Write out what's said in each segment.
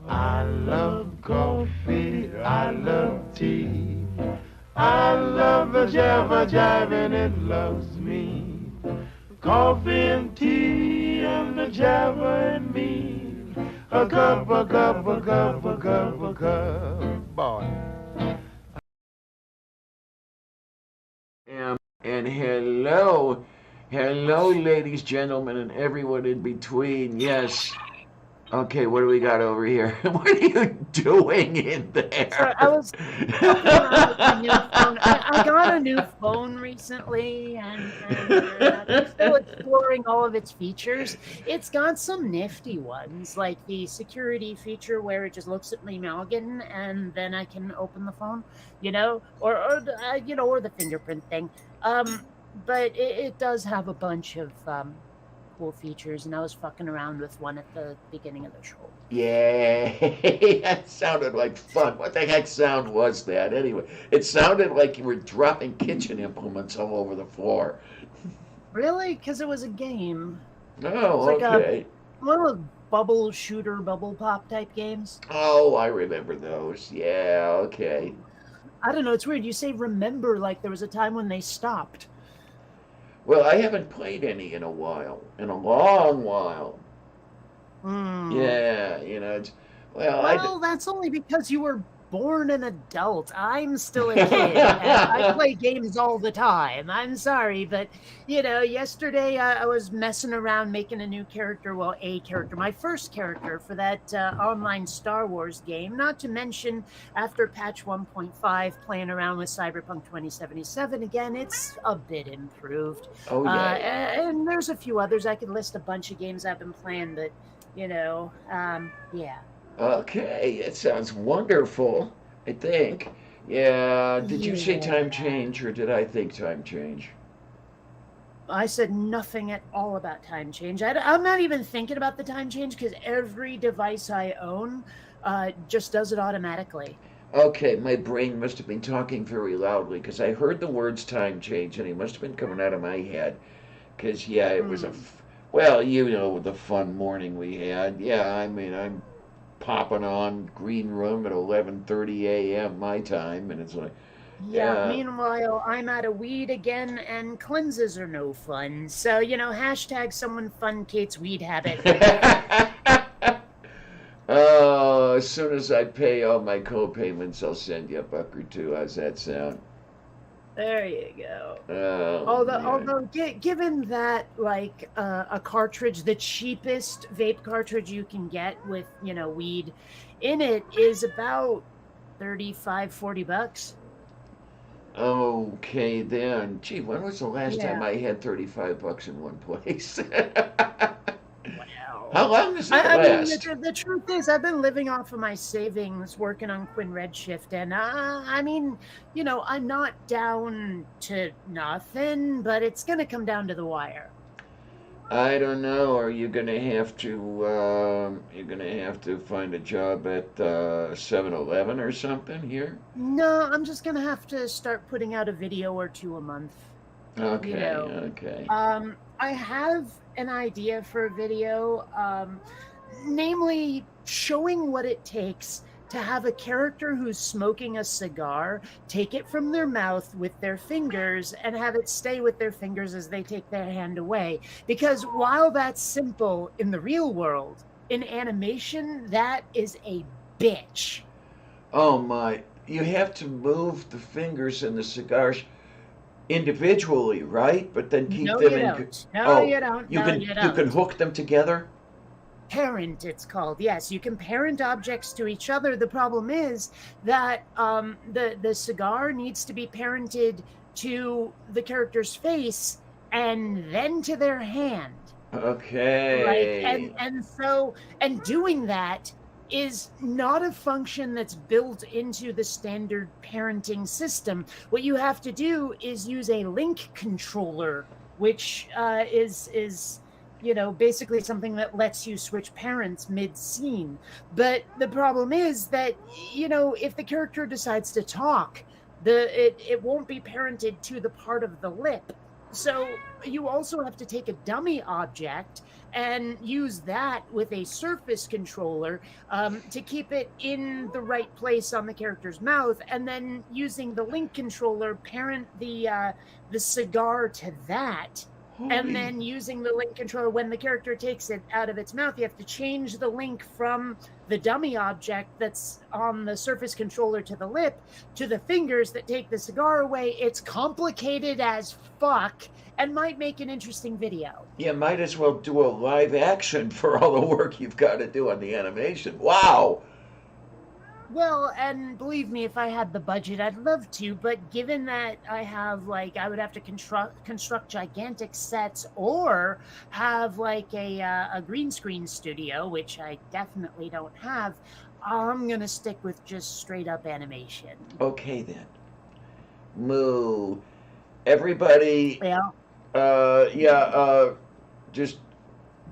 I love coffee, I love tea. I love the jabber jive and it loves me. Coffee and tea and the jabber and me. A cup, a cup, a cup, a cup, a cup. Boy. And hello, ladies, gentlemen, and everyone in between. Yes. Okay, what do we got over here? What are you doing in Sorry, there? I was poking around with my new phone. I got a new phone recently, and I'm still exploring all of its features. It's got some nifty ones, like the security feature where it just looks at my noggin, and then I can open the phone, or the fingerprint thing. But it does have a bunch of cool features, and I was fucking around with one at the beginning of the show. Yay! That sounded like fun. What the heck sound was that anyway? It sounded like you were dropping kitchen implements all over the floor. Really? Because it was a game. It's Oh, like okay. one of those bubble shooter, bubble pop type games. Oh, I remember those. Yeah, okay. I don't know. It's weird. You say remember like there was a time when they stopped. Well, I haven't played any in a while, in a long while. Hmm. Yeah, well, Well, that's only because you were born an adult. I'm still a kid, and I play games all the time. I'm sorry, but yesterday I was messing around making a new character. Well, a character, my first character for that online Star Wars game. Not to mention, after patch 1.5, playing around with Cyberpunk 2077 again. It's a bit improved. oh yeah. And there's a few others. I could list a bunch of games I've been playing, but yeah. Okay, it sounds wonderful, I think. Yeah, did you say time Yeah. change or did I think time change? I said nothing at all about time change. I'm not even thinking about the time change because every device I own just does it automatically. Okay, my brain must have been talking very loudly because I heard the words time change and it must have been coming out of my head. Because, yeah, it was Hmm. well, the fun morning we had. Yeah, I mean, I'm popping on Green Room at 11:30 a.m. my time, and it's like, Yeah, yeah. meanwhile, I'm out of weed again, and cleanses are no fun. So, hashtag someone fun Kate's weed habit. Oh, as soon as I pay all my co-payments, I'll send you a buck or two. How's that sound? There you go. Oh man. Given that like a cartridge, the cheapest vape cartridge you can get with weed in it is about 35-40 bucks. Okay then. Gee, when was the last time Yeah. I had 35 bucks in one place? How Wow. long does it I mean, last? the truth is, I've been living off of my savings working on Quinn Redshift, and I mean, I'm not down to nothing, but it's gonna come down to the wire. I don't know. Are you gonna have to you're gonna have to find a job at 7-Eleven or something here? No, I'm just gonna have to start putting out a video or two a month. You Okay, know, okay. I have an idea for a video, namely showing what it takes to have a character who's smoking a cigar take it from their mouth with their fingers and have it stay with their fingers as they take their hand away. Because while that's simple in the real world, in animation, that is a bitch. Oh my! You have to move the fingers and the cigars individually, right? But then keep No, them you in. don't. No, Oh, you don't. you No, can you you can don't. hook them together. Parent, it's called. Yes, you can parent objects to each other. The problem is that the cigar needs to be parented to the character's face and then to their hand. Okay. And doing that is not a function that's built into the standard parenting system. What you have to do is use a link controller, which is basically something that lets you switch parents mid-scene. But the problem is that, if the character decides to talk, it won't be parented to the part of the lip. So you also have to take a dummy object and use that with a surface controller to keep it in the right place on the character's mouth, and then using the link controller, parent the cigar to that. And then using the link controller, when the character takes it out of its mouth, you have to change the link from the dummy object that's on the surface controller to the lip to the fingers that take the cigar away. It's complicated as fuck and might make an interesting video. You might as well do a live action for all the work you've got to do on the animation. Wow. Well, and believe me, if I had the budget, I'd love to. But given that I have, I would have to construct gigantic sets or have, a green screen studio, which I definitely don't have, I'm going to stick with just straight up animation. Okay, then. Moo. Everybody, just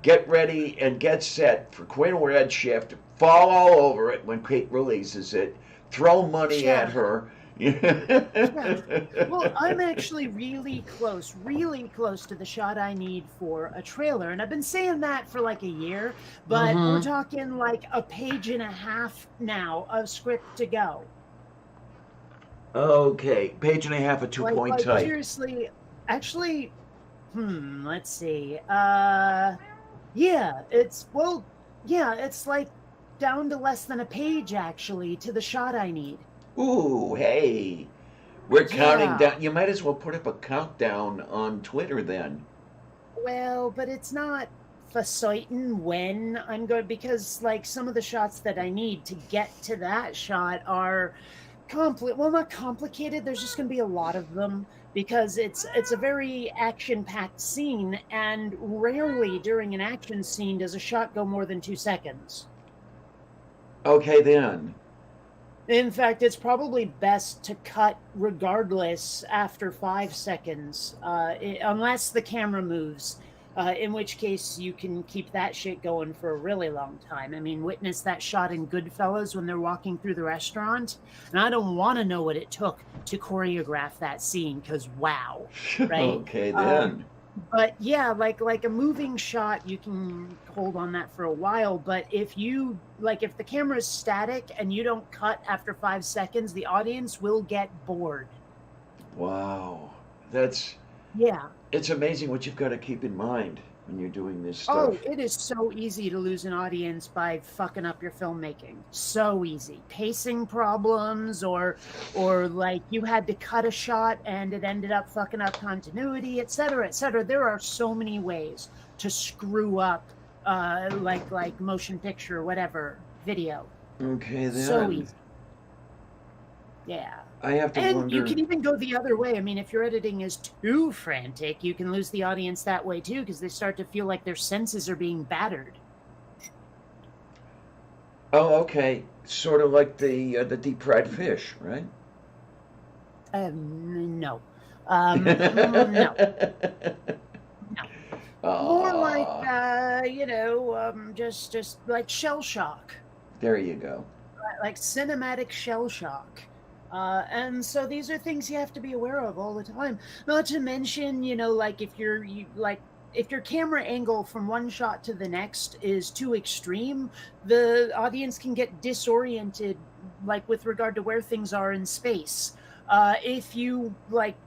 get ready and get set for Queen Redshift. Fall all over it when Kate releases it. Throw money at her. Well, I'm actually really close to the shot I need for a trailer. And I've been saying that for a year, but we're talking a page and a half now of script to go. Okay, page and a half of 2-point type. Seriously, actually, let's see. It's down to less than a page, actually, to the shot I need. Ooh, hey. We're counting down. You might as well put up a countdown on Twitter then. Well, but it's not for certain when I'm going, because some of the shots that I need to get to that shot are not complicated. There's just going to be a lot of them because it's a very action-packed scene, and rarely during an action scene does a shot go more than 2 seconds. Okay, then. In fact, it's probably best to cut regardless after 5 seconds, unless the camera moves, in which case you can keep that shit going for a really long time. I mean, witness that shot in Goodfellas when they're walking through the restaurant, and I don't want to know what it took to choreograph that scene, because wow, right? Okay, then. But yeah, like a moving shot, you can hold on that for a while. But if the camera is static and you don't cut after 5 seconds, the audience will get bored. Wow. It's amazing what you've got to keep in mind when you're doing this stuff. Oh, it is so easy to lose an audience by fucking up your filmmaking. So easy. Pacing problems, or you had to cut a shot and it ended up fucking up continuity, etc., etc. There are so many ways to screw up, motion picture, whatever, video. Okay, then. So easy. Yeah. I have to wonder. You can even go the other way. I mean, if your editing is too frantic, you can lose the audience that way too, because they start to feel like their senses are being battered. Oh, okay. Sort of like the deep fried fish, right? No. No. More like, just like shell shock. There you go. Like cinematic shell shock. And so these are things you have to be aware of all the time. Not to mention, if your camera angle from one shot to the next is too extreme, the audience can get disoriented, with regard to where things are in space. If you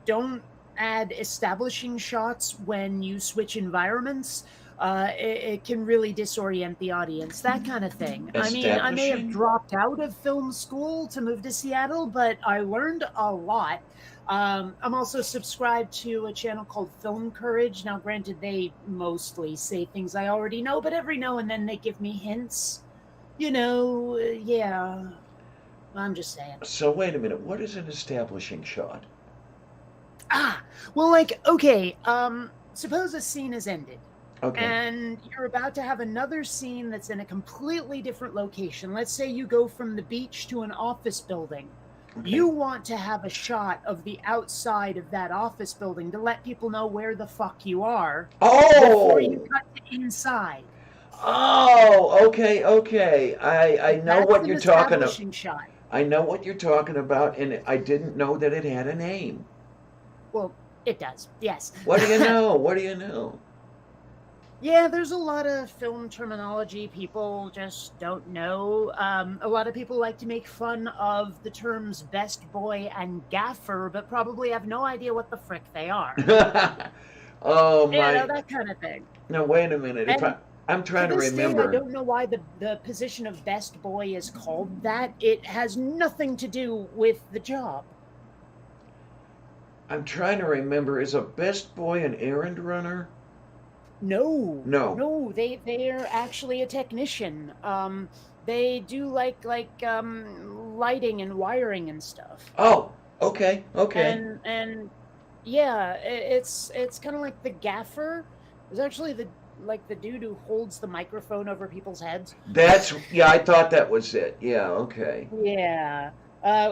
don't add establishing shots when you switch environments, it can really disorient the audience, that kind of thing. I mean, I may have dropped out of film school to move to Seattle, but I learned a lot. I'm also subscribed to a channel called Film Courage. Now, granted, they mostly say things I already know, but every now and then they give me hints. Yeah. I'm just saying. So wait a minute, what is an establishing shot? Well, like, okay, suppose a scene is ended. Okay. And you're about to have another scene that's in a completely different location. Let's say you go from the beach to an office building. Okay. You want to have a shot of the outside of that office building to let people know where the fuck you are before you cut to inside. Oh, okay. I know That's what an you're talking about. establishing shot. I know what you're talking about, and I didn't know that it had a name. Well, it does, yes. What do you know? What do you know? Yeah, there's a lot of film terminology people just don't know. A lot of people like to make fun of the terms best boy and gaffer, but probably have no idea what the frick they are. Oh my! You know, that kind of thing. No, wait a minute. I'm trying to to this remember. day, I don't know why the position of best boy is called that. It has nothing to do with the job. I'm trying to remember. Is a best boy an errand runner? No. No. They're actually a technician. They do like lighting and wiring and stuff. Oh, okay. And yeah, it's kind of like the gaffer. It's actually the dude who holds the microphone over people's heads. Yeah, I thought that was it. Yeah, okay. Yeah.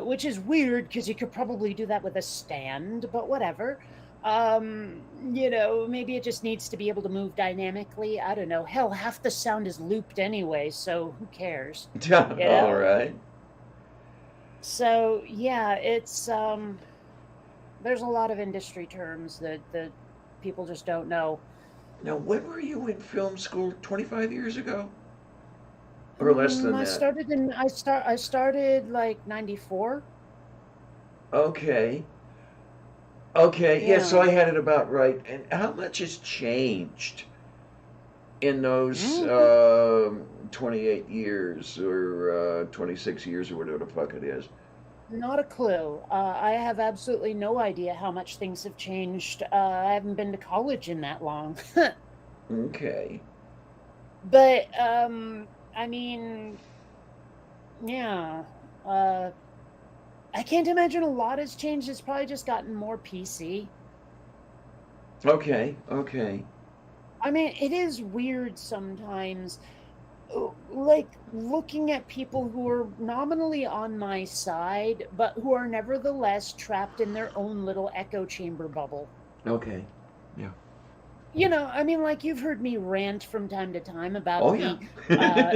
Which is weird because you could probably do that with a stand, but whatever. You know, maybe it just needs to be able to move dynamically. I don't know. Hell, half the sound is looped anyway, so who cares? You know? All right. So yeah, it's there's a lot of industry terms that people just don't know. Now, when were you in film school? 25 years ago, or less than that? I started like 94. Okay. Yeah. So I had it about right. And how much has changed in those 28 years or 26 years or whatever the fuck it is? Not a clue. I have absolutely no idea how much things have changed. I haven't been to college in that long. Okay. But I mean, yeah. I can't imagine a lot has changed. It's probably just gotten more PC. Okay. I mean, it is weird sometimes, like looking at people who are nominally on my side, but who are nevertheless trapped in their own little echo chamber bubble. Okay. Yeah. You know, I mean, like you've heard me rant from time to time about yeah.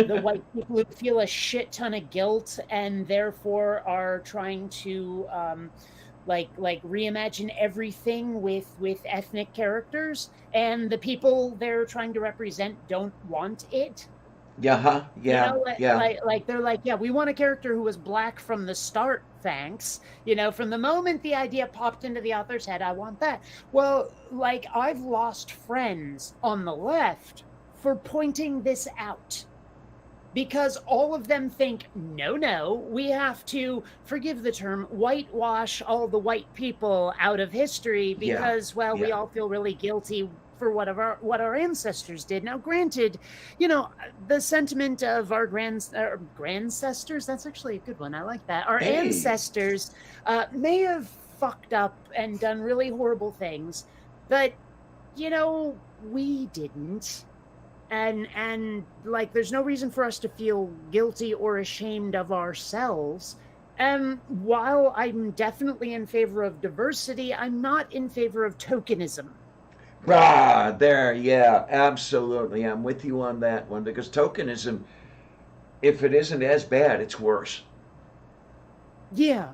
the white people who feel a shit ton of guilt and therefore are trying to like reimagine everything with ethnic characters, and the people they're trying to represent don't want it. Yeah. You know, Yeah. like they're like, yeah, we want a character who was black from the start, thanks. You know, from the moment the idea popped into the author's head, I want that. Well, like I've lost friends on the left for pointing this out. Because all of them think, no, we have to, forgive the term, whitewash all the white people out of history because, well, we all feel really guilty for what our ancestors did. Now, granted, you know, the sentiment of our grandcestors, that's actually a good one. I like that. Our ancestors may have fucked up and done really horrible things, but, you know, we didn't. And like, there's no reason for us to feel guilty or ashamed of ourselves. And while I'm definitely in favor of diversity, I'm not in favor of tokenism. Yeah, absolutely. I'm with you on that one because tokenism, if it isn't as bad, it's worse. Yeah.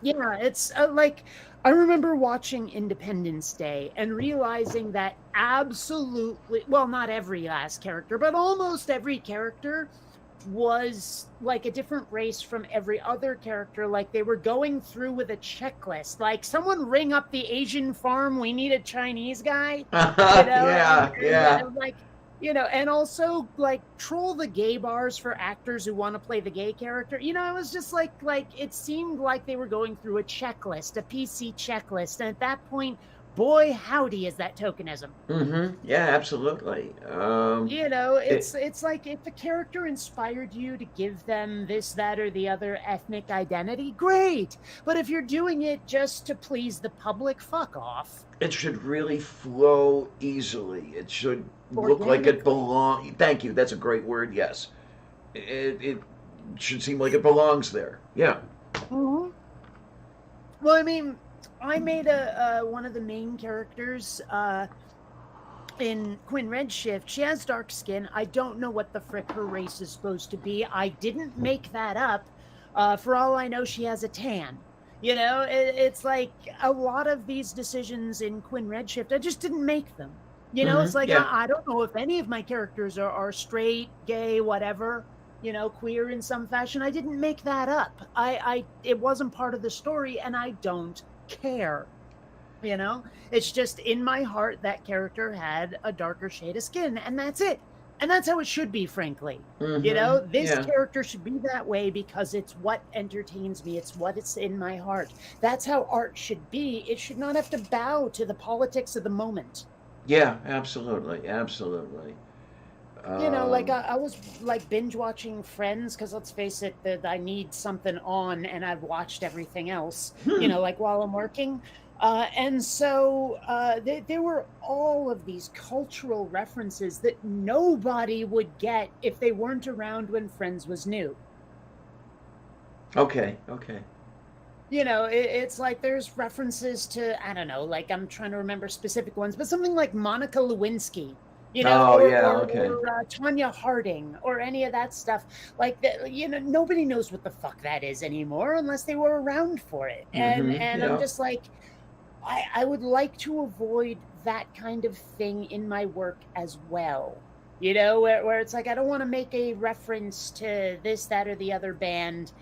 Yeah, it's like, I remember watching Independence Day and realizing that absolutely, well, not every last character, but almost every character was like a different race from every other character. Like they were going through with a checklist. Like, someone ring up the Asian farm. We need a Chinese guy. You know? Yeah. And like, you know, and also like troll the gay bars for actors who want to play the gay character. You know, it was just like it seemed like they were going through a checklist, a PC checklist. And at that point, boy, howdy, is that tokenism. Yeah, absolutely. It's like if a character inspired you to give them this, that, or the other ethnic identity, great. But if you're doing it just to please the public, fuck off. It should really flow easily. It should look like it belongs. Thank you. That's a great word. Yes. It should seem like it belongs there. Yeah. Mm-hmm. Well, I mean, I made one of the main characters in Quinn Redshift. She has dark skin. I don't know what the frick her race is supposed to be. I didn't make that up. For all I know, she has a tan. It's like a lot of these decisions in Quinn Redshift, I just didn't make them. It's like, I don't know if any of my characters are straight, gay, whatever, queer in some fashion. I didn't make that up. It wasn't part of the story, and I don't care. It's just in my heart that character had a darker shade of skin, and that's it. And that's how it should be, frankly. This character should be that way because it's what entertains me. It's what in my heart. That's how art should be. It should not have to bow to the politics of the moment. Yeah, absolutely. Absolutely. Like I was like binge watching Friends because let's face it, that I need something on, and I've watched everything else, like while I'm working. And so there were all of these cultural references that nobody would get if they weren't around when Friends was new. Okay. It's like there's references to, I don't know, like I'm trying to remember specific ones, but something like Monica Lewinsky, or Tanya Harding, or any of that stuff. Like, nobody knows what the fuck that is anymore unless they were around for it. And I'm just like, I would like to avoid that kind of thing in my work as well. Where it's like, I don't want to make a reference to this, that, or the other band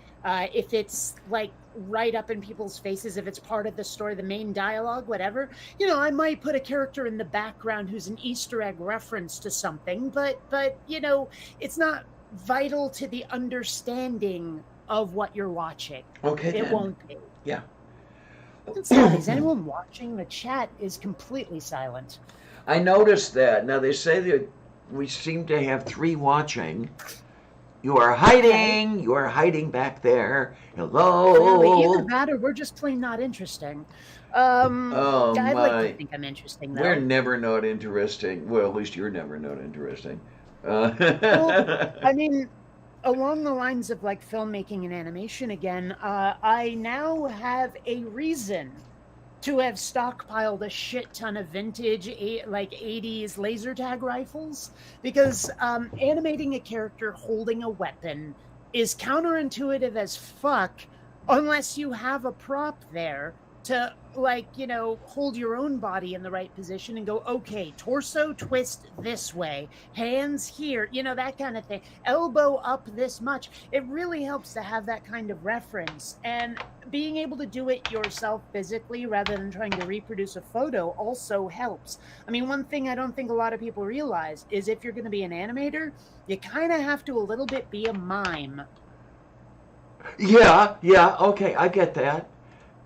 if it's like right up in people's faces, if it's part of the story, the main dialogue, whatever. I might put a character in the background who's an Easter egg reference to something, but it's not vital to the understanding of what you're watching. Okay. It won't be. Yeah. Is anyone watching? The chat is completely silent. I noticed that. Now they say that we seem to have 3 watching. You are hiding. You are hiding back there. Hello. Clearly, either that or we're just plain not interesting. I'd like to think I'm interesting, though. We're never not interesting. Well, at least you're never not interesting. Well, I mean, along the lines of like filmmaking and animation again, I now have a reason to have stockpiled a shit ton of vintage like 80s laser tag rifles, because animating a character holding a weapon is counterintuitive as fuck unless you have a prop there to hold your own body in the right position and go, okay, torso twist this way, hands here, that kind of thing, elbow up this much. It really helps to have that kind of reference, and being able to do it yourself physically rather than trying to reproduce a photo also helps. I mean, one thing I don't think a lot of people realize is if you're going to be an animator, you kind of have to a little bit be a mime. Yeah, okay, I get that.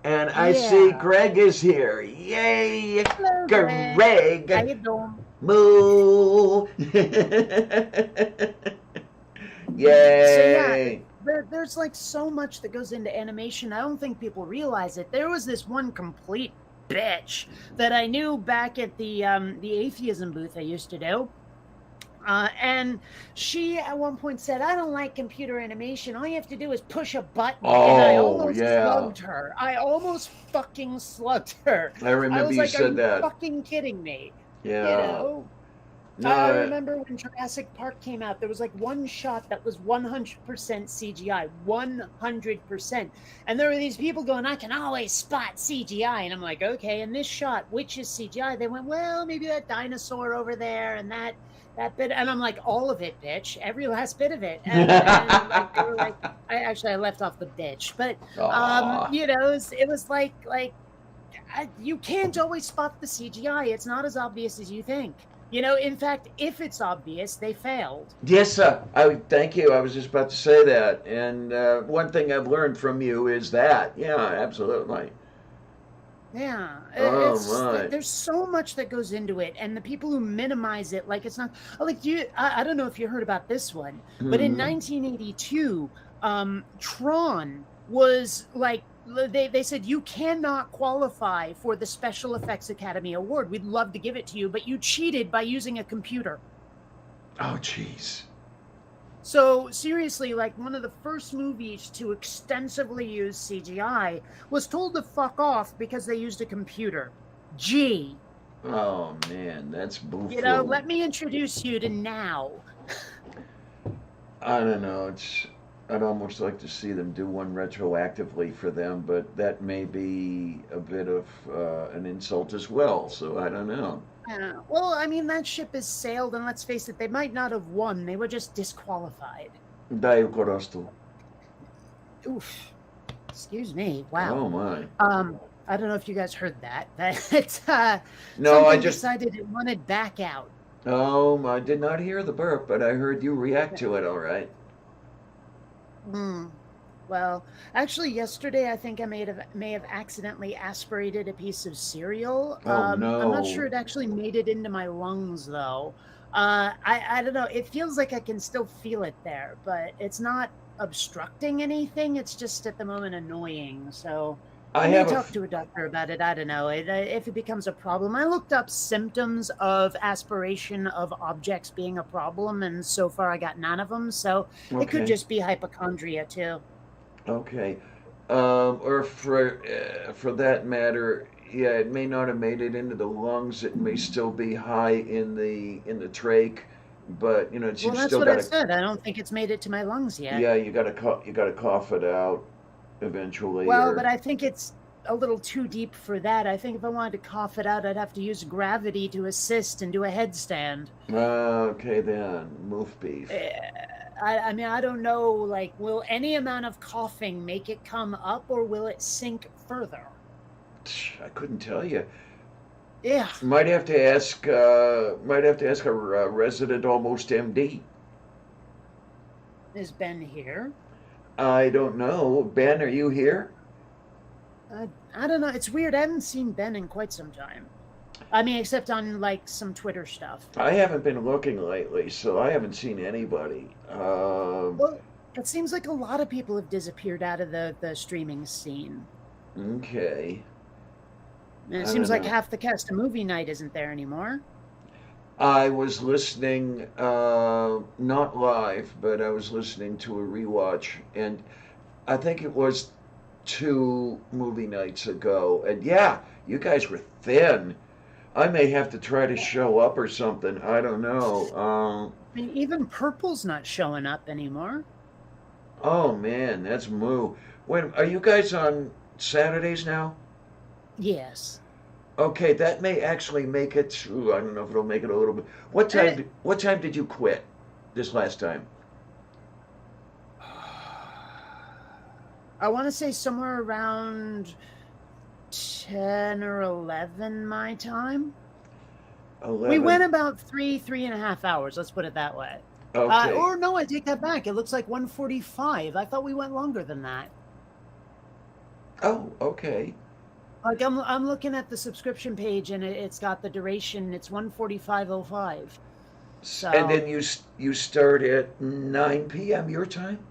And I see Greg is here. Yay! Hello, Greg! How you doing? Moo! Yay! So there's like so much that goes into animation. I don't think people realize it. There was this one complete bitch that I knew back at the atheism booth I used to do. And she at one point said, I don't like computer animation. All you have to do is push a button. And I almost slugged her. I almost fucking slugged her. I remember you said that. Are you fucking kidding me? Yeah. No, I remember when Jurassic Park came out, there was like one shot that was 100% CGI, 100%. And there were these people going, I can always spot CGI. And I'm like, okay, in this shot, which is CGI? They went, well, maybe that dinosaur over there and that bit. And I'm like, all of it, bitch, every last bit of it. And like, they were like, I left off the bitch. But, it was like you can't always spot the CGI. It's not as obvious as you think. In fact, if it's obvious, they failed. Yes, sir. Thank you. I was just about to say that. And one thing I've learned from you is that. Yeah, absolutely. Yeah, Oh it's my. there's so much that goes into it, and the people who minimize it, like it's not like you. I don't know if you heard about this one, but in Hmm. 1982, Tron was like they said you cannot qualify for the Special Effects Academy Award. We'd love to give it to you, but you cheated by using a computer. Oh jeez. So seriously, like one of the first movies to extensively use CGI was told to fuck off because they used a computer. Gee, Oh man, that's let buffoo. me introduce you to now. I don't know. It's I'd almost like to see them do one retroactively for them, but that may be a bit of an insult as well. So I don't know. Well, I mean, that ship has sailed, and let's face it, they might not have won. They were just disqualified. Dai Corosto. Oof. Excuse me. Oh Wow. my. I don't know if you guys heard that. That No, I something just. decided it wanted back out. I did not hear the burp, but I heard you react to it. All right. Hmm. Well, actually, yesterday I think I may have accidentally aspirated a piece of cereal. Oh I'm not sure no. it actually made it into my lungs though. I don't know. It feels like I can still feel it there, but it's not obstructing anything. It's just at the moment annoying. So I I may have a. talk to a doctor about it. I don't know. If it becomes a problem, I looked up symptoms of aspiration of objects being a problem, and so far I got none of them. So it could Okay. just be hypochondria too. Okay. Or for that matter, yeah, it may not have made it into the lungs. It may still be high in the trach, but you know, it's, Well, you've that's still what got I to. said. I don't think it's made it to my lungs yet. Yeah, you got to cough it out eventually, Well, but or I think it's a little too deep for that. I think if I wanted to cough it out, I'd have to use gravity to assist and do a headstand. okay then, moof beef. Eh, I mean, I don't know. Like, will any amount of coughing make it come up, or will it sink further? I couldn't tell you. Yeah, Might have to ask. Might have to ask a resident almost MD. has Ben here? I don't know. Ben, are you here? I don't know. It's weird. I haven't seen Ben in quite some time. I mean, except on like some Twitter stuff. I haven't been looking lately, so I haven't seen anybody. Well, it seems like a lot of people have disappeared out of the streaming scene. Okay. And it I seems don't like know. half the cast of movie night isn't there anymore. I was listening, not live, but I was listening to a rewatch, and I think it was two movie nights ago. And yeah, you guys were thin. I may have to try to show up or something. I don't know. I mean, even Purple's not showing up anymore. Oh man, that's moo. When are you guys on Saturdays now? Yes. Okay, that may actually make it. Ooh, I don't know if it'll make it a little bit. Eh, What time did you quit this last time? I want to say somewhere around 10 or 11 my time. We went 11. about 3.5 hours. Let's put it that way. Okay. Or no, I take that back. It looks like 1:45. I thought we went longer than that. Oh, okay. Like I'm looking at the subscription page and it's got the duration. It's 1:45:05. And So then you start at 9 p.m. your time.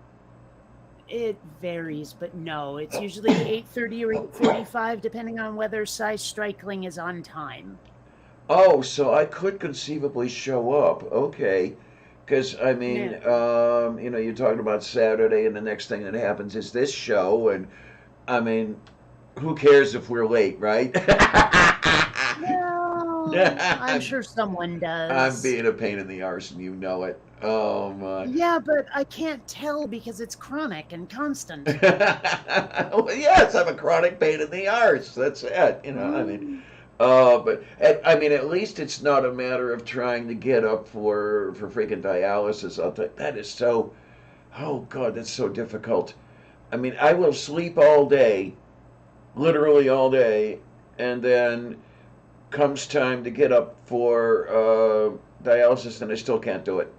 it varies, but no, it's usually 8:30 or 8:45, depending on whether Size Strikling is on time. Oh, so I could conceivably show up. Okay. Because I mean, Yeah. you know, you're talking about Saturday, and the next thing that happens is this show, and I mean, who cares if we're late, right? Well, I'm sure someone I'm does. being a pain in the arse, and you know it. Oh my. Yeah, but I can't tell because it's chronic and constant. Well, yes, I'm a chronic pain in the arse. That's it. You know, I mean, Mm, I mean, at least it's not a matter of trying to get up for freaking dialysis. I'll think that is so. Oh God, that's so difficult. I mean, I will sleep all day, literally all day, and then comes time to get up for dialysis, and I still can't do it.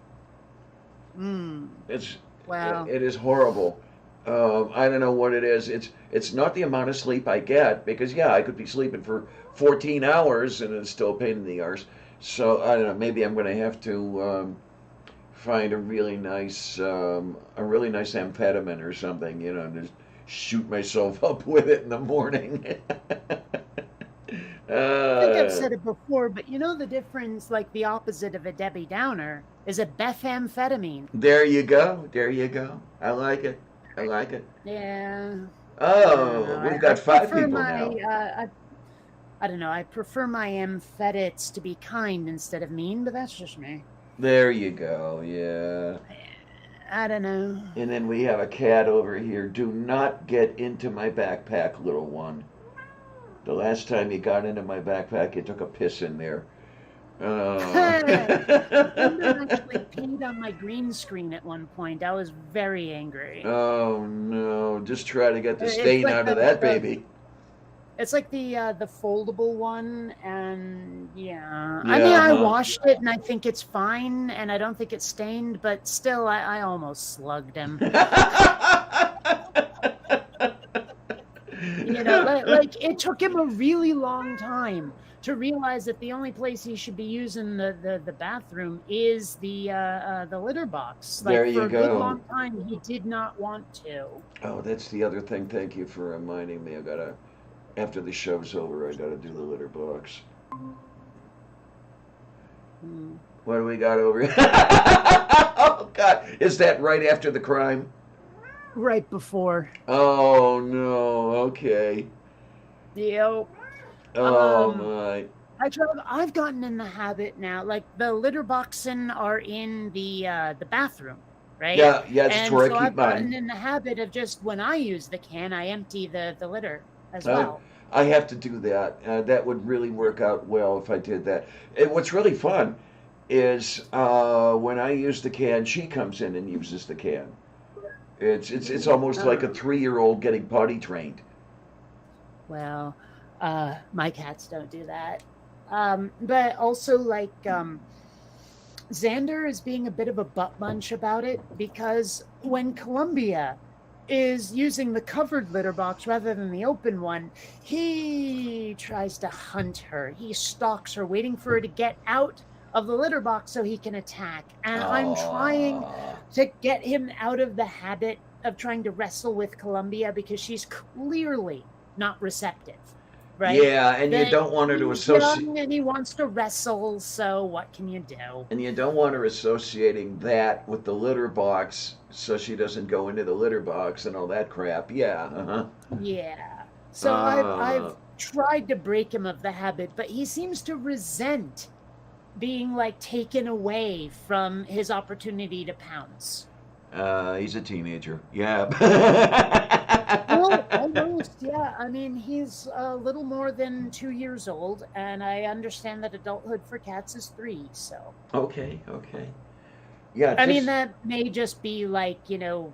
mm. It's Well, it is horrible. I don't know what it is. It's not the amount of sleep I get because yeah, I could be sleeping for 14 hours and it's still a pain in the arse. So I don't know. Maybe I'm going to have to find a really nice amphetamine or something, and just shoot myself up with it in the morning. I think I've uh, said it before, but you know the difference, like the opposite of a Debbie Downer, is a bethamphetamine. there you go. There you go. I like it. I like it. Yeah, I don't Oh, know. we've I got five prefer people my now. I don't know. I prefer my amphetics to be kind instead of mean, but that's just me. There you go. Yeah. I don't know. And then we have a cat over here. Do not get into my backpack, little one. The last time you got into my backpack, you took a piss in there. Lavender actually peed on my green screen at one point. I was very angry. Oh no! Just try to get the It's stain like out of that baby. it's like the foldable one, and yeah. I mean, Yeah. I Huh? washed it, and I think it's fine, and I don't think it's stained, but still, I almost slugged him. Like it took him a really long time to realize that the only place he should be using the bathroom is the litter box. There Like you for a good go. long time, he did not want to. Oh, that's the other thing. Thank you for reminding me. After the show's over, I gotta do the litter box. Hmm. What do we got over here? Oh God, is that right after the crime? Right before. Oh no. Okay. Yep. Oh Um, my. I've gotten in the habit now. Like the litter boxing are in the bathroom, right? Yeah. Yeah. That's And where so I keep I've gotten mine. in the habit of just when I use the can, I empty the litter as Uh, well. I have to do that. That would really work out well if I did that. And what's really fun is when I use the can, she comes in and uses the can. It's almost like a Um, 3-year-old getting potty trained. well, my cats don't do that. But also like Xander is being a bit of a butt munch about it because when Columbia is using the covered litter box rather than the open one, he tries to hunt her. He stalks her, waiting for her to get out of the litter box so he can attack. And I'm trying Oh. to get him out of the habit of trying to wrestle with Columbia because she's clearly not receptive, right? Yeah, and you That don't want her to he's associate, young and he wants to wrestle, so what can you do? and you don't want her associating that with the litter box, so she doesn't go into the litter box and all that crap. Yeah. Uh-huh. Yeah. So I've Uh, tried to break him of the habit, but he seems to resent being like taken away from his opportunity to pounce. he's a teenager. Yeah. Well, almost, yeah. I mean, he's a little more than 2 years old, and I understand that adulthood for cats is 3. So, Okay. Okay. Yeah. I mean, Just. that may just be like, oh,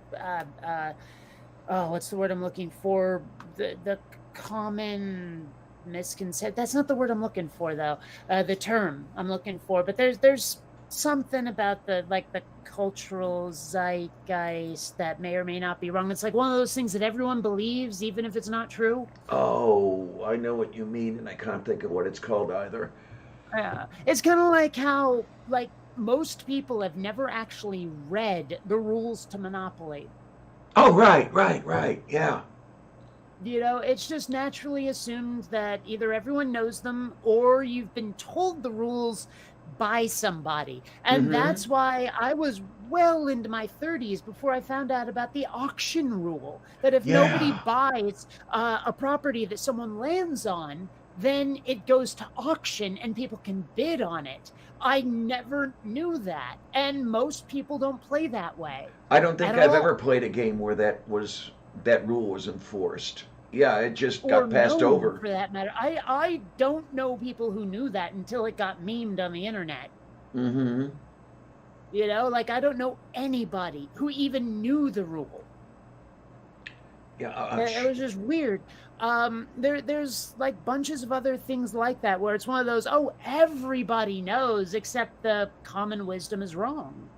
what's the word I'm looking for? The common misconception. That's not the word I'm looking for, though. The term I'm looking for. But there's something about the cultural zeitgeist that may or may not be wrong. It's like one of those things that everyone believes, even if it's not true. Oh, I know what you mean, and I can't think of what it's called either. Yeah, it's kind of like how like most people have never actually read the rules to Monopoly. Oh, right, right, right. Yeah. It's just naturally assumed that either everyone knows them or you've been told the rules by somebody. And Mm-hmm. that's why I was well into my 30s before I found out about the auction rule that if nobody Yeah. buys a property that someone lands on, then it goes to auction and people can bid on it. I never knew that. And most people don't play that way I don't at think I've ever all. played a game where that rule was enforced. Yeah, it just Or got passed known over. for that matter. I don't know people who knew that until it got memed on the internet. Mm-hmm. Like I don't know anybody who even knew the rule. Yeah. It was just weird. There's like bunches of other things like that where it's one of those, oh, everybody knows except the common wisdom is wrong.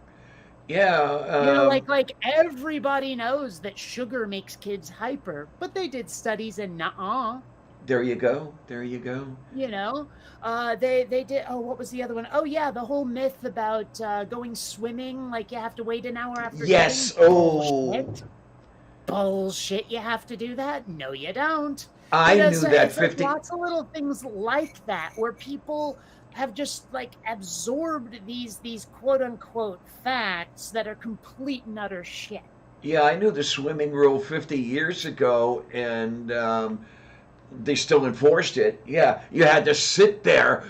Yeah. You know, like everybody knows that sugar makes kids hyper, but they did studies and nuh-uh. There you go. There you go. You know, they did. Oh, what was the other one? Oh yeah, the whole myth about going swimming, like you have to wait an hour after Yes. eating. Oh, Bullshit. Bullshit. You have to do that? No, you don't. You I know, knew so that it's like 50. lots of little things like that where people have just like absorbed these quote unquote facts that are complete and utter shit. Yeah, I knew the swimming rule 50 years ago, and they still enforced it. Yeah, you had to sit there,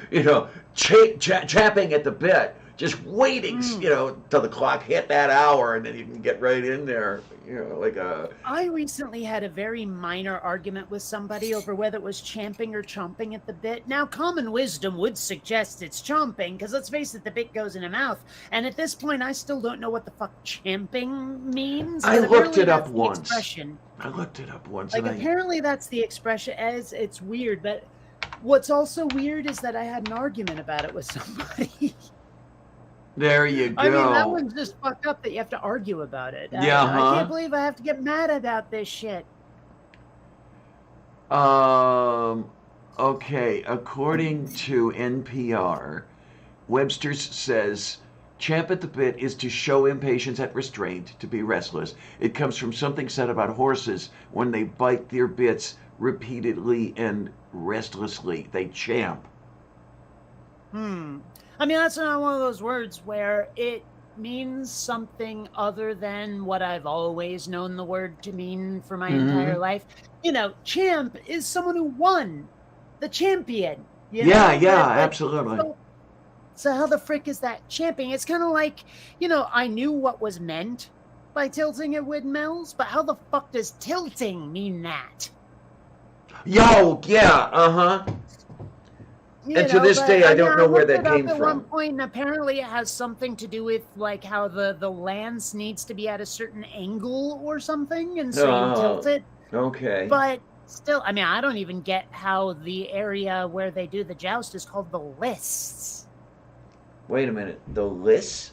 chapping at the bit, just waiting, till the clock hit that hour, and then you can get right in there, like a. I recently had a very minor argument with somebody over whether it was champing or chomping at the bit. Now, common wisdom would suggest it's chomping, because let's face it, the bit goes in a mouth. And at this point, I still don't know what the fuck champing means. I looked it up that's the once. expression. I looked it up once. Like, apparently that's the expression, as it's weird. But what's also weird is that I had an argument about it with somebody. There you go. I mean, that one's just fucked up that you have to argue about it. Yeah, I can't believe I have to get mad about this shit. Okay, according to NPR, Webster's says champ at the bit is to show impatience at restraint, to be restless. It comes from something said about horses when they bite their bits repeatedly and restlessly. They champ. I mean, that's not one of those words where it means something other than what I've always known the word to mean for my entire life. You know, champ is someone who won, the champion. Yeah, absolutely. So how the frick is that champing? It's kind of like, I knew what was meant by tilting at windmills, but how the fuck does tilting mean that? Yo, yeah, uh-huh. And to this day, I don't know where that came from. At one point, and apparently it has something to do with like how the lance needs to be at a certain angle or something, and so you tilt it. Okay. But still, I mean, I don't even get how the area where they do the joust is called the lists. Wait a minute, the lists?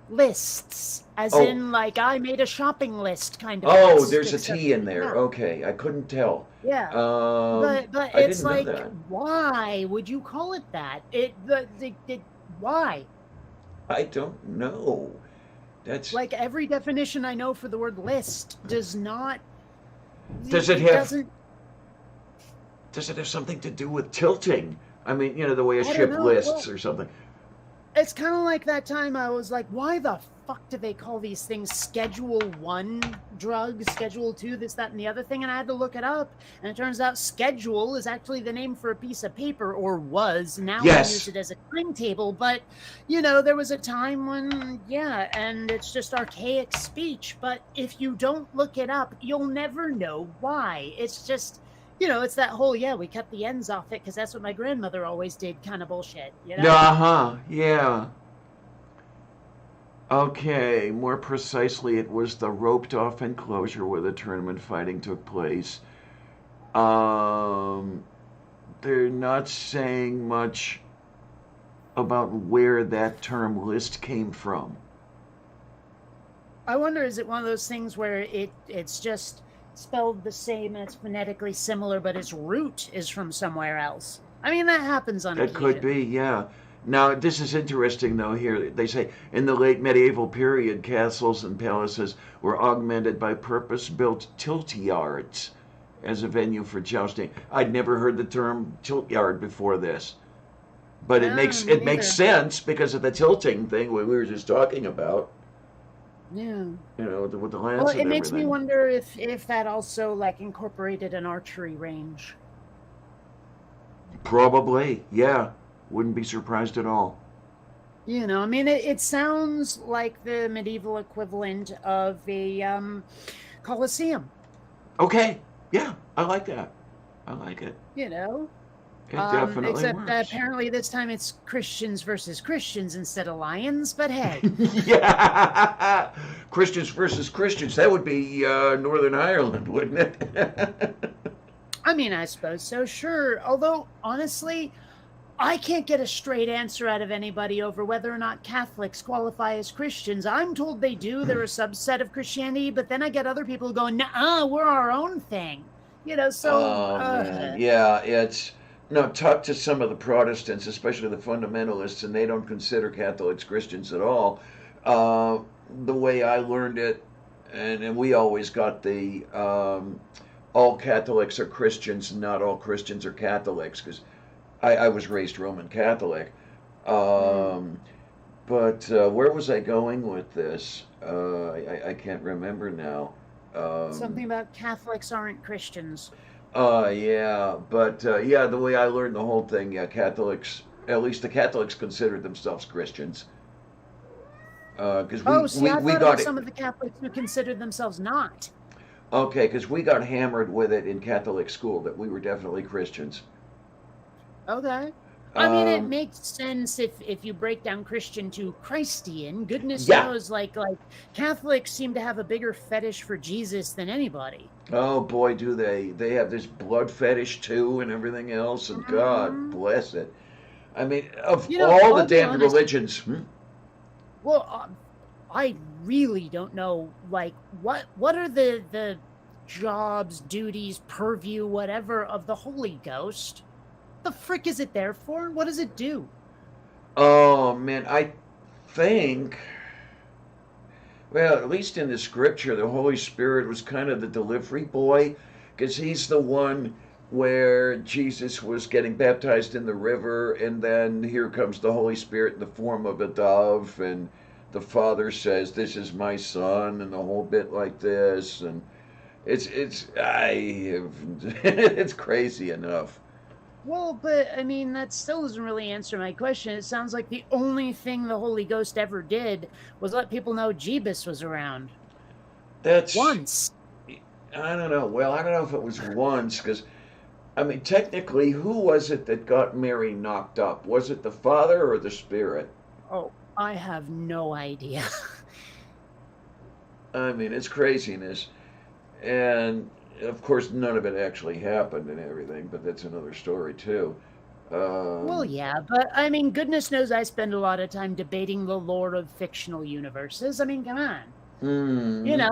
Lists, as in like I made a shopping list kind of. Oh, there's a T in there. Okay, I couldn't tell. Yeah, but it's like, why would you call it that? Why? I don't know. That's like every definition I know for the word list does not. Does it have something to do with tilting? I mean, the way a ship lists or something. It's kind of like that time I was like, why the fuck do they call these things Schedule 1 drugs, Schedule 2, this, that, and the other thing? And I had to look it up. And it turns out schedule is actually the name for a piece of paper, or was. Now we use it as a timetable. But, there was a time when, and it's just archaic speech. But if you don't look it up, you'll never know why. It's just... it's that whole, we cut the ends off it because that's what my grandmother always did kind of bullshit, yeah. Okay, more precisely, it was the roped off enclosure where the tournament fighting took place. They're not saying much about where that term list came from. I wonder, is it one of those things where it's just spelled the same and it's phonetically similar, but its root is from somewhere else? I mean, that happens on occasion. That could be, yeah. Now, this is interesting, though, here. They say, in the late medieval period, castles and palaces were augmented by purpose-built tilt yards as a venue for jousting. I'd never heard the term tilt yard before this. But it makes sense because of the tilting thing we were just talking about. Yeah. With the lance. Well, it makes me wonder if that also like incorporated an archery range. Probably, yeah. Wouldn't be surprised at all. I mean, it sounds like the medieval equivalent of a Colosseum. Okay, yeah, I like that. I like it. It definitely except works. Apparently this time it's Christians versus Christians instead of lions, but hey. Yeah, Christians versus Christians. That would be Northern Ireland, wouldn't it? I mean, I suppose so, sure. Although, honestly, I can't get a straight answer out of anybody over whether or not Catholics qualify as Christians. I'm told they do. They're a subset of Christianity, but then I get other people going, nah, we're our own thing. So Oh man, yeah, it's no, talk to some of the Protestants, especially the fundamentalists, and they don't consider Catholics Christians at all. Uh, the way I learned it, and we always got the all Catholics are Christians, not all Christians are Catholics, because I was raised Roman Catholic. mm, Um, but where was I going with this? I can't remember now. something Um, about Catholics aren't Christians. yeah, but yeah, the way I learned the whole thing, yeah, Catholics, at least the Catholics considered themselves Christians, because Oh, see, I we thought it got was it. some of the Catholics who considered themselves not. Okay, because we got hammered with it in Catholic school that we were definitely Christians. Okay. I mean, it Um, makes sense if you break down Christian to Christian. Goodness yeah. knows, like Catholics seem to have a bigger fetish for Jesus than anybody. Oh boy, do they! They have this blood fetish too, and everything else. And God hmm bless it. I mean, of all the I'll be damned honest. religions, Well, I really don't know. Like, what are the jobs, duties, purview, whatever of the Holy Ghost? The frick is it there for? What does it do? oh man, I think. Well, at least in the scripture, the Holy Spirit was kind of the delivery boy, because he's the one where Jesus was getting baptized in the river, and then here comes the Holy Spirit in the form of a dove, and the Father says, "This is my Son," and the whole bit like this, and it's crazy enough. Well, but I mean, that still doesn't really answer my question. It sounds like the only thing the Holy Ghost ever did was let people know Jeebus was around That's once. I don't know. Well, I don't know if it was once, because I mean, technically, who was it that got Mary knocked up? Was it the Father or the Spirit? Oh, I have no idea. I mean, it's craziness. And of course, none of it actually happened and everything, but that's another story, too. Well, Um, yeah, but I mean, goodness knows I spend a lot of time debating the lore of fictional universes. I mean, come on. mm,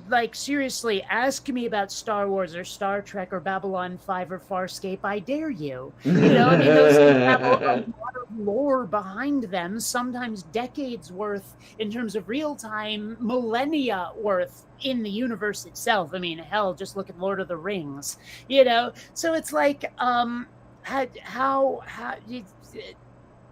Like seriously, ask me about Star Wars or Star Trek or Babylon 5 or Farscape. I dare you. Those things have a lot of lore behind them, sometimes decades worth in terms of real time, millennia worth in the universe itself. I mean, hell, just look at Lord of the Rings. So it's like, how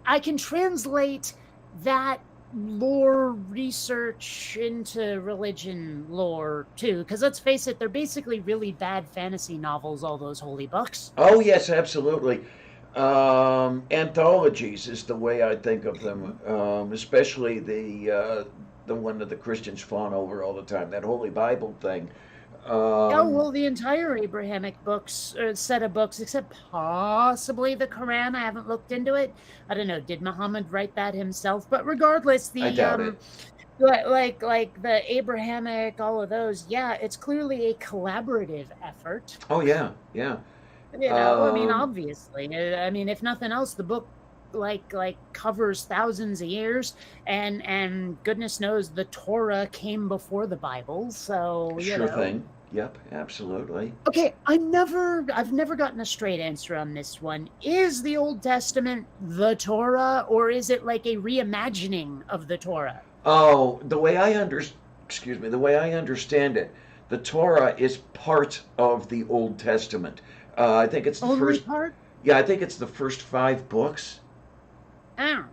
I can translate that lore research into religion lore too, because let's face it, they're basically really bad fantasy novels, all those holy books. oh, yes, absolutely. Anthologies is the way I think of them, especially the one that the Christians fawn over all the time, that Holy Bible thing. Oh, Um, well, the entire Abrahamic books, set of books, except possibly the Quran. I haven't looked into it. I don't know. Did Muhammad write that himself? But regardless, I the doubt it. like the Abrahamic, all of those. Yeah, it's clearly a collaborative effort. Oh, yeah, yeah. I mean, Um, obviously. I mean, if nothing else, the book like covers thousands of years, and goodness knows the Torah came before the Bible. So. sure thing. Yep, absolutely. Okay, I've never gotten a straight answer on this one. Is the Old Testament the Torah, or is it like a reimagining of the Torah? Oh, excuse me, the way I understand it, the Torah is part of the Old Testament. I think it's the Only first, part? yeah, I think it's the first five books. Oh,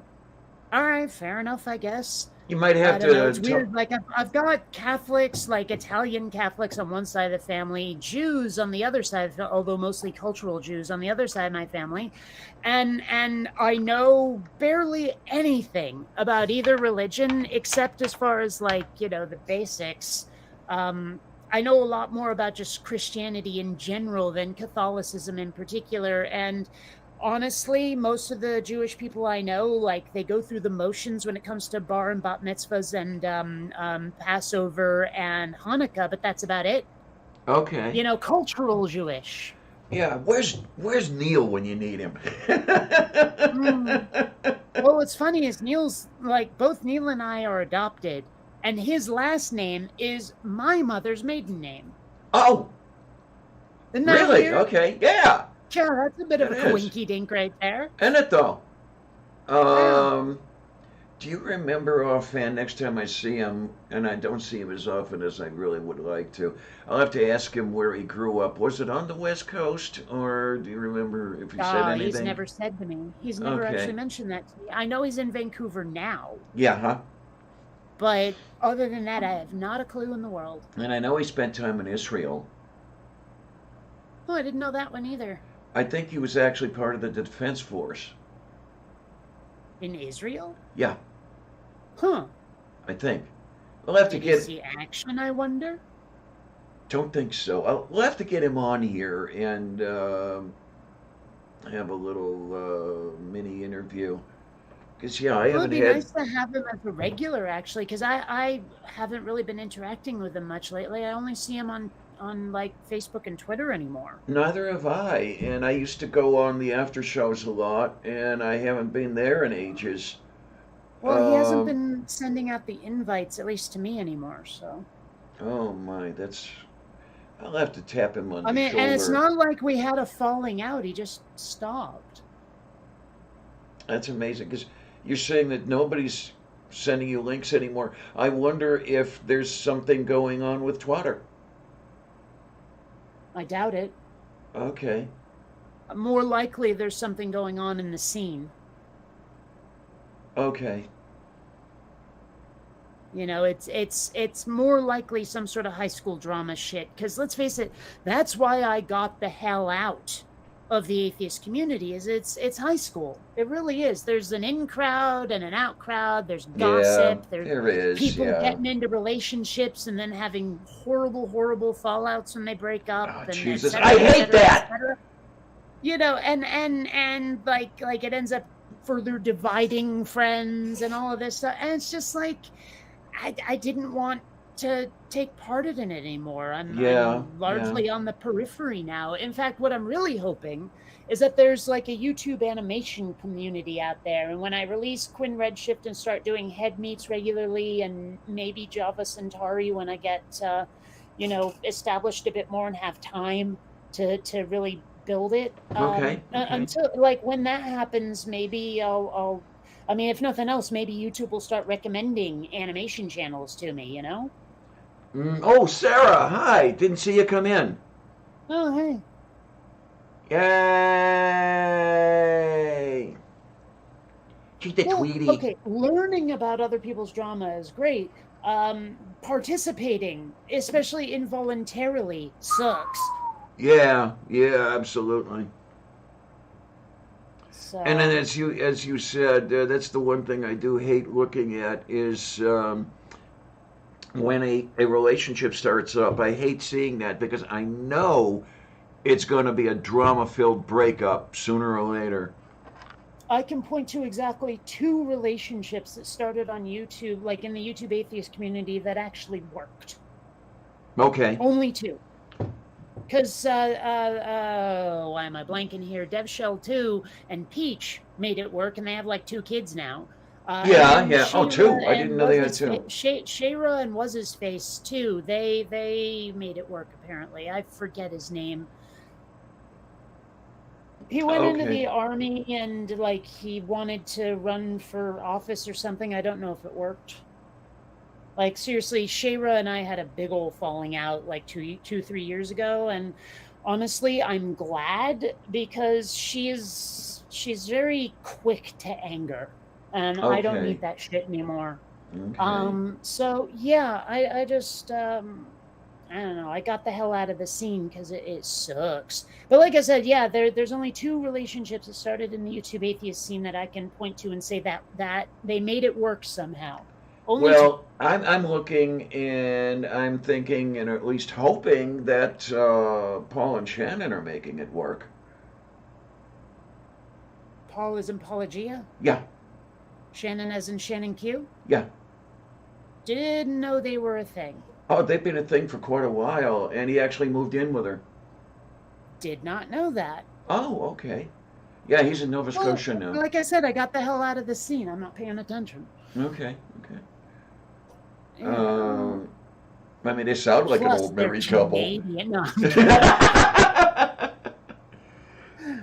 all right, fair enough, I guess. You might I have don't know. to It's weird. Like I've got Catholics, like Italian Catholics on one side of the family, Jews on the other side, although mostly cultural Jews on the other side of my family, and I know barely anything about either religion except as far as the basics. Um, I know a lot more about just Christianity in general than Catholicism in particular, and honestly, most of the Jewish people I know, like they go through the motions when it comes to bar and bat mitzvahs and Passover and Hanukkah, but that's about it. Okay. Cultural Jewish. Yeah, where's Neil when you need him? Mm. Well, what's funny is Neil's like both Neil and I are adopted, and his last name is my mother's maiden name. Oh, Isn't that really? weird? Okay, yeah, Yeah, that's a bit of it a is. coinky dink right there. Isn't it though? Yeah. Um, do you remember offhand next time I see him, and I don't see him as often as I really would like to, I'll have to ask him where he grew up. Was it on the West Coast, or do you remember if he said He's anything? never said to me. He's never actually Okay. mentioned that to me. I know he's in Vancouver now, Yeah, huh? but other than that, I have not a clue in the world. And I know he spent time in Israel. Oh, I didn't know that one either. I think he was actually part of the Defense Force. In Israel? Yeah, Huh. I think. We'll have to Did he get. see action, I wonder? Don't think so. We'll have to get him on here and have a little mini interview. Because yeah, I Well, it'd haven't be had. nice to have him as a regular, actually, because I haven't really been interacting with him much lately. I only see him on like Facebook and Twitter anymore. Neither have I. And I used to go on the after shows a lot, and I haven't been there in ages. Well, he hasn't Um, been sending out the invites, at least to me anymore. So, oh my, that's. I'll have to tap him on I the mean, and it's shoulder. not like we had a falling out. He just stopped. That's amazing because you're saying that nobody's sending you links anymore. I wonder if there's something going on with Twitter. I doubt it. Okay. More likely, there's something going on in the scene. Okay. You know, it's more likely some sort of high school drama shit. Because let's face it, that's why I got the hell out of the atheist community. Is it's high school. It really is. There's an in crowd and an out crowd. There's Yeah, gossip. There's there is. people Yeah. getting into relationships and then having horrible fallouts when they break up, Oh, and et Jesus. cetera, I et hate cetera, et that. cetera. You know, and like it ends up further dividing friends and all of this stuff. And it's just like I didn't want to take part in it anymore. Yeah. I'm Yeah. largely on the periphery now. In fact, what I'm really hoping is that there's like a YouTube animation community out there. And when I release Quinn Redshift and start doing head meets regularly, and maybe Java Centauri when I get established a bit more and have time to really build it. Okay. Okay. Until like when that happens, maybe I'll I mean, if nothing else, maybe YouTube will start recommending animation channels to me, you know? Oh, Sarah. Hi. Didn't see you come in. Oh, hey. Yay. Keep the Well, Tweety. okay, learning about other people's drama is great. Participating, especially involuntarily, sucks. Yeah. Yeah. Absolutely. So, And then, as you said, that's the one thing I do hate looking at is when a relationship starts up. I hate seeing that because I know it's going to be a drama-filled breakup sooner or later. I can point to exactly 2 relationships that started on YouTube, like in the YouTube atheist community, that actually worked. Okay. Only 2. Because why am I blanking here? DevShell 2 and Peach made it work, and they have like 2 kids now. Yeah, And yeah. Oh, Shayra 2. I and didn't know they had 2. Shayra and was his face too. They made it work apparently. I forget his name. He went into Okay. the army and like he wanted to run for office or something. I don't know if it worked. Like seriously, Shayra and I had a big old falling out like 3 years ago, and honestly, I'm glad because she's very quick to anger, and I don't Okay. need that shit anymore. Okay. So yeah, I just I don't know. I got the hell out of the scene because it sucks. But like I said, yeah, there's only 2 relationships that started in the YouTube atheist scene that I can point to and say that they made it work somehow. Only 2. Well, I'm looking and I'm thinking and at least hoping that Paul and Shannon are making it work. Paul as in Paulogia, Yeah. Shannon as in Shannon Q. Yeah. Didn't know they were a thing. Oh, they've been a thing for quite a while, and he actually moved in with her. did not know that. Oh, okay. Yeah, he's in Nova Well, Scotia now. like I said, I got the hell out of the scene. I'm not paying attention. Okay, okay. Yeah. I mean, they sound like an Plus, old they're married couple. Canadian. No, I'm kidding.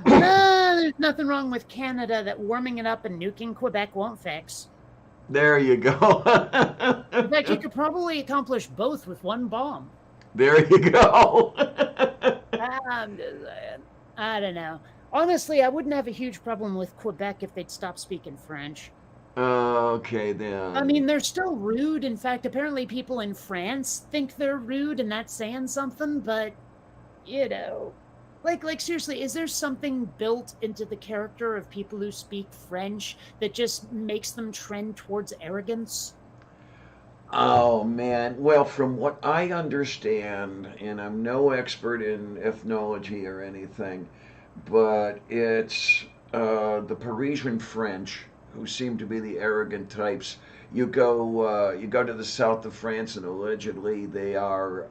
No, there's nothing wrong with Canada that warming it up and nuking Quebec won't fix. There you go. In fact, you could probably accomplish both with one bomb. There you go. I'm just saying. I don't know. Honestly, I wouldn't have a huge problem with Quebec if they'd stop speaking French. Okay, then. I mean, they're still rude. In fact, apparently people in France think they're rude, and that's saying something, but, you know. Like seriously, is there something built into the character of people who speak French that just makes them trend towards arrogance? Oh man. Well, from what I understand, and I'm no expert in ethnology or anything, but it's the Parisian French who seem to be the arrogant types. You go to the south of France, and allegedly they are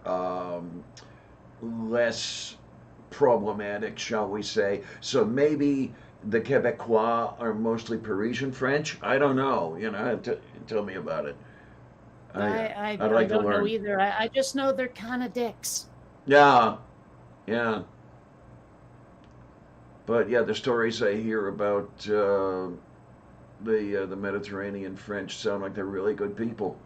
less problematic, shall we say. So maybe the Quebecois are mostly Parisian French. I don't know. Tell me about it. I'd I like to don't know learn. either. I just know they're kind of dicks. Yeah, yeah. But yeah, the stories I hear about the Mediterranean French sound like they're really good people.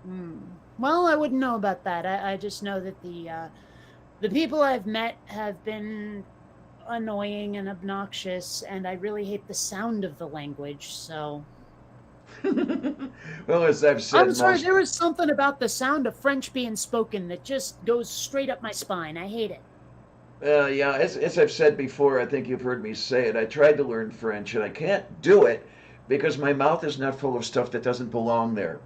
Hmm. Well, I wouldn't know about that. I just know that the people I've met have been annoying and obnoxious, and I really hate the sound of the language. So Well, as I've said, I'm sorry, there is something about the sound of French being spoken that just goes straight up my spine. I hate it. Yeah, as I've said before, I think you've heard me say it. I tried to learn French, and I can't do it because my mouth is not full of stuff that doesn't belong there.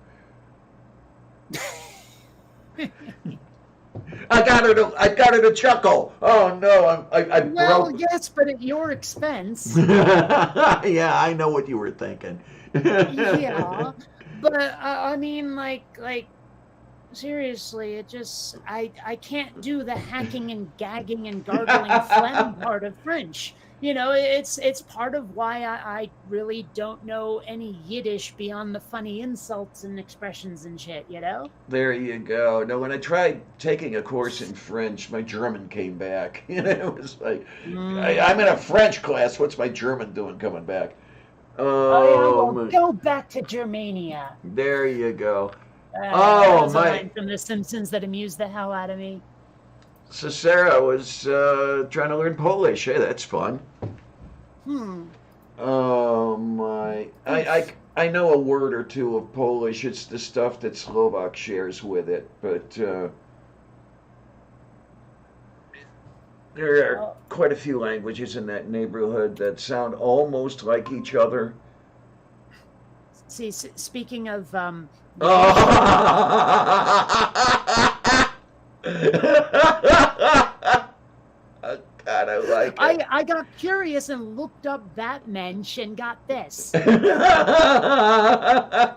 I got her to chuckle. Oh no, I Well, broke. yes, but at your expense. Yeah, I know what you were thinking. Yeah, but I mean, seriously, it just I can't do the hacking and gagging and gargling phlegm part of French. It's part of why I really don't know any Yiddish beyond the funny insults and expressions and shit. There you go. No, when I tried taking a course in French, my German came back. It was like, I'm in a French class. What's my German doing coming back? Oh yeah, well, My, go back to Germania. there you go. That Oh was a my. line from The Simpsons that amused the hell out of me. So Sarah was trying to learn Polish. Hey, that's fun. Hmm. Oh my! I know a word or two of Polish. It's the stuff that Slovak shares with it, but there are Oh, quite a few languages in that neighborhood that sound almost like each other. see, speaking of the Asian. Oh, God, I like it. I got curious and looked up Batmensch and got this.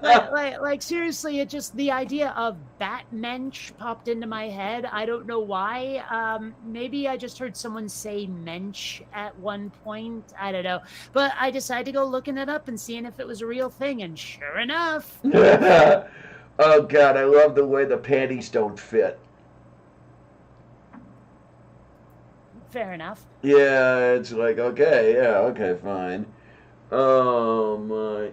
Like seriously, it just the idea of Batmensch popped into my head. I don't know why. Maybe I just heard someone say mensch at one point. I don't know. But I decided to go looking it up and seeing if it was a real thing, and sure enough. Oh God, I love the way the panties don't fit. Fair enough. Yeah, it's like okay, yeah, okay, fine. Oh my.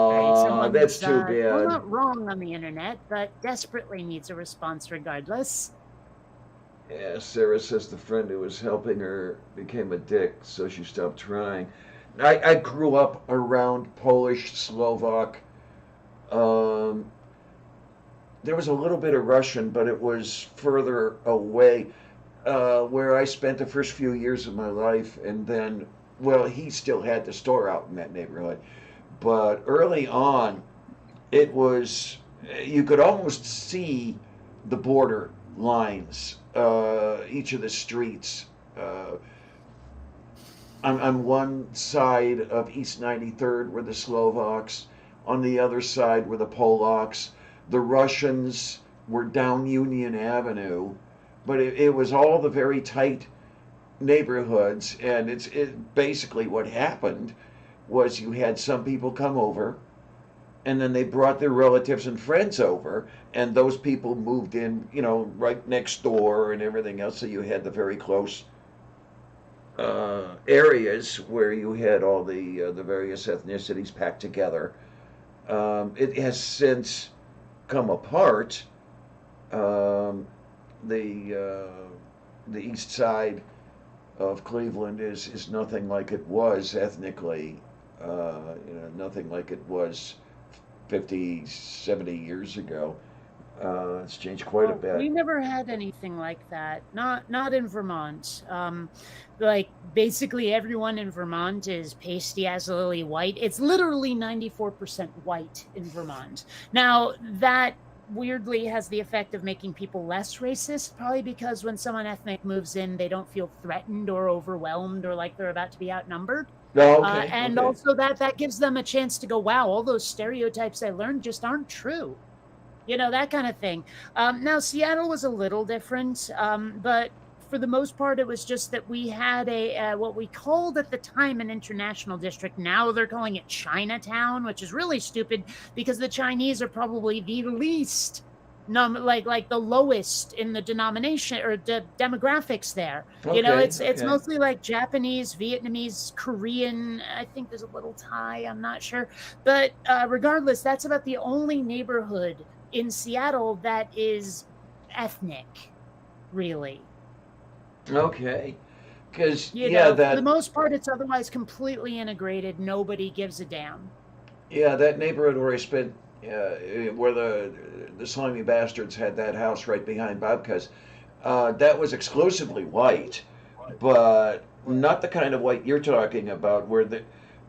Right, Oh, that's someone's too well, bad. not wrong on the internet, but desperately needs a response regardless. Yeah, Sarah says the friend who was helping her became a dick, so she stopped trying. I grew up around Polish, Slovak. Um, there was a little bit of Russian, but it was further away, where I spent the first few years of my life. And then, well, he still had the store out in that neighborhood. But early on, it was, you could almost see the border lines, each of the streets. On one side of East 93rd were the Slovaks, on the other side were the Polacks. The Russians were down Union Avenue, but it was all the very tight neighborhoods, and it basically what happened was you had some people come over, and then they brought their relatives and friends over, and those people moved in, right next door and everything else. So you had the very close areas where you had all the various ethnicities packed together. It has since come apart. Um, the east side of Cleveland is nothing like it was ethnically. Nothing like it was 50, 70 years ago. It's changed quite a Well, we bit. never had anything like that. Not in Vermont. Like basically everyone in Vermont is pasty as lily white. It's literally 94% white in Vermont. Now that weirdly has the effect of making people less racist, probably because when someone ethnic moves in, they don't feel threatened or overwhelmed or like they're about to be outnumbered. Oh, okay, And okay. also that gives them a chance to go, wow, all those stereotypes I learned just aren't true. That kind of thing. Now, Seattle was a little different, but for the most part, it was just that we had what we called at the time an international district. Now they're calling it Chinatown, which is really stupid because the Chinese are probably the least like the lowest in the denomination or demographics there. Okay, It's okay. mostly like Japanese, Vietnamese, Korean. I think there's a little Thai. I'm not sure, but regardless, that's about the only neighborhood in Seattle that is ethnic, really. Okay. Because, yeah, For the that most part, it's otherwise completely integrated. Nobody gives a damn. Yeah, that neighborhood where I spent, where the slimy bastards had that house right behind Bobka's, that was exclusively white, but not the kind of white you're talking about, where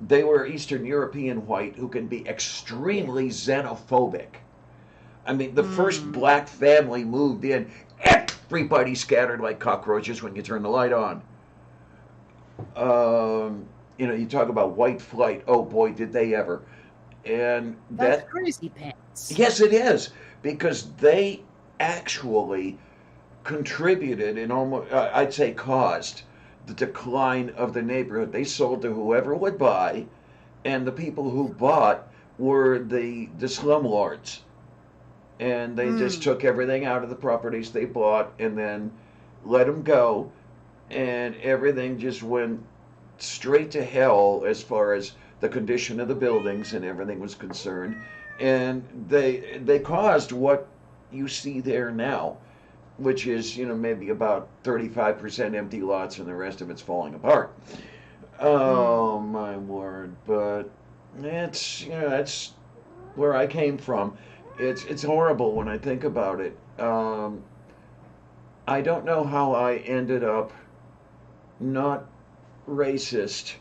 they were Eastern European white who can be extremely xenophobic. I mean, the first Mm, black family moved in, everybody scattered like cockroaches when you turn the light on. You talk about white flight. Oh boy, did they ever! And that's that, crazy pants. yes, it is, because they actually contributed and almost, I'd say, caused the decline of the neighborhood. They sold to whoever would buy, and the people who bought were the slumlords, and they just Mm. took everything out of the properties they bought and then let them go, and everything just went straight to hell as far as the condition of the buildings and everything was concerned, and they caused what you see there now, which is maybe about 35% empty lots and the rest of it's falling apart. Mm. Oh my word! But that's where I came from. It's horrible when I think about it. I don't know how I ended up not racist,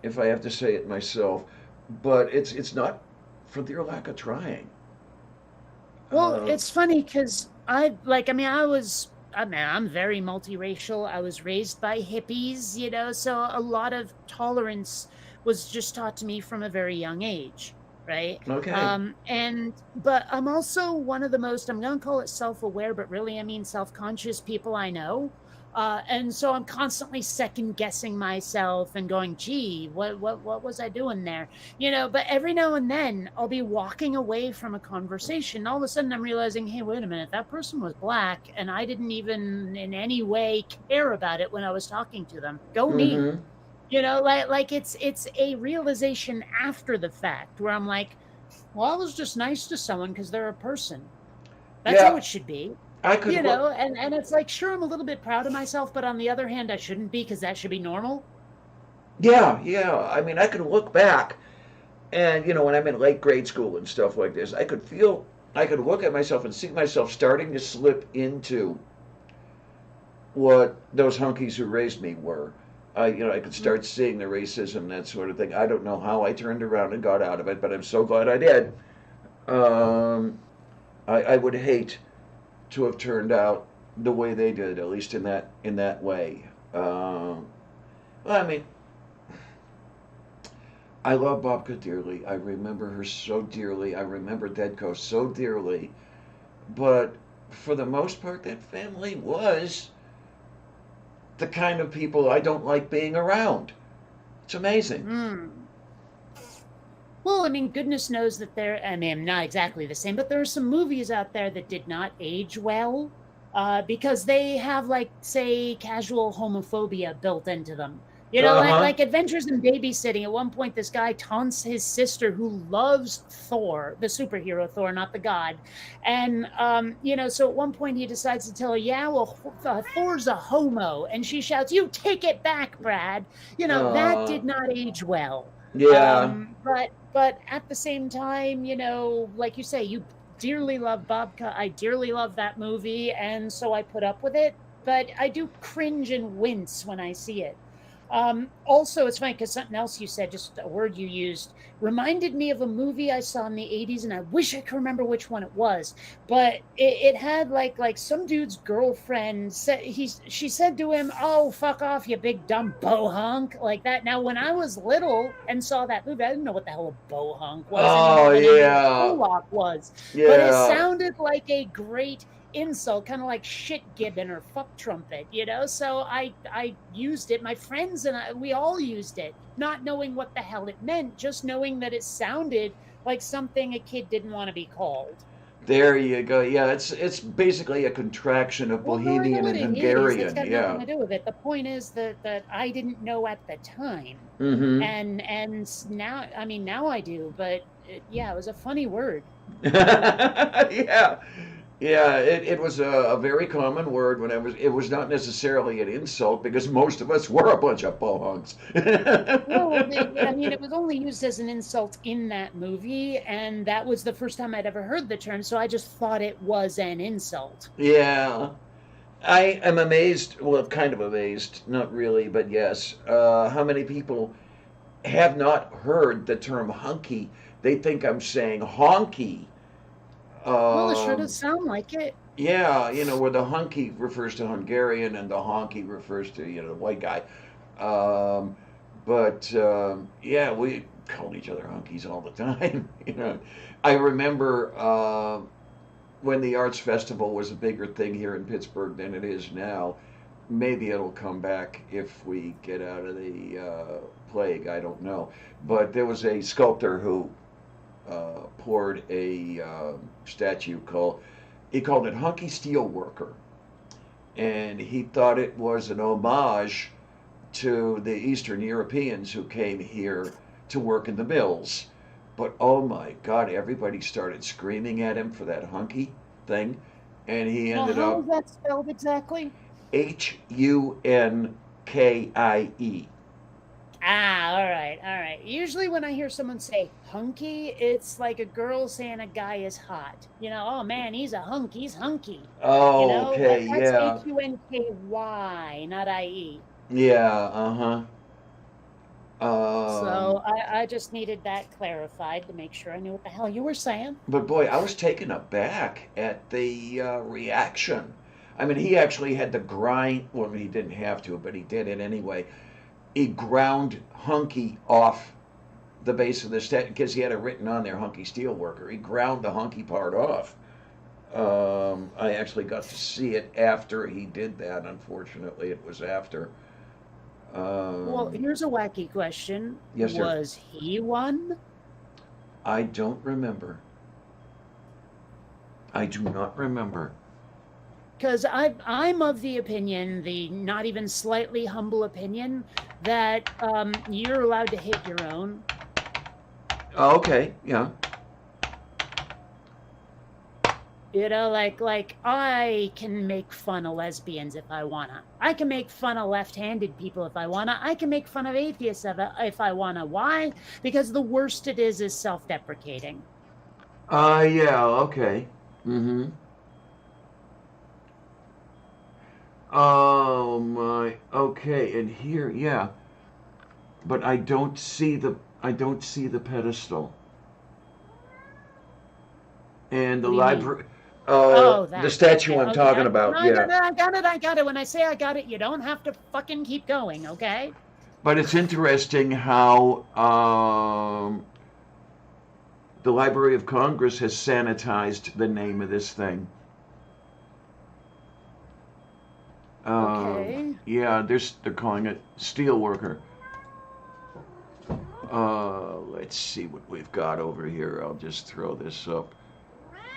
if I have to say it myself, but it's not for their lack of trying. Well, Uh, it's funny because I'm very multiracial. I was raised by hippies, so a lot of tolerance was just taught to me from a very young age, right? okay. But I'm also one of the most, I'm going to call it self-aware, but really I mean self-conscious people I know. And so I'm constantly second guessing myself and going, gee, what was I doing there? But every now and then I'll be walking away from a conversation. All of a sudden I'm realizing, hey, wait a minute, that person was black and I didn't even in any way care about it when I was talking to them. Go me. Mm-hmm. Like it's a realization after the fact where I'm like, well, I was just nice to someone because they're a person. That's how Yeah, it should be. I could look. And it's like, sure, I'm a little bit proud of myself, but on the other hand, I shouldn't be because that should be normal. Yeah, yeah. I mean, I could look back, and when I'm in late grade school and stuff like this, I could look at myself and see myself starting to slip into what those hunkies who raised me were. I could Mm. start seeing the racism, that sort of thing. I don't know how I turned around and got out of it, but I'm so glad I did. Um, I would hate to have turned out the way they did, at least in that way. Well, I mean, I love Bobka dearly. I remember her so dearly. I remember Dedko so dearly. but for the most part, that family was the kind of people I don't like being around. It's amazing. Hmm. Well, I mean, goodness knows that I mean, not exactly the same, but there are some movies out there that did not age well because they have, like, say, casual homophobia built into them. You know, Uh huh. like Adventures in Babysitting. At one point, this guy taunts his sister who loves Thor, the superhero Thor, not the god. And, so at one point he decides to tell her, yeah, well, Thor's a homo. And she shouts, you take it back, Brad. That Uh, did not age well. yeah. But at the same time, like you say, you dearly love Bobka. I dearly love that movie, and so I put up with it. But I do cringe and wince when I see it. Also, it's funny because something else you said, just a word you used, reminded me of a movie I saw in the '80s, and I wish I could remember which one it was. But it had like some dude's girlfriend said she said to him, "Oh, fuck off, you big dumb bohunk," like that. Now, when I was little and saw that movie, I didn't know what the hell a bohunk was any Oh more than I knew what a yeah. Pollock was. But it Yeah. sounded like a great insult, kind of like shit gibbon or fuck trumpet. So I used it. My friends and we all used it, not knowing what the hell it meant, just knowing that it sounded like something a kid didn't want to be called. There you go. Yeah, it's basically a contraction of Well, no, I know Bohemian what and it is. It's Hungarian. got nothing Yeah. to do with it. The point is that I didn't know at the time, Mm-hmm. and now, I mean, now I do. But yeah, it was a funny word. Yeah. Yeah, it was a very common word when it was not necessarily an insult because most of us were a bunch of bohunks. Well, I mean, it was only used as an insult in that movie, and that was the first time I'd ever heard the term, so I just thought it was an insult. Yeah. I am amazed, well, kind of amazed, not really, but yes, how many people have not heard the term hunky. They think I'm saying honky. Well, it sure Um, does sound like it. yeah, where the hunky refers to Hungarian and the honky refers to, the white guy. Um, but yeah, we called each other hunkies all the time. I remember when the arts festival was a bigger thing here in Pittsburgh than it is now. Maybe it'll come back if we get out of the plague. I don't know. But there was a sculptor who poured a statue he called it Hunky Steelworker, and he thought it was an homage to the Eastern Europeans who came here to work in the mills. But oh my God, everybody started screaming at him for that hunky thing, and he Now, ended how up is that spelled exactly? Hunkie. Ah, all right, all right. Usually when I hear someone say hunky, it's like a girl saying a guy is hot. Oh man, he's a hunk, he's hunky. Oh, okay, That's yeah, Hunky, not IE. yeah, uh huh. So I just needed that clarified to make sure I knew what the hell you were saying. But boy, I was taken aback at the reaction. I mean, he actually had to grind. Well, he didn't have to, but he did it anyway. He ground hunky off the base of the statue because he had it written on there, hunky steelworker. He ground the hunky part off. I actually got to see it after he did that. Unfortunately, it was after. Well, Um, here's a wacky question. yes, sir. Was he one? I don't remember. I do not remember. Because I'm of the opinion, the not even slightly humble opinion, that you're allowed to hit your own. Oh, okay, yeah. Like I can make fun of lesbians if I wanna. I can make fun of left-handed people if I wanna. I can make fun of atheists if I wanna. Why? Because the worst it is self-deprecating. Yeah, okay. Mm-hmm. Oh my. Okay, and here, yeah. But I don't see the pedestal. And the What do you mean? library Oh, the that. statue Okay. I'm Oh, talking yeah. about, No, yeah. I got it. I got it. When I say I got it, you don't have to fucking keep going, okay? But it's interesting how the Library of Congress has sanitized the name of this thing. Okay. Yeah, they're calling it steel worker. Let's see what we've got over here. I'll just throw this up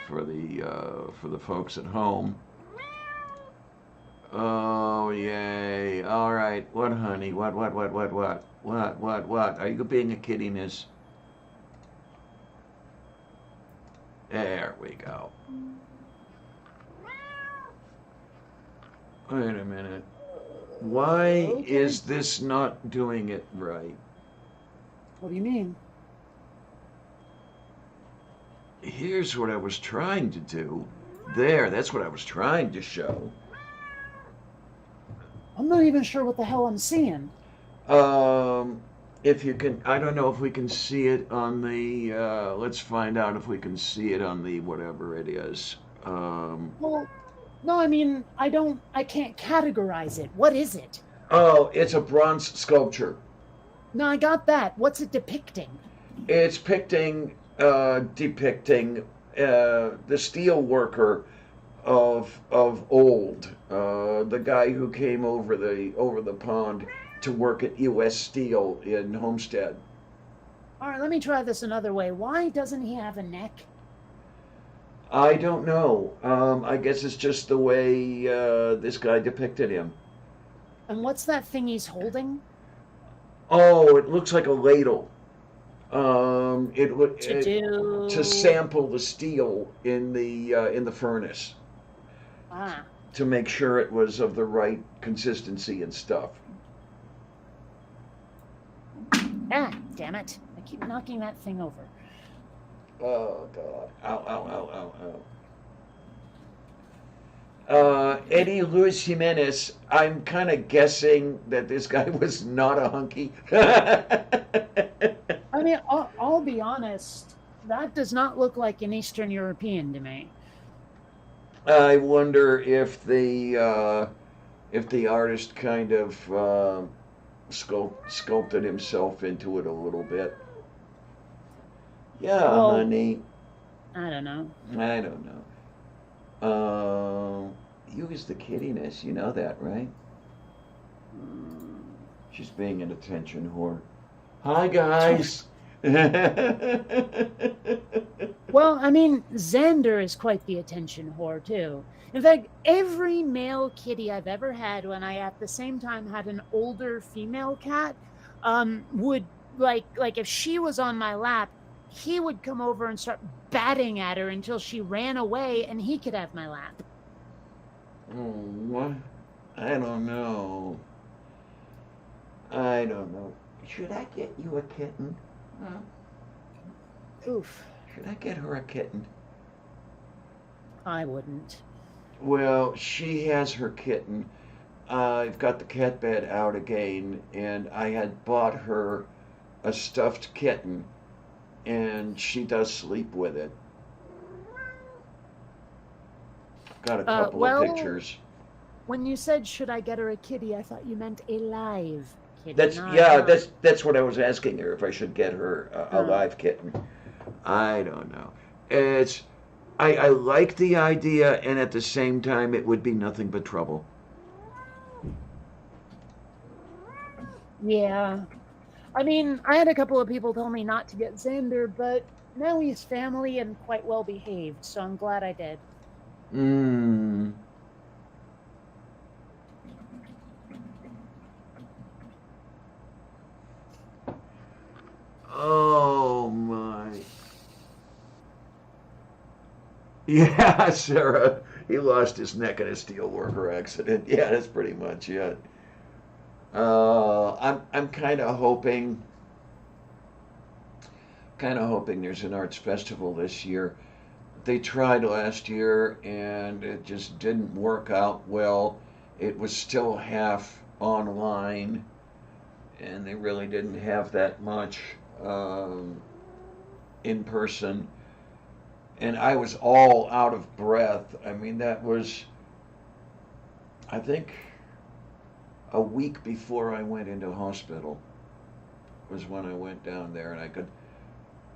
for the folks at home. Oh yay! All right, what, honey? What? Are you being a kitty, miss? There we go. Wait a minute. Why Okay. is this not doing it right? What do you mean? Here's what I was trying to do. There, that's what I was trying to show. I'm not even sure what the hell I'm seeing. Um, if you can, I don't know if we can see it on the, let's find out if we can see it on the whatever it is. Well, no, I mean, I can't categorize it. What is it? Oh, it's a bronze sculpture. No, I got that. What's it depicting? It's depicting the steel worker of old, the guy who came over the pond to work at U.S. Steel in Homestead. All right, let me try this another way. Why doesn't he have a neck? I don't know. I guess it's just the way this guy depicted him. And what's that thing he's holding? Oh, it looks like a ladle. It would to sample the steel in the furnace to make sure it was of the right consistency and stuff. Ah, damn it. I keep knocking that thing over. Oh, God. Ow. Eddie Luis Jimenez, I'm kind of guessing that this guy was not a hunky. I mean, I'll be honest. That does not look like an Eastern European to me. I wonder if the artist kind of sculpted himself into it a little bit. Yeah, Well, honey. I don't know. I don't know. You is the kiddiness. You know that, right? She's being an attention whore. Hi, guys. Well, I mean, Xander is quite the attention whore, too. In fact, every male kitty I've ever had, when I at the same time had an older female cat, would, like if she was on my lap, he would come over and start batting at her until she ran away and he could have my lap. What? I don't know. Should I get you a kitten? Huh? Oof. Should I get her a kitten? I wouldn't. Well, she has her kitten. I've got the cat bed out again, and I had bought her a stuffed kitten, and she does sleep with it. Got a couple of pictures. When you said, should I get her a kitty, I thought you meant a live kitty. That's what I was asking her, if I should get her a live kitten. I don't know. I like the idea, and at the same time, it would be nothing but trouble. Yeah. I mean, I had a couple of people tell me not to get Xander, but now he's family and quite well behaved, so I'm glad I did. Oh, my. Yeah, Sarah, he lost his neck in a steelworker accident. Yeah, that's pretty much it. I'm kind of hoping there's an arts festival this year. They tried last year and it just didn't work out well. It was still half online, and they really didn't have that much in person. And I was all out of breath. I mean, that was, I think, a week before I went into hospital was when I went down there, and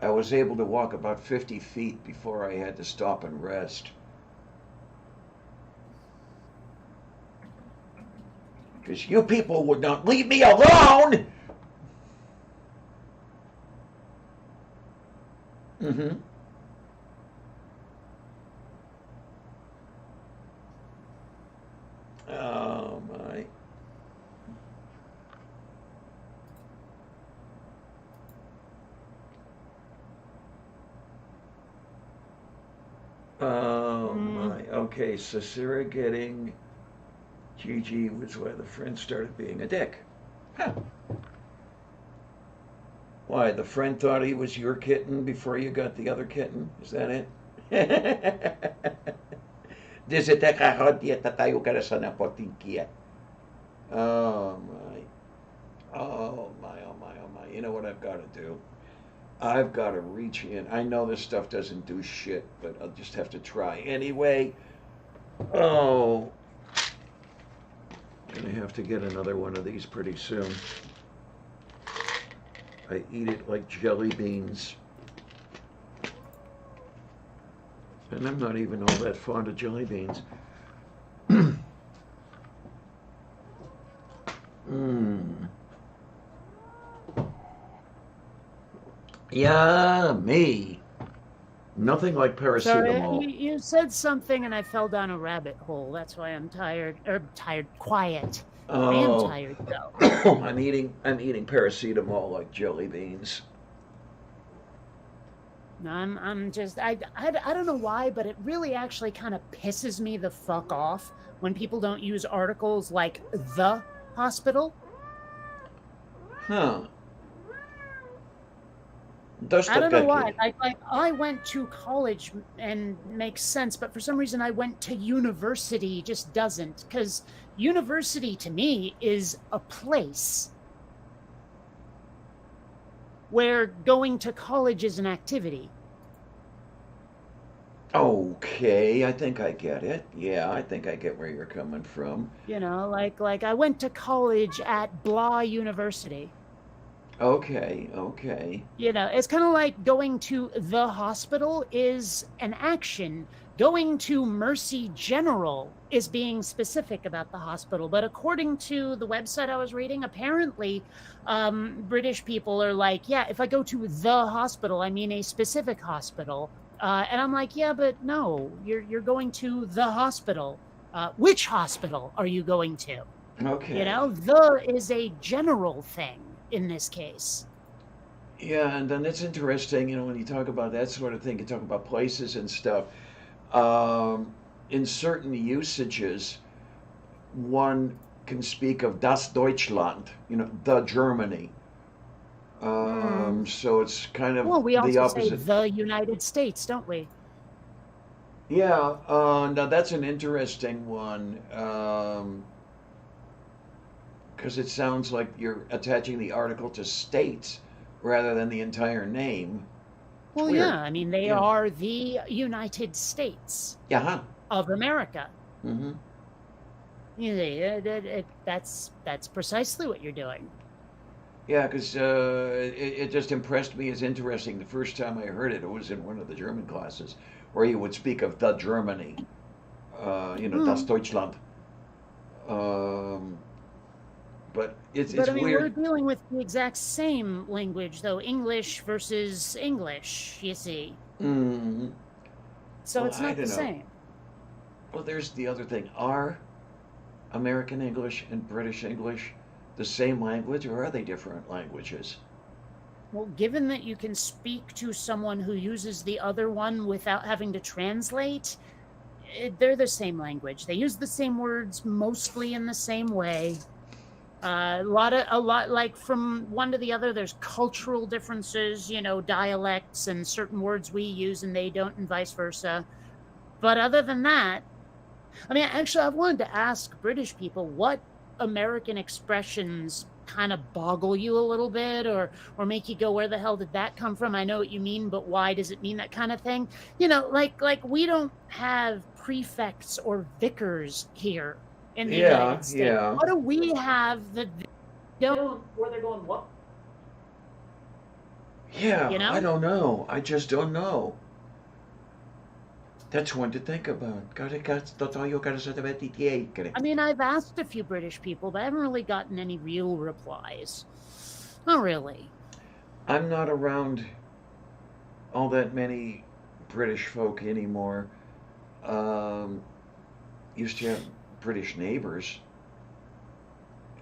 I was able to walk about 50 feet before I had to stop and rest. Because you people would not leave me alone. Mm-hmm. Oh my. Oh my. Okay, so Sarah getting Gigi was why the friend started being a dick. Huh. Why, the friend thought he was your kitten before you got the other kitten? Is that it? Oh my. Oh my, oh my, oh my. You know what I've got to do? I've got to reach in. I know this stuff doesn't do shit, but I'll just have to try. Anyway, oh, I'm going to have to get another one of these pretty soon. I eat it like jelly beans. And I'm not even all that fond of jelly beans. Mmm. Yummy. Nothing like paracetamol. Sorry, you said something and I fell down a rabbit hole. That's why I'm tired. Quiet. I am tired though. I'm eating paracetamol like jelly beans. No, I'm just I don't know why, but it really actually kind of pisses me the fuck off when people don't use articles like the hospital. Huh. I don't know why. Like I went to college and makes sense, but for some reason I went to university just doesn't. Because university to me is a place where going to college is an activity. Okay, I think I get it. Yeah, I think I get where you're coming from. You know, like I went to college at blah university. Okay, okay. You know, it's kind of like going to the hospital is an action. Going to Mercy General is being specific about the hospital. But according to the website I was reading, apparently British people are like, yeah, if I go to the hospital, I mean a specific hospital. And I'm like, yeah, but no, you're going to the hospital. Which hospital are you going to? Okay. You know, the is a general thing in this case. Yeah, and then it's interesting, you know, when you talk about that sort of thing, you talk about places and stuff. In certain usages, one can speak of das Deutschland, you know, the Germany. So it's kind of Well, we the also say opposite. the United States, don't we? Yeah, now that's an interesting one, because it sounds like you're attaching the article to states rather than the entire name. Well, weird. yeah, I mean, they Yeah. are the United States Yeah. of America. Mm-hmm. You know, that's precisely what you're doing. Yeah, because it just impressed me as interesting. The first time I heard it, it was in one of the German classes, where you would speak of the Germany, you know, das Deutschland. But it's But I mean, weird. we're dealing with the exact same language, though, English versus English, you see. Mm-hmm. So Well, it's I not the don't know. same. Well, there's the other thing. Are American English and British English the same language, or are they different languages? Well, given that you can speak to someone who uses the other one without having to translate, they're the same language. They use the same words mostly in the same way. A lot like from one to the other, there's cultural differences, you know, dialects and certain words we use and they don't, and vice versa. But other than that, I mean, actually, I've wanted to ask British people what American expressions kind of boggle you a little bit or make you go, where the hell did that come from? I know what you mean, but why does it mean that kind of thing? You know, like we don't have prefects or vicars here in the United States. Yeah. What do we have that they don't, where they're going, what? Yeah, You know? I don't know. I just don't know. That's one to think about. I mean, I've asked a few British people, but I haven't really gotten any real replies. Not really. I'm not around all that many British folk anymore. Used to have British neighbors,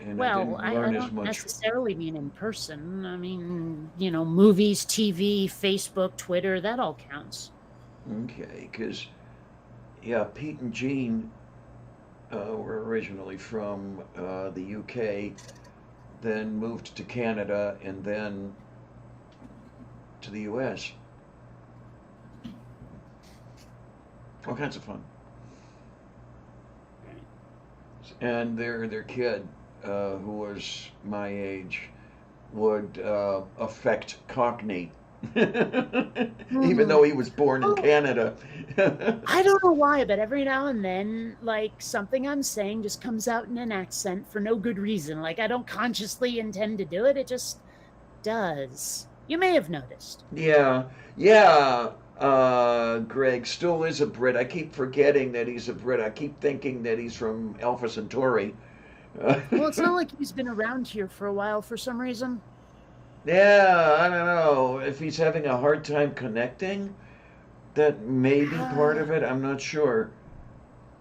and I Well, didn't I learn as don't much. necessarily mean in person. I mean, movies, TV, Facebook, Twitter, that all counts. Okay, because yeah, Pete and Jean were originally from the UK, then moved to Canada, and then to the US. All kinds of fun. And their kid, who was my age, would affect Cockney, even though he was born in Oh, Canada. I don't know why, but every now and then, like, something I'm saying just comes out in an accent for no good reason. Like, I don't consciously intend to do it, it just does. You may have noticed. Yeah, Greg still is a Brit. I keep forgetting that he's a Brit. I keep thinking that he's from Alpha Centauri. Well, it's not like he's been around here for a while for some reason. Yeah, I don't know if he's having a hard time connecting. That may be part of it. I'm not sure.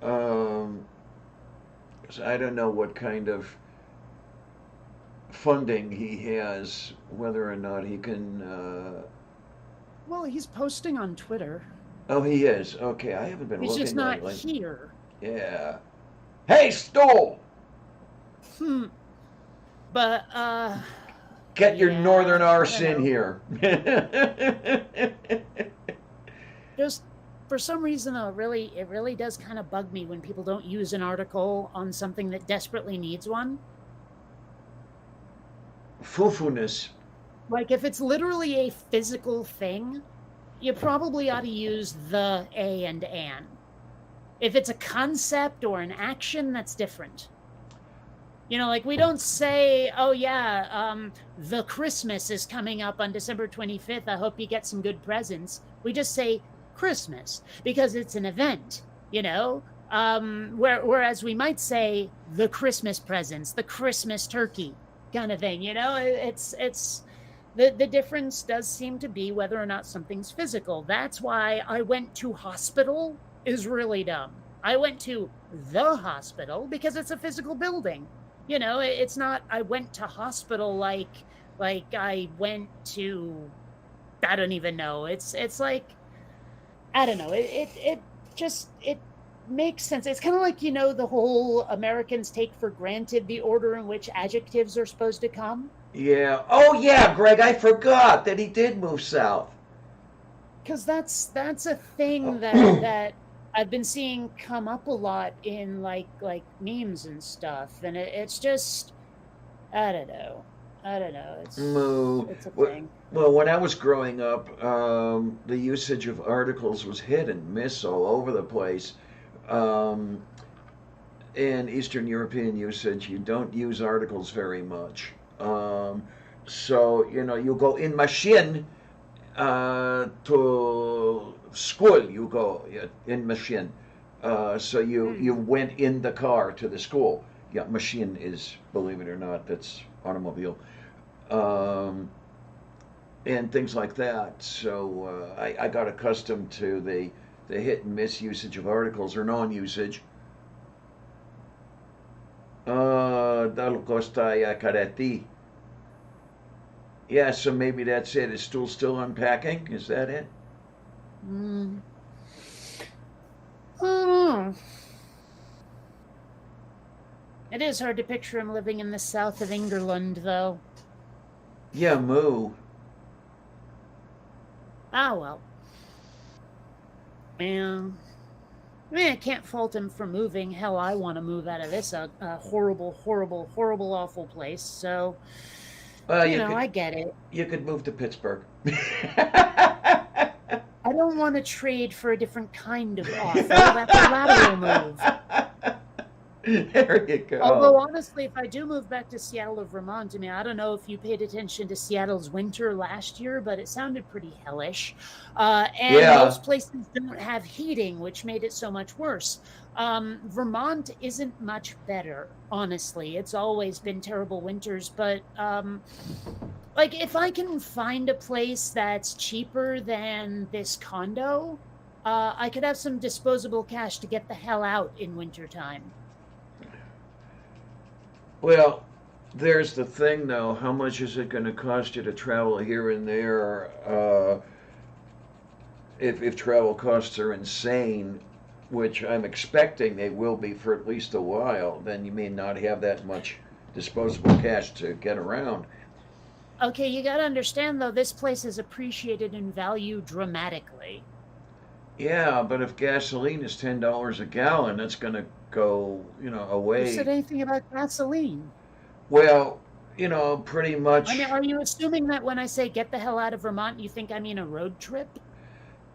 Um, so I don't know what kind of funding he has, whether or not he can. Well, he's posting on Twitter. Oh, he is. Okay, I haven't been He's just looking not lately. here. Yeah. Hey, Stool! But, Get your yeah, northern I arse don't in know. here. Just for some reason, though, it really does kind of bug me when people don't use an article on something that desperately needs one. Foofiness. Like, if it's literally a physical thing, you probably ought to use the a and an. If it's a concept or an action, that's different. Like, we don't say, oh yeah, the Christmas is coming up on December 25th. I hope you get some good presents. We just say Christmas because it's an event, whereas we might say the Christmas presents, the Christmas turkey kind of thing, it's the difference does seem to be whether or not something's physical. That's why I went to hospital is really dumb. I went to the hospital because it's a physical building. It's not I went to hospital like I went to, I don't even know. It's like, I don't know. It just makes sense. It's kind of like, the whole Americans take for granted the order in which adjectives are supposed to come. Yeah. Oh, yeah, Greg, I forgot that he did move south. Because that's a thing that I've been seeing come up a lot in like memes and stuff, and it's just, I don't know. It's a thing. Well, when I was growing up, the usage of articles was hit and miss all over the place. In Eastern European usage, you don't use articles very much. So you go in machine to school. You go in machine. So you went in the car to the school. Yeah, machine is, believe it or not, that's automobile. And things like that. So I got accustomed to the hit and miss usage of articles or non-usage. Dal costa careti. Yeah, so maybe that's it. Is Stool still unpacking? Is that it? I don't know. It is hard to picture him living in the south of England, though. Yeah, moo. Ah, well. Yeah. I mean, I can't fault him for moving. Hell, I want to move out of this horrible, horrible, horrible, awful place. So, I get it. You could move to Pittsburgh. I don't want to trade for a different kind of awful. That's a lateral move. There you go. Although, honestly, if I do move back to Seattle or Vermont, I mean, I don't know if you paid attention to Seattle's winter last year, but it sounded pretty hellish. And Yeah. most places don't have heating, which made it so much worse. Vermont isn't much better, honestly. It's always been terrible winters, but like if I can find a place that's cheaper than this condo, I could have some disposable cash to get the hell out in wintertime. Well, there's the thing, though. How much is it going to cost you to travel here and there? If travel costs are insane, which I'm expecting they will be for at least a while, then you may not have that much disposable cash to get around. Okay, you got to understand, though, this place is appreciated in value dramatically. Yeah, but if gasoline is $10 a gallon, that's going to go, Who away. said anything about gasoline? Well, pretty I much. mean, are you assuming that when I say get the hell out of Vermont, you think I mean a road trip?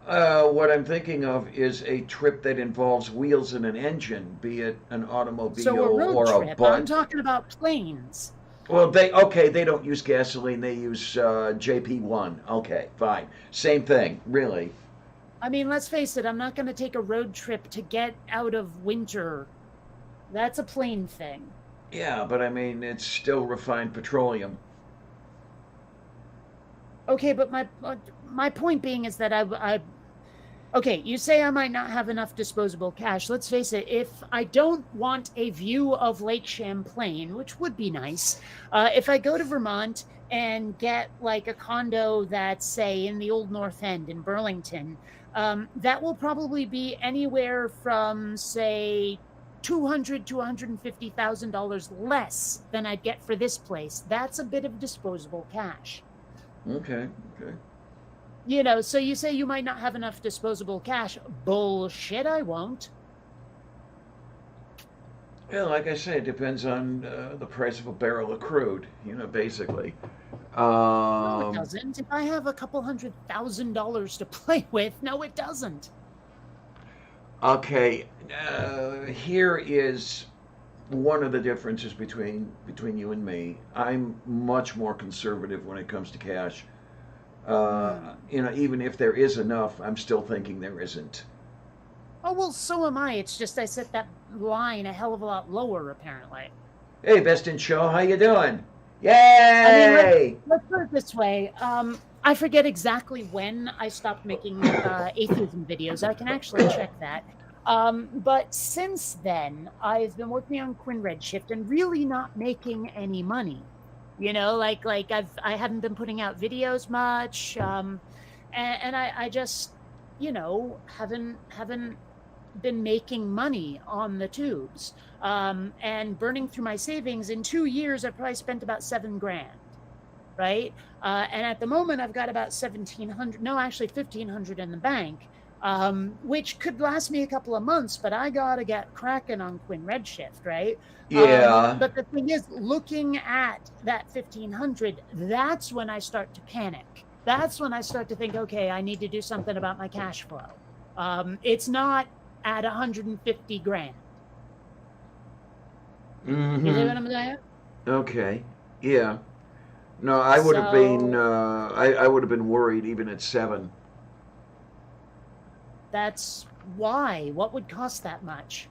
What I'm thinking of is a trip that involves wheels and an engine, be it an automobile So a road or a trip. I'm butt. talking about planes. Well, they don't use gasoline. They use JP1. Okay, fine. Same thing, really. I mean, let's face it, I'm not going to take a road trip to get out of winter. That's a plane thing. Yeah, but I mean, it's still refined petroleum. Okay, but my point being is that okay, you say I might not have enough disposable cash. Let's face it, if I don't want a view of Lake Champlain, which would be nice, if I go to Vermont and get like a condo that's, say, in the Old North End in Burlington, that will probably be anywhere from, say, $200,000 to $150,000 less than I'd get for this place. That's a bit of disposable cash. Okay, okay. So you say you might not have enough disposable cash. Bullshit, I won't. Well, like I say, it depends on the price of a barrel of crude, basically. No, it doesn't. If I have a couple $100,000 to play with, no, it doesn't. Okay, here is one of the differences between you and me. I'm much more conservative when it comes to cash. Even if there is enough, I'm still thinking there isn't. Oh, well, so am I. It's just I set that line a hell of a lot lower, apparently. Hey, Best in Show, how you doing? I Yay! mean, let's put it this way. I forget exactly when I stopped making atheism videos. I can actually check that. But since then, I've been working on Quinn Redshift and really not making any money. Like I haven't been putting out videos much, and I just haven't been making money on the tubes, and burning through my savings. In 2 years, I probably spent about $7,000, right? And at the moment, I've got about 1,700. No, actually 1,500 in the bank. Which could last me a couple of months, but I gotta get cracking on Quinn Redshift, right? Yeah. But the thing is, looking at that 1,500, that's when I start to panic. That's when I start to think, okay, I need to do something about my cash flow. It's not at 150 grand. Mm-hmm. You see what I'm saying? Okay. Yeah. No, I would have been. I would have been worried even at 7. That's why. What would cost that much?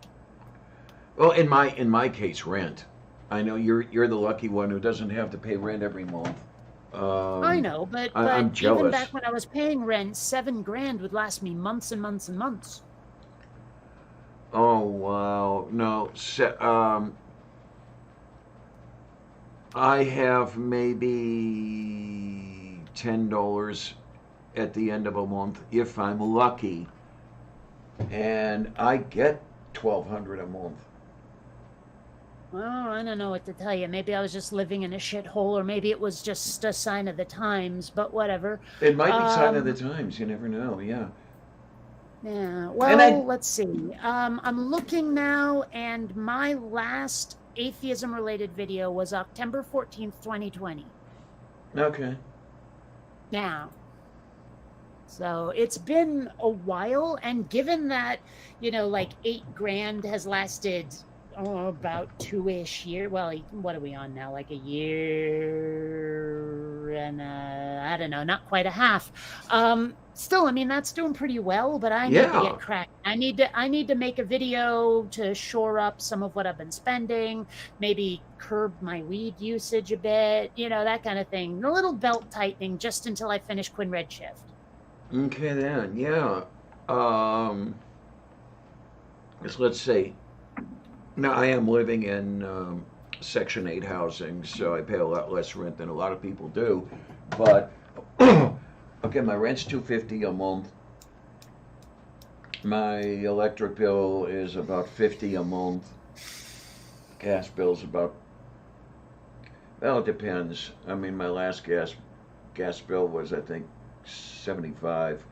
Well, in my case, rent. I know you're the lucky one who doesn't have to pay rent every month. I know, but I'm jealous. even back when I was paying rent, $7,000 would last me months and months and months. Oh wow, no. I have maybe $10 at the end of a month if I'm lucky, and I get $1,200 a month. Well, I don't know what to tell you. Maybe I was just living in a shithole, or maybe it was just a sign of the times, but whatever. It might be sign of the times. You never know. Yeah. Yeah. Well, let's see. I'm looking now, and my last atheism-related video was October 14th, 2020. Okay. Now. So it's been a while, and given that, like $8,000 has lasted about 2-ish year. Well, what are we on now? Like a year and I don't know, not quite a half. Still, I mean, that's doing pretty well, but I need to Yeah. get cracked. I need to make a video to shore up some of what I've been spending, maybe curb my weed usage a bit, that kind of thing. A little belt tightening just until I finish Quinn Redshift. Okay then. Yeah. Um, let's see. Now I am living in Section 8 housing, so I pay a lot less rent than a lot of people do. But okay, my rent's $250 a month. My electric bill is about $50 a month. Gas bill's about, well, it depends. I mean, my last gas bill was, I think, 75,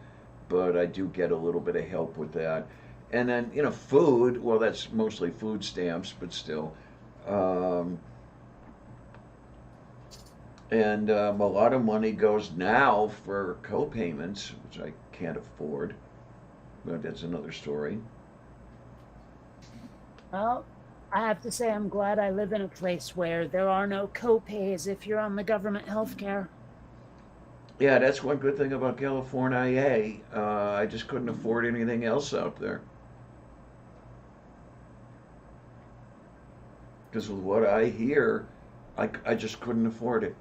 but I do get a little bit of help with that. And then, food, well, that's mostly food stamps, but still. Um, and a lot of money goes now for co-payments, which I can't afford, but that's another story. Well, I have to say I'm glad I live in a place where there are no co-pays if you're on the government health care. Yeah, that's one good thing about California. I just couldn't afford anything else out there. Because with what I hear, I just couldn't afford it.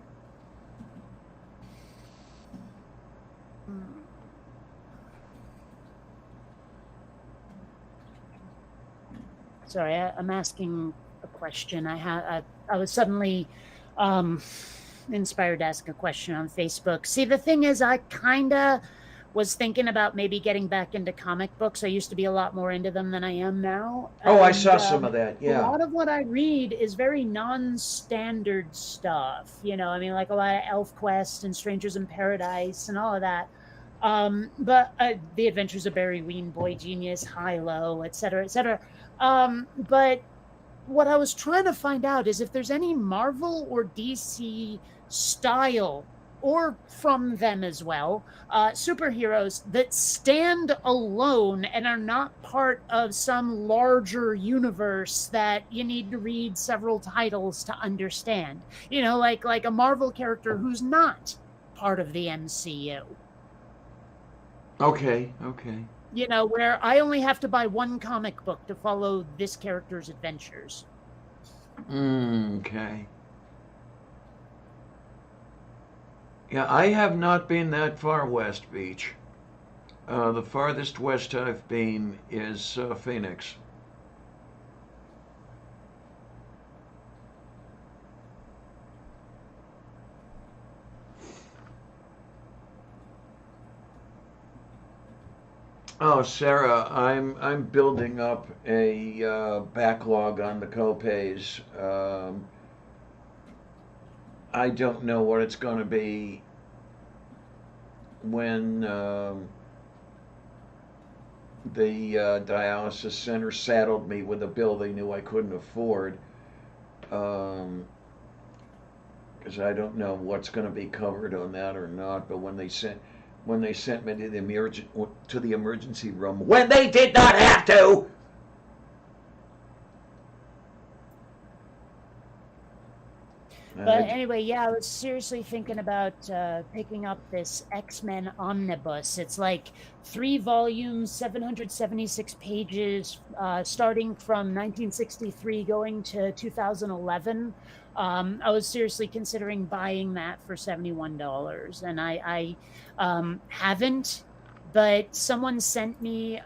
Sorry, I'm asking a question. I was suddenly inspired to ask a question on Facebook. See, the thing is, I kind of was thinking about maybe getting back into comic books. I used to be a lot more into them than I am now. Oh, I saw some of that. A Yeah. lot of what I read is very non-standard stuff. I mean, like a lot of ElfQuest and Strangers in Paradise and all of that. But The Adventures of Barry Ween, Boy Genius, High Low, etc., etc. But what I was trying to find out is if there's any Marvel or DC style, or from them as well, superheroes that stand alone and are not part of some larger universe that you need to read several titles to understand. Like a Marvel character who's not part of the MCU. Okay. Where I only have to buy one comic book to follow this character's adventures. Okay. Yeah, I have not been that far west, Beach. The farthest west I've been is Phoenix. Oh, Sarah, I'm building up a backlog on the copays. I don't know what it's going to be when the dialysis center saddled me with a bill they knew I couldn't afford. Because I don't know what's going to be covered on that or not. But when they sent me to the emergency room when they did not have to. But anyway, yeah, I was seriously thinking about picking up this X-Men omnibus. It's like 3 volumes, 776 pages, starting from 1963 going to 2011. I was seriously considering buying that for $71, and I haven't, but someone sent me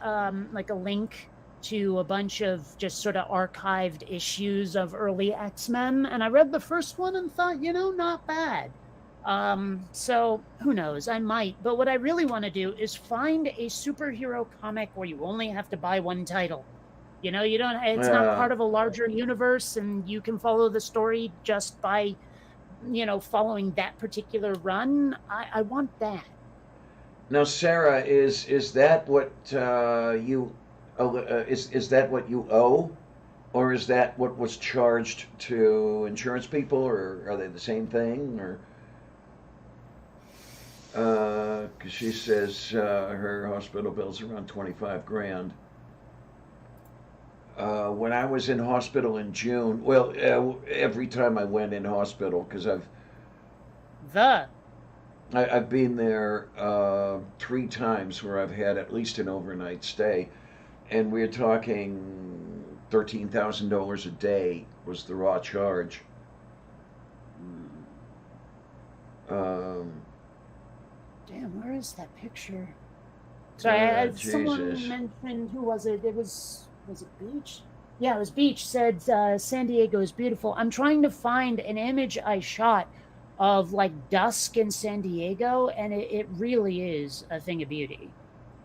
like a link to a bunch of just sort of archived issues of early X-Men, and I read the first one and thought, not bad. So who knows? I might. But what I really want to do is find a superhero comic where you only have to buy one title. You don't. It's not part of a larger universe, and you can follow the story just by, following that particular run. I want that. Now, Sarah, is that what you? Is that what you owe, or is that what was charged to insurance people, or are they the same thing? Or because she says her hospital bill's around 25 grand. When I was in hospital in June, well, every time I went in hospital, because The I've been there 3 times where I've had at least an overnight stay, and we're talking $13,000 a day was the raw charge. Um, Damn, where is that picture? Sorry, someone Jesus. mentioned, who was it? Was it Beach? Yeah, it was Beach. Said San Diego is beautiful. I'm trying to find an image I shot of like dusk in San Diego, and it really is a thing of beauty.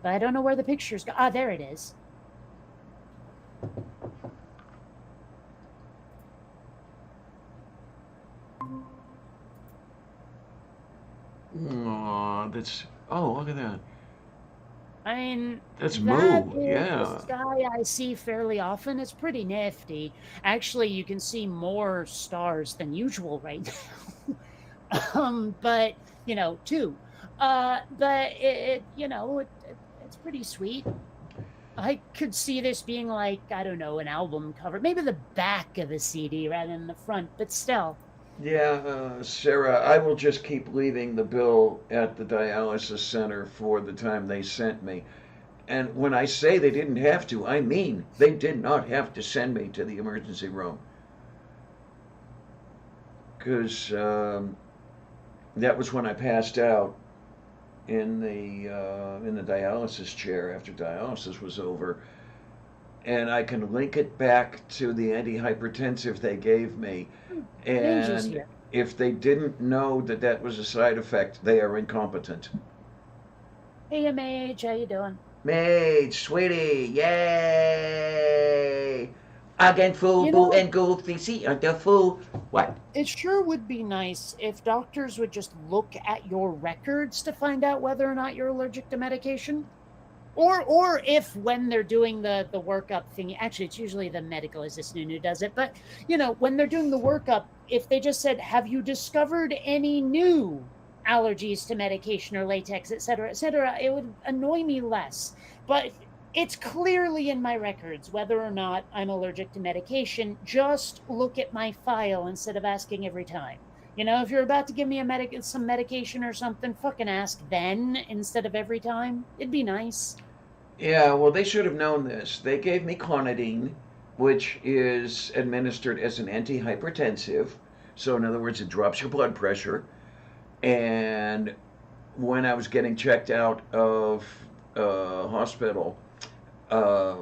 But I don't know where the pictures go. Ah, there it is. Aw, oh, look at that. I mean, That's that Moo, is the yeah. sky I see fairly often. It's pretty nifty. Actually, you can see more stars than usual right now. But two. But it's pretty sweet. I could see this being like, I don't know, an album cover, maybe the back of the CD rather than the front, but still. Yeah, Sarah, I will just keep leaving the bill at the dialysis center for the time they sent me. And when I say they didn't have to, I mean they did not have to send me to the emergency room. Because that was when I passed out in the dialysis chair after dialysis was over, and I can link it back to the antihypertensive they gave me. Angel's And here. if they didn't know that that was a side effect, they are incompetent. Hey, MH, how you doing? Mate, sweetie, yay! Again, fool, You boo, know, and goofy, see, the fool. What? it sure would be nice if doctors would just look at your records to find out whether or not you're allergic to medication. Or if when they're doing the workup thing, actually it's usually the medical assistant who does it, but when they're doing the workup, if they just said, have you discovered any new allergies to medication or latex, etc., it would annoy me less. But it's clearly in my records whether or not I'm allergic to medication. Just look at my file instead of asking every time. If you're about to give me some medication or something, fucking ask then instead of every time. It'd be nice. Yeah, well, they should have known this. They gave me clonidine, which is administered as an antihypertensive. So, in other words, it drops your blood pressure. And when I was getting checked out of hospital, uh,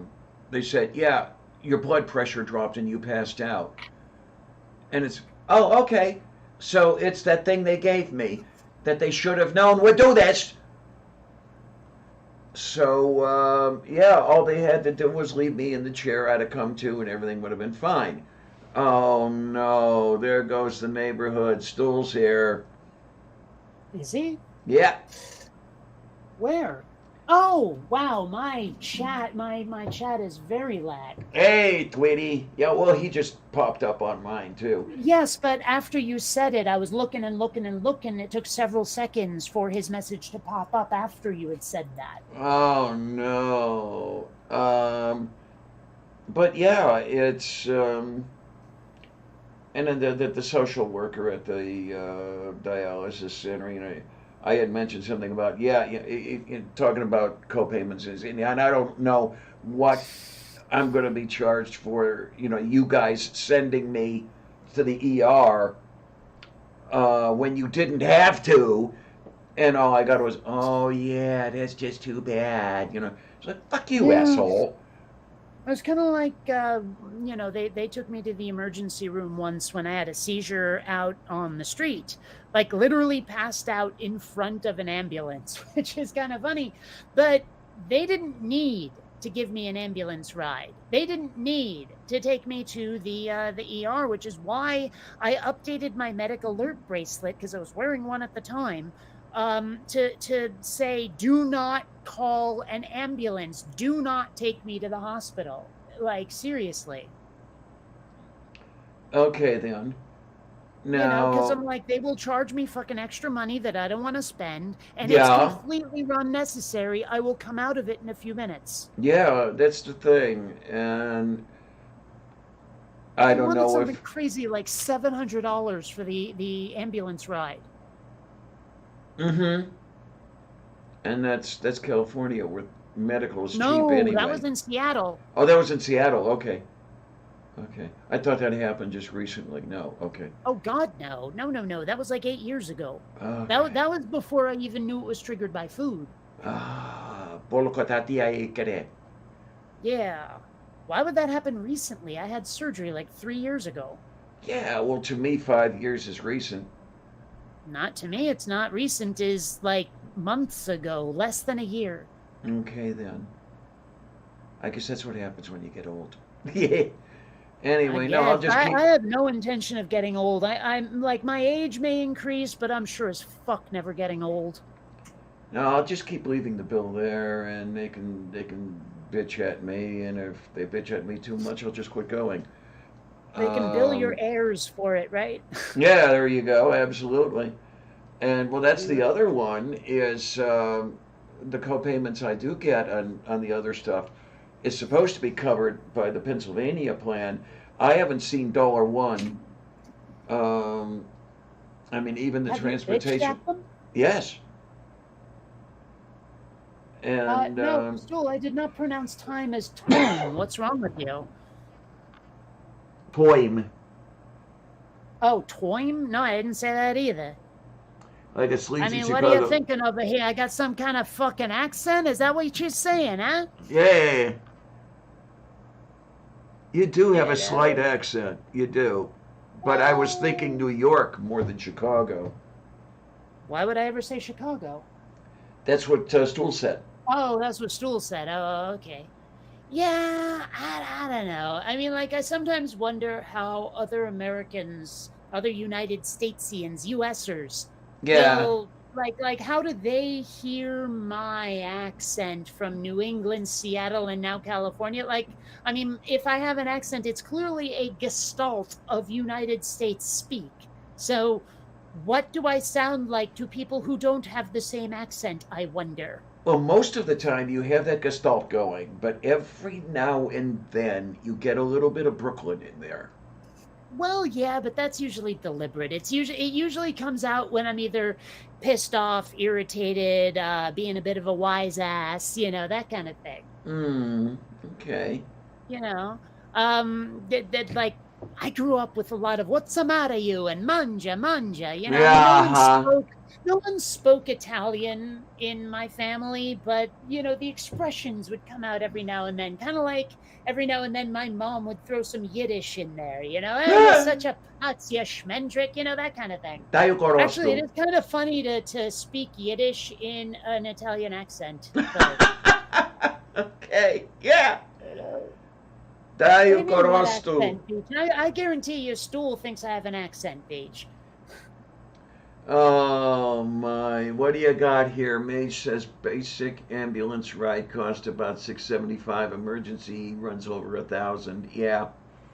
they said, yeah, your blood pressure dropped and you passed out. And it's, oh, okay. So it's that thing they gave me that they should have known would do this. So, yeah, all they had to do was leave me in the chair I'd have come to and everything would have been fine. Oh no, there goes the neighborhood. Stool's here. Is he? Yeah. Where? Oh, wow, my chat is very lag. Hey, Tweety. Yeah, well, he just popped up on mine, too. Yes, but after you said it, I was looking and looking and looking. It took several seconds for his message to pop up after you had said that. Oh, no. But yeah, it's, and then the social worker at the dialysis center, I had mentioned something about, talking about co-payments, and I don't know what I'm going to be charged for, you guys sending me to the ER when you didn't have to, and all I got was, oh yeah, that's just too bad, It's like, fuck you, Yeah. asshole. It was kind of like, they took me to the emergency room once when I had a seizure out on the street, like literally passed out in front of an ambulance, which is kind of funny. But they didn't need to give me an ambulance ride. They didn't need to take me to the ER, which is why I updated my medic alert bracelet, because I was wearing one at the time, to say, do not call an ambulance, do not take me to the hospital. Like, seriously. Okay, then. Because Now, I'm like, they will charge me fucking extra money that I don't want to spend, and it's yeah, completely unnecessary. I will come out of it in a few minutes. yeah, that's the thing, and I I don't wanted know something if. crazy like $700 for the ambulance ride. Mm-hmm. And that's California, where medical is cheap No, that was anyway. in Seattle. Oh, that was in Seattle. Okay. Okay. I thought that happened just recently. No. Okay. Oh God, no, no, no, no. That was like 8 years ago. Okay. That was before I even knew it was triggered by food. Polokotati ay kere. Yeah. Why would that happen recently? I had surgery like 3 years ago. Yeah, well, to me, 5 years is recent. Not to me, it's not recent, is like months ago, less than a year. Okay, then. I guess that's what happens when you get old. Yeah. I Anyway, no, I'll guess. just keep. I have no intention of getting old. I'm like, my age may increase, but I'm sure as fuck never getting old. No, I'll just keep leaving the bill there, and they can bitch at me, and if they bitch at me too much, I'll just quit going. They can bill your Um, heirs for it, right? yeah, there you go, absolutely. And well, that's the You- other one is the co-payments I do get on the other stuff is supposed to be covered by the Pennsylvania plan. I haven't seen dollar one. Um, I mean, even the Have you bitched transportation. at them? Yes, and No, Stool, I did not pronounce time as time. What's wrong with you? poem Oh, toim? No, I didn't say that either. like a I sleazy mean, what are you Chicago. thinking over here? I got some kind of fucking accent? Is that what you're saying, huh? Yeah, you do have You a slight know? accent. You do, but I was thinking Well, New York more than Chicago. why would I ever say Chicago? That's what Stool said. Oh, that's what Stool said. Oh, okay. Yeah, I don't know. I mean, like, I sometimes wonder how other Americans, other United Statesians, USers, Yeah. will like how do they hear my accent from New England, Seattle, and now California? Like, I mean, if I have an accent, it's clearly a gestalt of United States speak. So, what do I sound like to people who don't have the same accent, I wonder? Well, most of the time you have that gestalt going, but every now and then you get a little bit of Brooklyn in there. Well, yeah, but that's usually deliberate. It usually comes out when I'm either pissed off, irritated, being a bit of a wise ass, that kind of thing. Hmm. Okay. You know, that like I grew up with a lot of "What's the matter, you?" and "Manja, manja." I mean, Yeah. no one spoke Italian in my family, but the expressions would come out every now and then, kind of like every now and then my mom would throw some Yiddish in there. Hey, you're such a putz, you schmendrick, that kind of thing. Tayo Actually, it Corosto. is kind of funny to speak Yiddish in an Italian accent, though. Okay. Yeah. You know? What do Tayo you mean, what Corosto. accent, Beach? I guarantee your stool thinks I have an accent, Beach. Oh my! What do you got here? Mage says basic ambulance ride cost about 675. Emergency runs over 1,000. Yeah.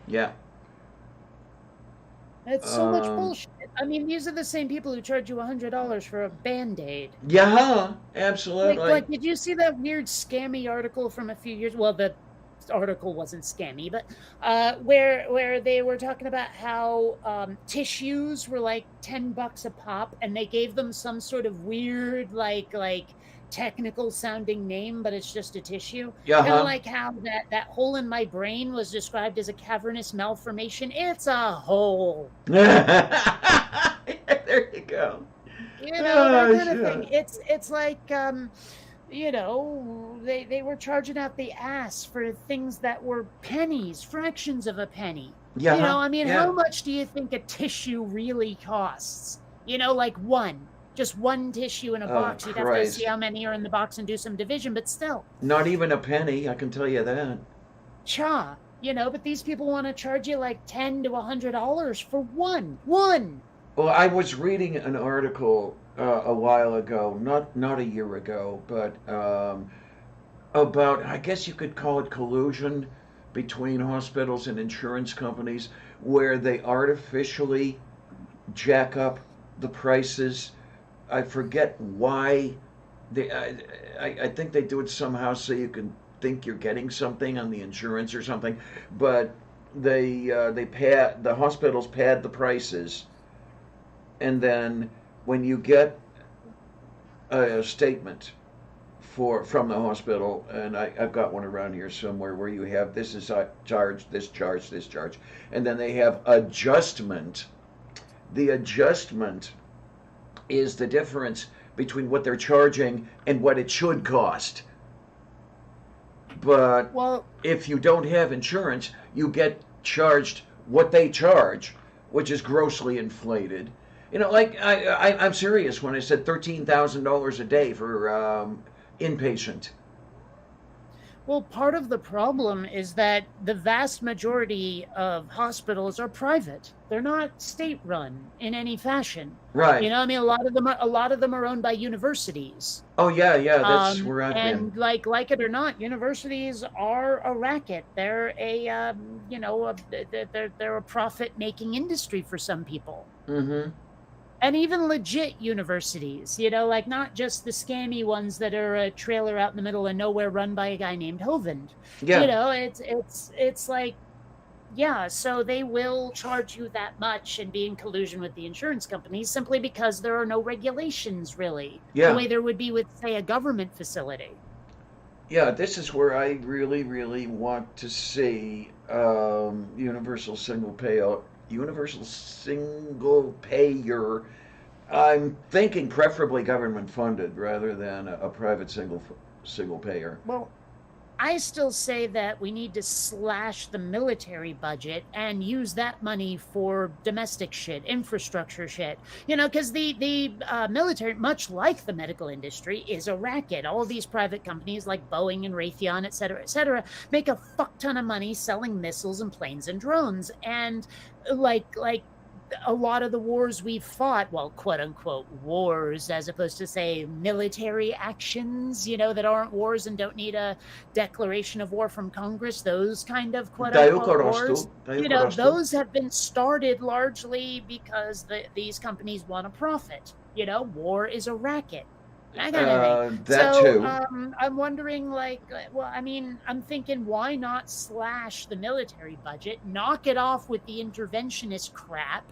Yeah. It's so much Um. bullshit. I mean, these are the same people who charge you $100 for a Band-Aid. Yeah. Like, Absolutely. like, did you see that weird scammy article from a few years? Well, the article wasn't scammy, but where they were talking about how tissues were like $10 a pop, and they gave them some sort of weird like technical sounding name, but it's just a tissue. Yeah. Kind of Huh. like how that hole in my brain was described as a cavernous malformation. It's a hole. There you go. That Oh kind of thing. shit. It's like they were charging out the ass for things that were pennies, fractions of a penny. Yeah. Huh. I mean, Yeah. how much do you think a tissue really costs? Like just one tissue in a Oh box. You'd have to see Christ. how many are in the box and do some division, but still, Not even a penny. I can tell you that. cha. But these people want to charge you like $10 to $100 for one. Well, I was reading an article a while ago, not a year ago, but about, I guess you could call it collusion between hospitals and insurance companies, where they artificially jack up the prices. I forget why. I think they do it somehow so you can think you're getting something on the insurance or something, but they pad the hospitals pad the prices, and then when you get a statement from the hospital, and I've got one around here somewhere where you have this is charge, this charge, this charge, and then they have adjustment. The adjustment is the difference between what they're charging and what it should cost. But Well, if you don't have insurance, you get charged what they charge, which is grossly inflated. You know, like I'm serious when I said $13,000 a day for inpatient. Well, part of the problem is that the vast majority of hospitals are private. They're not state-run in any fashion. Right. You know, I mean, a lot of them are owned by universities. Oh yeah, that's where I've And been. like it or not, universities are a racket. They're they're a profit-making industry for some people. Mm-hmm. And even legit universities, you know, like not just the scammy ones that are a trailer out in the middle of nowhere run by a guy named Hovind. Yeah. You know, it's like, yeah, so they will charge you that much and be in collusion with the insurance companies simply because there are no regulations, really, Yeah. the way there would be with, say, a government facility. Yeah, this is where I really, really want to see universal single payout, universal single payer. I'm thinking preferably government funded rather than a private single payer. Well, I still say that we need to slash the military budget and use that money for domestic shit, infrastructure shit. You know, because the military, much like the medical industry, is a racket. All these private companies like Boeing and Raytheon, et cetera, make a fuck ton of money selling missiles and planes and drones. And like a lot of the wars we've fought, well, quote unquote wars, as opposed to, say, military actions, you know, that aren't wars and don't need a declaration of war from Congress, those kind of quote unquote wars, you know, those have been started largely because these companies want a profit. You know, war is a racket. That kind of thing. That so, too. I'm wondering, like, well, I mean, I'm thinking, why not slash the military budget, knock it off with the interventionist crap?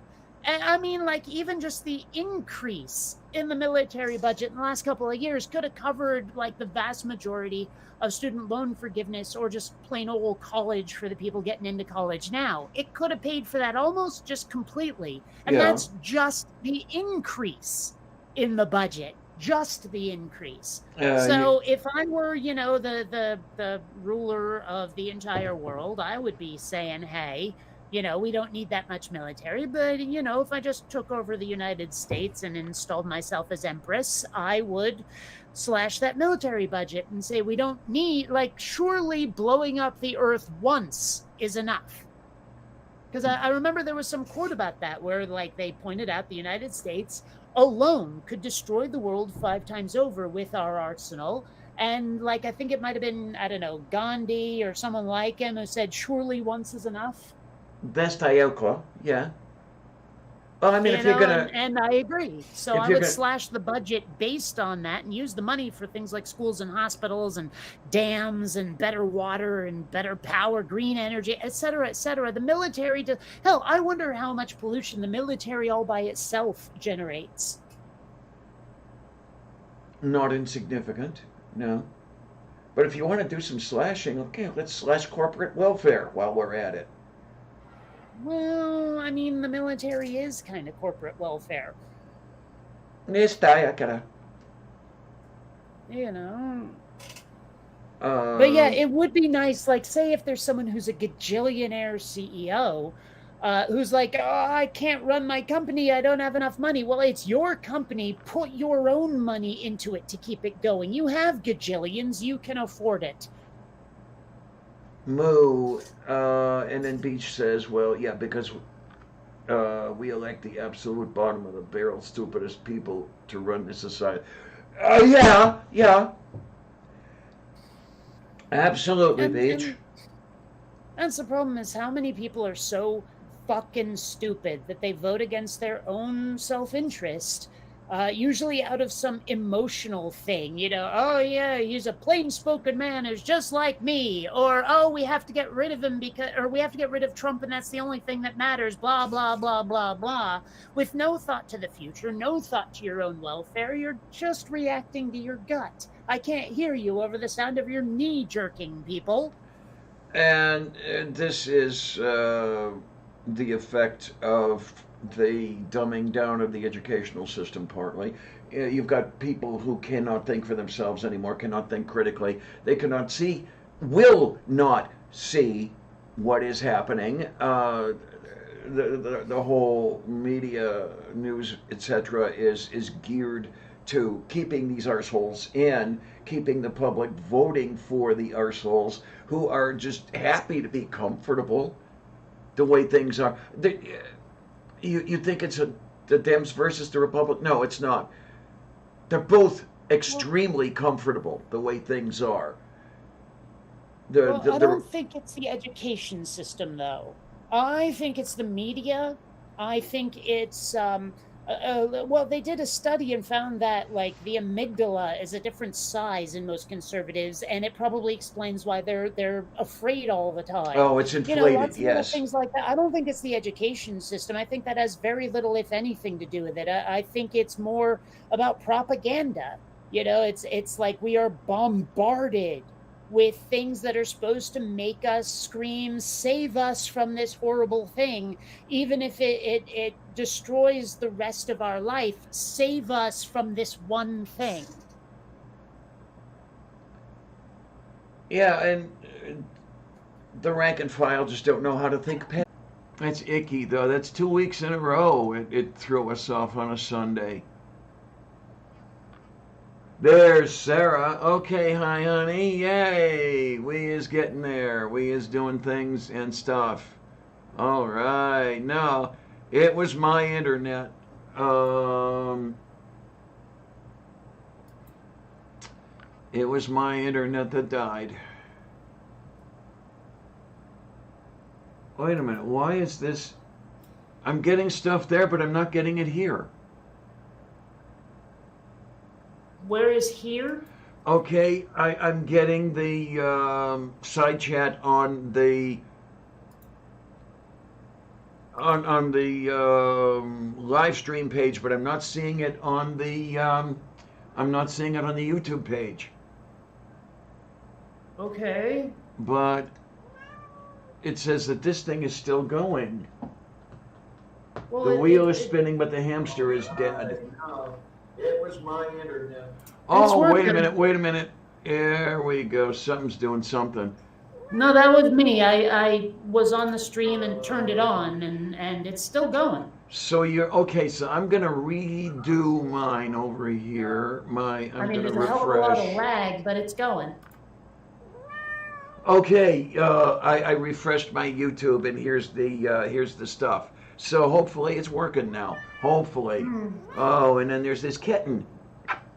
And I mean, like, even just the increase in the military budget in the last couple of years could have covered, like, the vast majority of student loan forgiveness or just plain old college for the people getting into college now. It could have paid for that almost just completely. And that's just the increase in the budget. Just the increase. So if I were, you know, the ruler of the entire world, I would be saying, hey, you know, we don't need that much military, but, you know, if I just took over the United States and installed myself as empress, I would slash that military budget and say, we don't need, like, surely blowing up the earth once is enough. Because I remember there was some quote about that where, like, they pointed out the United States alone could destroy the world 5 times over with our arsenal. And, like, I think it might have been, I don't know, Gandhi or someone like him who said, surely once is enough. Dostoevsky, yeah. Well, I mean, if you're gonna, and I agree. So I would slash the budget based on that and use the money for things like schools and hospitals and dams and better water and better power, green energy, et cetera, et cetera. The military, hell, I wonder how much pollution the military all by itself generates. Not insignificant, no. But if you want to do some slashing, okay, let's slash corporate welfare while we're at it. Well, I mean, the military is kind of corporate welfare. You know. But yeah, it would be nice, like, say if there's someone who's a gajillionaire CEO, who's like, oh, I can't run my company, I don't have enough money. Well, it's your company. Put your own money into it to keep it going. You have gajillions. You can afford it. Moo, and then Beach says, well, yeah, because we elect the absolute bottom of the barrel stupidest people to run this society. Yeah. Absolutely, Beach. And that's the problem, is how many people are so fucking stupid that they vote against their own self-interest usually out of some emotional thing. Oh yeah, he's a plain-spoken man who's just like me, or oh, we have to get rid of him or we have to get rid of Trump, and that's the only thing that matters. Blah blah blah blah blah. With no thought to the future, no thought to your own welfare. You're just reacting to your gut. I can't hear you over the sound of your knee jerking, people. And this is the effect of the dumbing down of the educational system, partly. You've got people who cannot think for themselves anymore, cannot think critically. They cannot see, will not see what is happening. The whole media, news, etc., is geared to keeping these arseholes in, keeping the public voting for the arseholes who are just happy to be comfortable the way things are. You think it's the Dems versus the Republic? No, it's not. They're both extremely comfortable the way things are. I don't think it's the education system, though. I think it's the media. I think it's well, they did a study and found that like the amygdala is a different size in most conservatives, and it probably explains why they're afraid all the time. Oh, it's inflated. Lots of yes, things like that. I don't think it's the education system. I think that has very little, if anything, to do with it. I think it's more about propaganda. It's like we are bombarded with things that are supposed to make us scream, save us from this horrible thing, even if it destroys the rest of our life, save us from this one thing. Yeah, and the rank and file just don't know how to think past. That's icky, though. That's 2 weeks in a row. It threw us off on a Sunday. There's Sarah. Okay, hi, honey. Yay! We is getting there. We is doing things and stuff. All right. No, it was my internet. It was my internet that died. Wait a minute. Why is this? I'm getting stuff there, but I'm not getting it here. Where is here? Okay, I'm getting the side chat on the live stream page, but I'm not seeing it on the YouTube page. Okay. But it says that this thing is still going. Well, the wheel is spinning, but the hamster is dead. It was my internet. Oh, wait a minute. There we go. Something's doing something. No, that was me. I was on the stream and turned it on, and it's still going. So you're okay. So I'm gonna redo mine over here. I'm there's gonna a hell of a lot of refresh. lag, but it's going. Okay, I refreshed my YouTube, and here's the stuff. So hopefully it's working now. Hopefully. Oh, and then there's this kitten.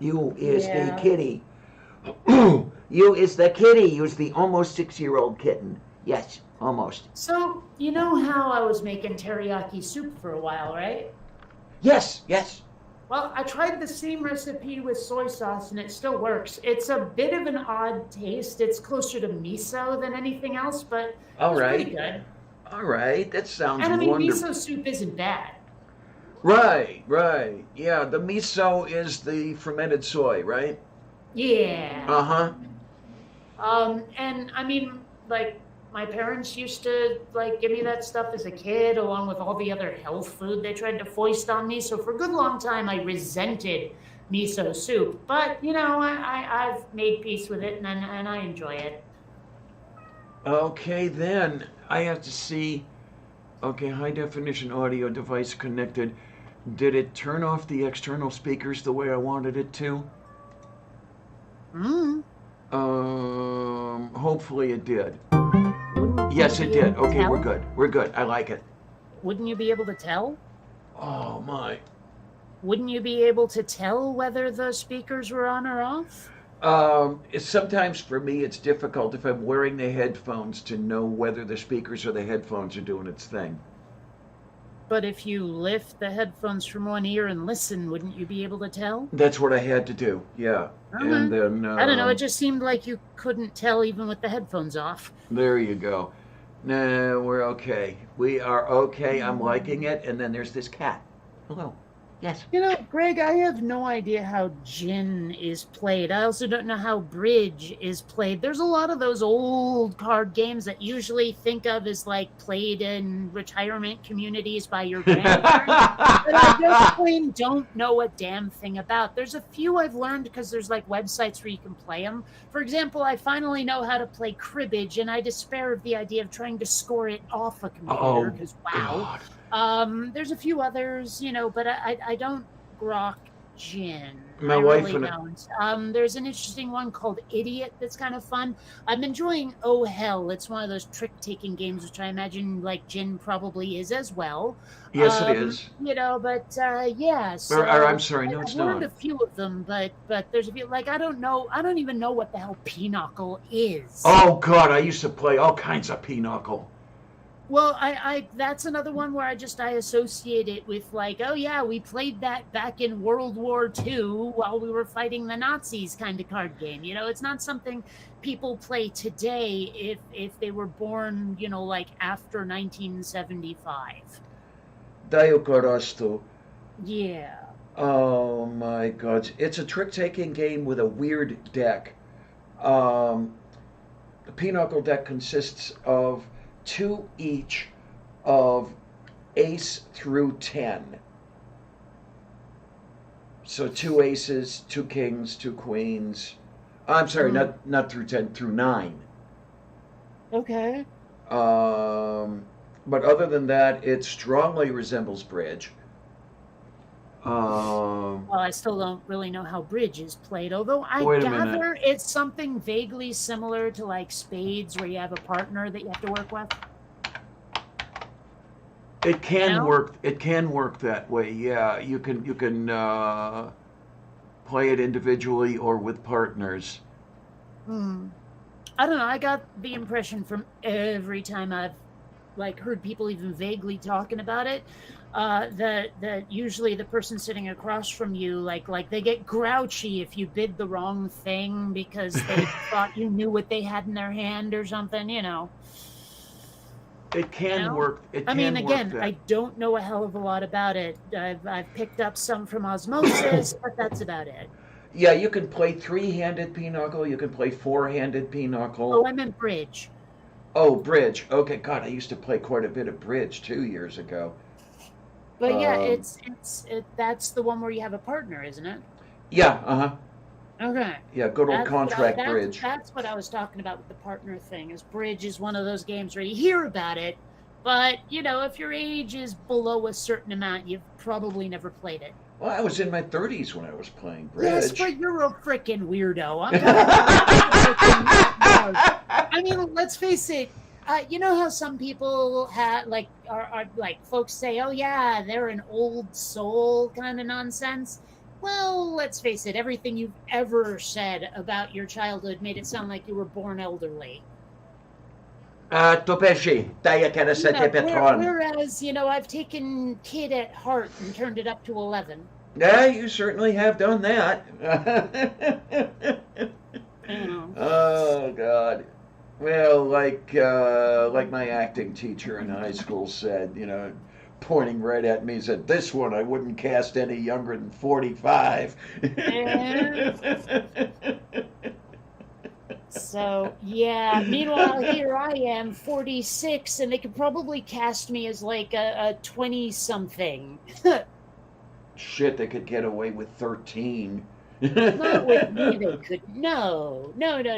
You is the kitty. You is the kitty. You's the almost 6-year-old kitten. Yes, almost. So, you know how I was making teriyaki soup for a while, right? Yes. Well, I tried the same recipe with soy sauce, and it still works. It's a bit of an odd taste. It's closer to miso than anything else, but it's pretty good. All right, that sounds wonderful. And wonderful. Miso soup isn't bad. Right. Yeah, the miso is the fermented soy, right? Yeah. Uh-huh. And like, my parents used to, like, give me that stuff as a kid, along with all the other health food they tried to foist on me. So for a good long time, I resented miso soup. But, I've made peace with it, and I enjoy it. Okay, then. I have to see. Okay, high definition audio device connected. Did it turn off the external speakers the way I wanted it to? Hopefully it did. Yes, it did. Okay, we're good. We're good. I like it. Wouldn't you be able to tell? Oh, my. Wouldn't you be able to tell whether the speakers were on or off? Sometimes for me it's difficult if I'm wearing the headphones to know whether the speakers or the headphones are doing its thing. But if you lift the headphones from one ear and listen, wouldn't you be able to tell? That's what I had to do. Yeah. And then I don't know. It just seemed like you couldn't tell even with the headphones off. there you go. No, we're okay. We are okay. I'm liking it. And then there's this cat. Hello. Yes. You know, Greg, I have no idea how gin is played. I also don't know how bridge is played. There's a lot of those old card games that usually think of as like played in retirement communities by your grandparents that I just plain don't know a damn thing about. There's a few I've learned because there's like websites where you can play them. For example, I finally know how to play cribbage, and I despair of the idea of trying to score it off a computer because wow. God. There's a few others, you know, but I don't grok gin. My I wife really and don't. There's an interesting one called Idiot that's kind of fun. I'm enjoying Oh Hell. It's one of those trick-taking games, which I imagine like gin probably is as well. Yes, it is. You know, but yeah. So Or I'm sorry, no, I've it's learned not. a few of them, but there's a few like I don't even know what the hell pinochle is. Oh God, I used to play all kinds of pinochle. Well, I that's another one where I associate it with like, oh yeah, we played that back in World War II while we were fighting the Nazis kind of card game. You know, it's not something people play today if they were born, you know, like after 1975. Dio Corosto. Yeah. Oh my God, it's a trick-taking game with a weird deck. The pinochle deck consists of 2 each of ace through 10. So 2 aces, 2 kings, 2 queens. I'm sorry, not through 10, through 9. Okay. But other than that, it strongly resembles bridge. Well, I still don't really know how bridge is played, although I Wait a gather minute. it's something vaguely similar to like spades where you have a partner that you have to work with. It can You know? work. It can work that way. Yeah, you can play it individually or with partners. I don't know. I got the impression from every time I've like heard people even vaguely talking about it, that usually the person sitting across from you, like they get grouchy if you bid the wrong thing because they thought you knew what they had in their hand or something. You know. It can You know? work. It I can mean, work again, that. I don't know a hell of a lot about it. I've picked up some from osmosis, but that's about it. Yeah, you can play 3-handed pinochle. You can play 4-handed pinochle. Oh, I meant bridge. Oh, bridge. Okay, God, I used to play quite a bit of bridge 2 years ago. But yeah, Um, that's the one where you have a partner, isn't it? yeah, uh-huh. Okay. Yeah, good old contract bridge. That's what I was talking about with the partner thing. Is bridge is one of those games where you hear about it, but you know, if your age is below a certain amount, you've probably never played it. Well, I was in my 30s when I was playing bridge. Yes, but you're a freaking weirdo. I'm talking I mean, let's face it. You know how some people are like folks say, "Oh yeah, they're an old soul," kind of nonsense. Well, let's face it. Everything you've ever said about your childhood made it sound like you were born elderly. Topeshi, daya cara You know, sete petron. whereas you know, I've taken kid at heart and turned it up to 11. Yeah, you certainly have done that. You know. Oh God. Well, like my acting teacher in high school said, you know, pointing right at me, said, "This one I wouldn't cast any younger than 45." So, yeah. Meanwhile, here I am, 46, and they could probably cast me as like a 20-something. Shit, they could get away with 13. Not with me, they could. No.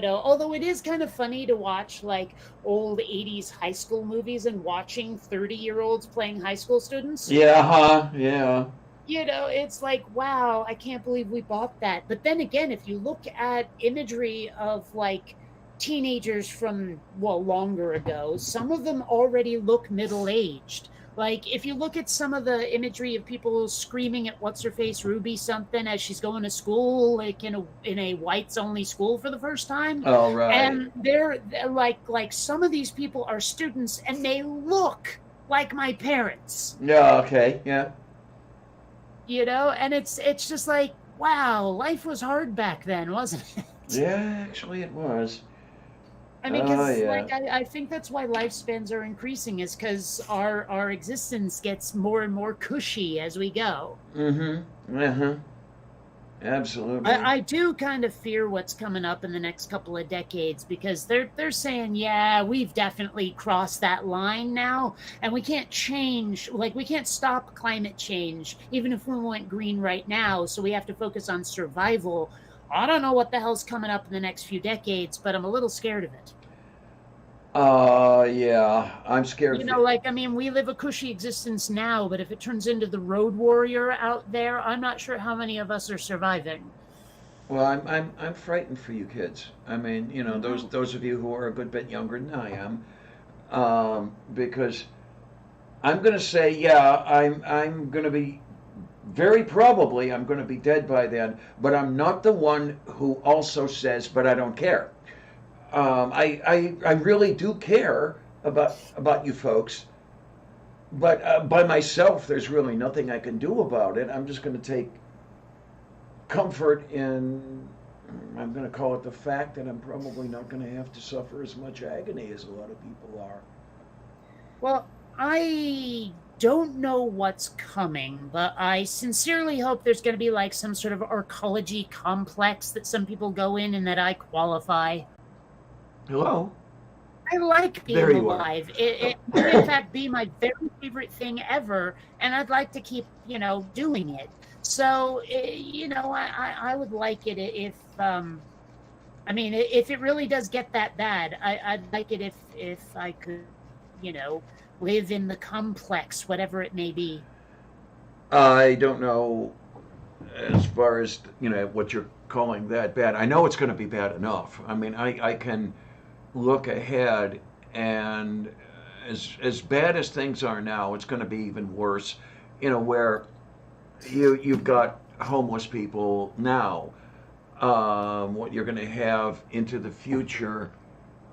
Although it is kind of funny to watch like old 80s high school movies and watching 30-year-olds playing high school students. Yeah, huh? Yeah. You know, it's like, wow, I can't believe we bought that. But then again, if you look at imagery of like teenagers from, well, longer ago, some of them already look middle-aged. Like, if you look at some of the imagery of people screaming at what's-her-face Ruby something as she's going to school, like in a whites-only school for the first time. All right. And they're like some of these people are students, and they look like my parents. Yeah, okay, yeah. You know, and it's just like, wow, life was hard back then, wasn't it? Yeah, actually it was. I mean, Oh, because yeah. like I think that's why lifespans are increasing, is because our existence gets more and more cushy as we go. Mm-hmm. Uh-huh. Absolutely. I do kind of fear what's coming up in the next couple of decades, because they're saying, yeah, we've definitely crossed that line now, and we can't change, like we can't stop climate change even if we went green right now, so we have to focus on survival. I don't know what the hell's coming up in the next few decades, but I'm a little scared of it. Yeah, I'm scared You for. know, like, I mean, we live a cushy existence now, but if it turns into the road warrior out there, I'm not sure how many of us are surviving. Well, I'm frightened for you kids. I mean, you know, Mhm. those of you who are a good bit younger than I am, because I'm gonna say, yeah, I'm gonna be very probably I'm gonna be dead by then, but I'm not the one who also says, but I don't care. I really do care about you folks, but by myself, there's really nothing I can do about it. I'm just gonna take comfort in, I'm going to call it the fact that I'm probably not going to have to suffer as much agony as a lot of people are. Well, I don't know what's coming, but I sincerely hope there's going to be like some sort of arcology complex that some people go in and that I qualify. Hello? I like There being you are. alive. It may, in fact, be my very favorite thing ever, and I'd like to keep, doing it. So, I would like it if, I mean, if it really does get that bad, I'd like it if I could, you know, live in the complex, whatever it may be. I don't know as far as, you know, what you're calling that bad. I know it's going to be bad enough. I mean, I can look ahead and as bad as things are now, it's going to be even worse, you know, where you've got homeless people now. What you're going to have into the future.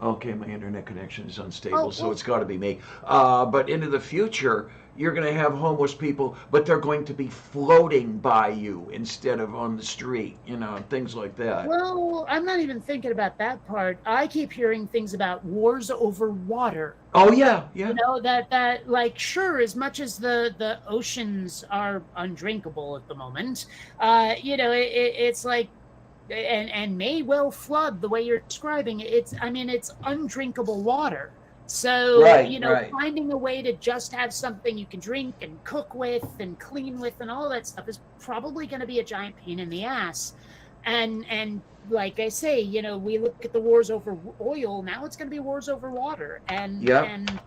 Okay, my internet connection is unstable, Oh, so well, it's got to be me. But into the future, you're going to have homeless people, but they're going to be floating by you instead of on the street, you know, things like that. well, I'm not even thinking about that part. I keep hearing things about wars over water. Oh yeah, You yeah, know, that like, sure, as much as the oceans are undrinkable at the moment, it's like, and may well flood the way you're describing it. I mean, it's undrinkable water. So, right, right. finding a way to just have something you can drink and cook with and clean with and all that stuff is probably going to be a giant pain in the ass. And like I say, we look at the wars over oil. Now it's going to be wars over water, and Yep. and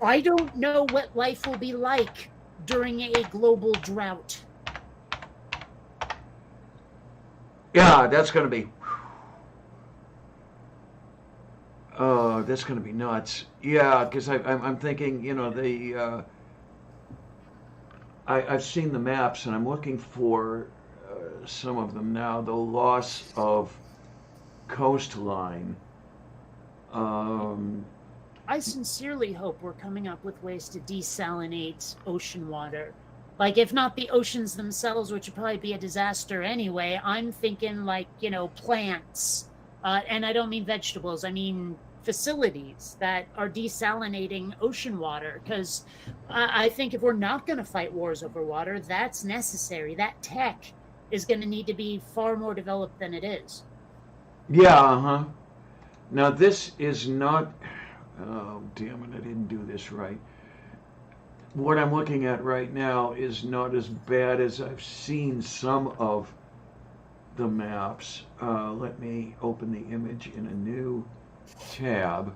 I don't know what life will be like during a global drought. Yeah, that's going to be. Oh, that's going to be nuts. Yeah, because I'm thinking, you know, I've seen the maps and I'm looking for some of them now. The loss of coastline. Um, I sincerely hope we're coming up with ways to desalinate ocean water. Like, if not the oceans themselves, which would probably be a disaster anyway, I'm thinking like, plants. And I don't mean vegetables, I mean facilities that are desalinating ocean water. Because I think if we're not going to fight wars over water, that's necessary. That tech is going to need to be far more developed than it is. yeah, uh-huh. Now this is not. Oh, damn it! I didn't do this right. What I'm looking at right now is not as bad as I've seen some of the maps. Let me open the image in a new tab.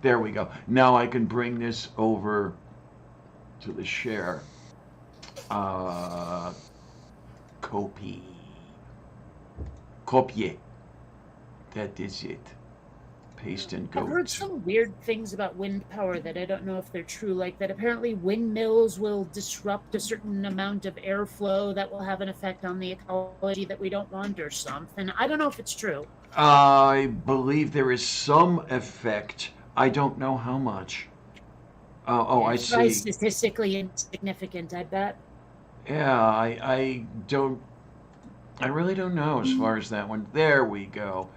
There we go. Now I can bring this over to the share. Uh, copy. Copy. That is it. Paste and I've go heard to. some weird things about wind power that I don't know if they're true, like that apparently windmills will disrupt a certain amount of airflow that will have an effect on the ecology that we don't want or something. I don't know if it's true. I believe there is some effect. I don't know how much. I It's probably see. statistically insignificant, I bet. Yeah, I really don't know as far as that one. There we go.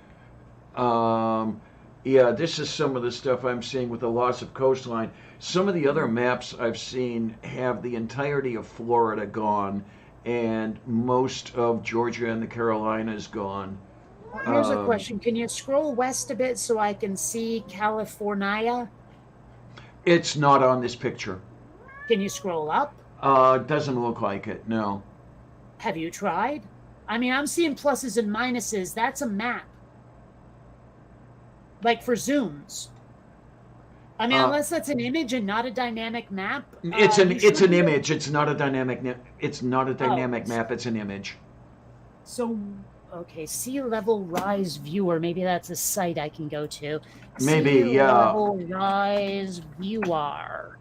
Um, yeah, this is some of the stuff I'm seeing with the loss of coastline. Some of the other maps I've seen have the entirety of Florida gone, and most of Georgia and the Carolinas gone. Well, here's a Um, question. Can you scroll west a bit so I can see California? it's not on this picture. Can you scroll up? Doesn't look like it. No. Have you tried? I mean, I'm seeing pluses and minuses. That's a map, like for zooms. I mean, Uh, unless that's an image and not a dynamic map, you it's should an be able. image. It's not a dynamic. It's not a Oh, dynamic map. It's an image. so okay, sea level rise viewer. Maybe that's a site I can go to. Maybe. Sea Yeah. level rise viewer.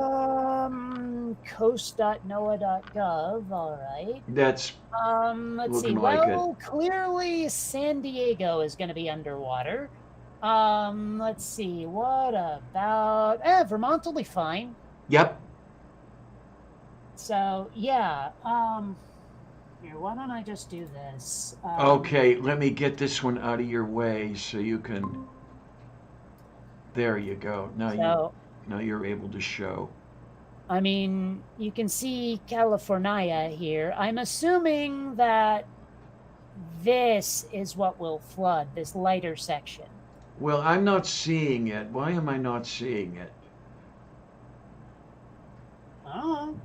Um, Coast.noaa.gov. All right. that's Let's see. looking like it. Well, clearly San Diego is going to be underwater. Let's see. What about Vermont will be fine. Yep. So yeah. Here, why don't I just do this? Okay, let me get this one out of your way so you can. There you go. So Now you're able to show. I mean, you can see California here. I'm assuming that this is what will flood, this lighter section. Well, I'm not seeing it. Why am I not seeing it? Oh.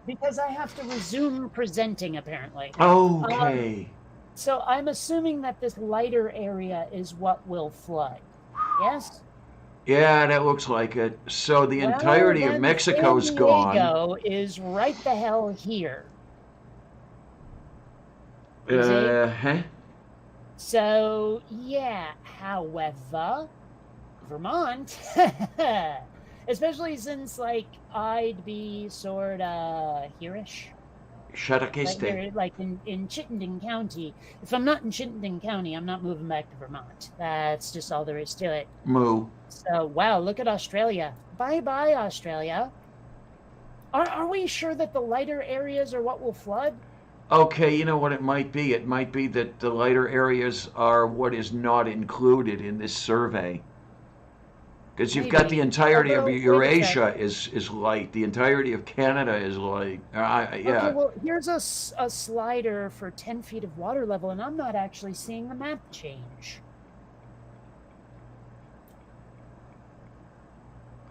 Because I have to resume presenting, apparently. Okay. So I'm assuming that this lighter area is what will flood. Yes? Yeah, that looks like it. So the Well, entirety of then Mexico's San gone. Diego is right the hell here. You see? Huh? So, yeah, however, Vermont, especially since, like, I'd be sort of here-ish. Like in Chittenden County. If I'm not in Chittenden County, I'm not moving back to Vermont. That's just all there is to it. Moo. So, wow, look at Australia. Bye-bye, Australia. Are we sure that the lighter areas are what will flood? Okay, you know what it might be? It might be that the lighter areas are what is not included in this survey. Because you've got the entirety of Eurasia is light. The entirety of Canada is light. Yeah. Okay, well, here's a slider for 10 feet of water level, and I'm not actually seeing the map change.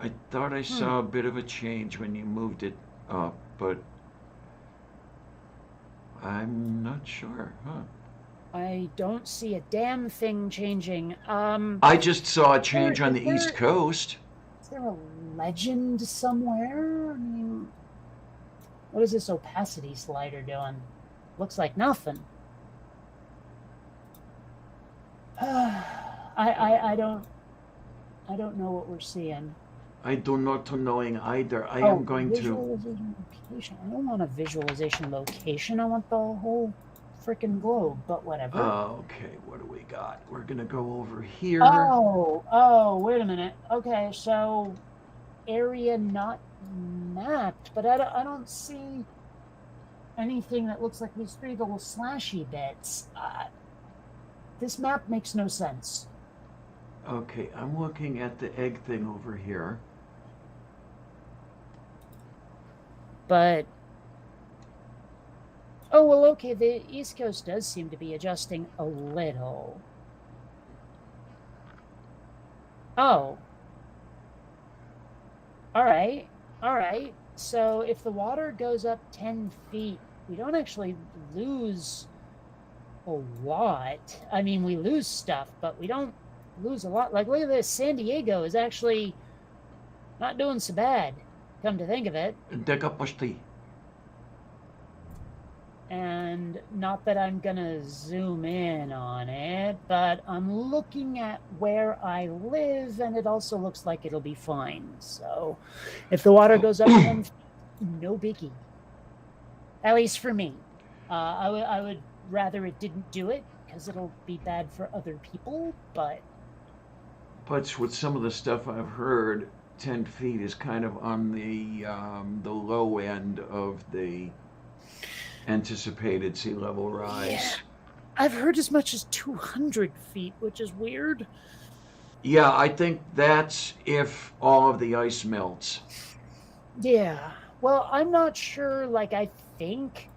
I thought I saw a bit of a change when you moved it up, but I'm not sure, huh? I don't see a damn thing changing. I just saw a change on the East Coast. Is there a legend somewhere? I mean, what is this opacity slider doing? Looks like nothing. I don't know what we're seeing. I do not knowing either. I am going to. Location. I don't want a visualization location. I want the whole freaking globe, but whatever. Okay, what do we got? We're gonna go over here. Oh, wait a minute. Okay, so area not mapped, but I don't see anything that looks like these three little slashy bits. This map makes no sense. Okay, I'm looking at the egg thing over here. But oh, well, okay, the East Coast does seem to be adjusting a little. Oh. All right. So if the water goes up 10 feet, we don't actually lose a lot. I mean, we lose stuff, but we don't lose a lot. Like, look at this. San Diego is actually not doing so bad, come to think of it. And not that I'm gonna zoom in on it, but I'm looking at where I live, and it also looks like it'll be fine. So if the water goes up 10 feet, no biggie. At least for me. I would rather it didn't do it, because it'll be bad for other people, but But with some of the stuff I've heard, 10 feet is kind of on the low end of the anticipated sea level rise. yeah, I've heard as much as 200 feet, which is weird. Yeah, I think that's if all of the ice melts. Yeah. Well, I'm not sure. Like, I think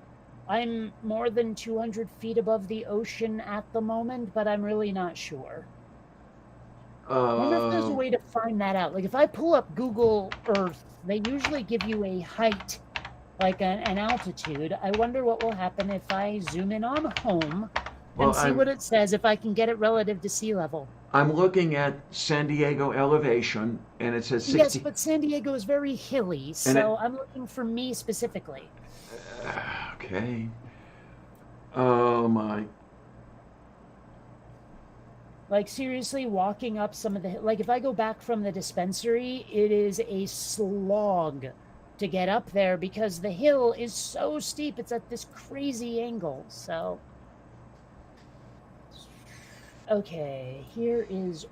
I'm more than 200 feet above the ocean at the moment, but I'm really not sure. I wonder if there's a way to find that out. Like, if I pull up Google Earth, they usually give you a height, like an altitude. I wonder what will happen if I zoom in on home and see what it says, if I can get it relative to sea level. I'm looking at San Diego elevation, and it says 60. Yes, but San Diego is very hilly, so I'm looking for me specifically. Okay. Oh, my. Like, seriously, walking up some of the... Like, if I go back from the dispensary, it is a slog to get up there because the hill is so steep. It's at this crazy angle, so... Okay, here is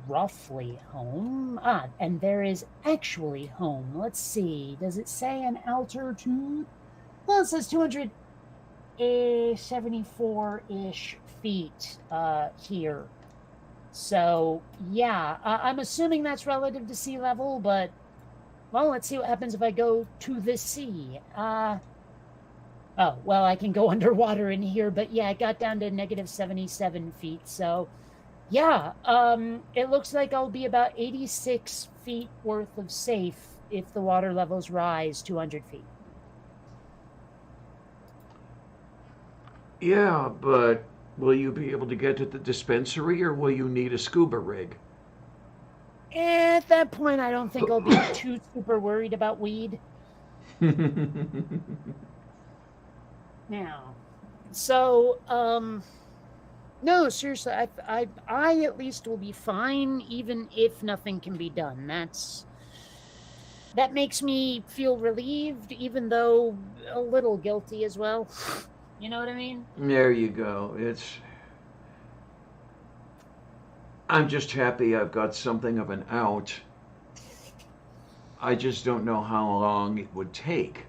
roughly home. Ah, and there is actually home. Let's see. Does it say an altitude? Well, it says 274-ish feet here. So, yeah, I'm assuming that's relative to sea level, but, well, let's see what happens if I go to the sea. Oh, well, I can go underwater in here, but yeah, it got down to negative 77 feet. So, yeah, it looks like I'll be about 86 feet worth of safe if the water levels rise 200 feet. Yeah, but will you be able to get to the dispensary, or will you need a scuba rig? At that point, I don't think I'll be too super worried about weed. Now, so, no, seriously, I at least will be fine, even if nothing can be done. That makes me feel relieved, even though a little guilty as well. You know what I mean? There you go. I'm just happy I've got something of an out. I just don't know how long it would take.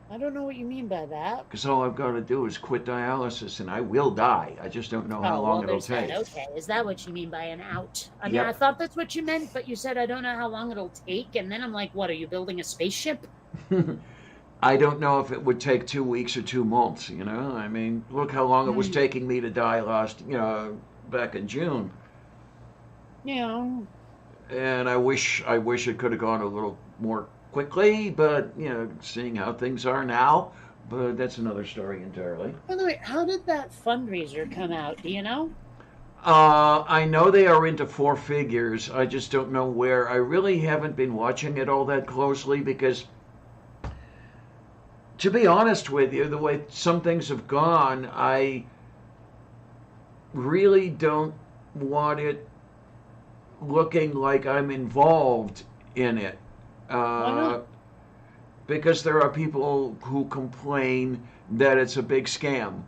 I don't know what you mean by that. Because all I've got to do is quit dialysis, and I will die. I just don't know how long it'll take. Okay, is that what you mean by an out? I mean, Yep. I thought that's what you meant, but you said I don't know how long it'll take, and then I'm like, what, are you building a spaceship? I don't know if it would take 2 weeks or 2 months, you know? I mean, look how long it was taking me to die back in June. Yeah. And I wish it could have gone a little more quickly, but, seeing how things are now, but that's another story entirely. By the way, how did that fundraiser come out? Do you know? I know they are into 4 figures. I just don't know where. I really haven't been watching it all that closely because, to be honest with you, the way some things have gone, I really don't want it looking like I'm involved in it. Why not? Because there are people who complain that it's a big scam.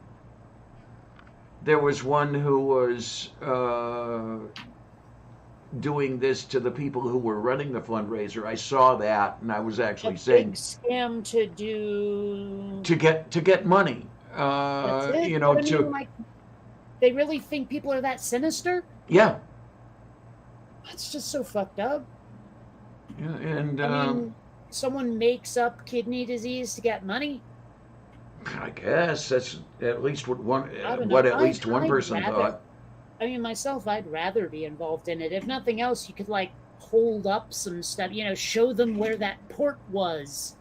There was one who was doing this to the people who were running the fundraiser. I saw that, and I was actually saying, big scam to do to get money. That's it? But I mean, like, they really think people are that sinister? Yeah. That's just so fucked up. Yeah, and I mean, someone makes up kidney disease to get money. I guess that's at least what I'd least one person rather, thought. I mean, myself, I'd rather be involved in it. If nothing else, you could, like, hold up some stuff, show them where that port was,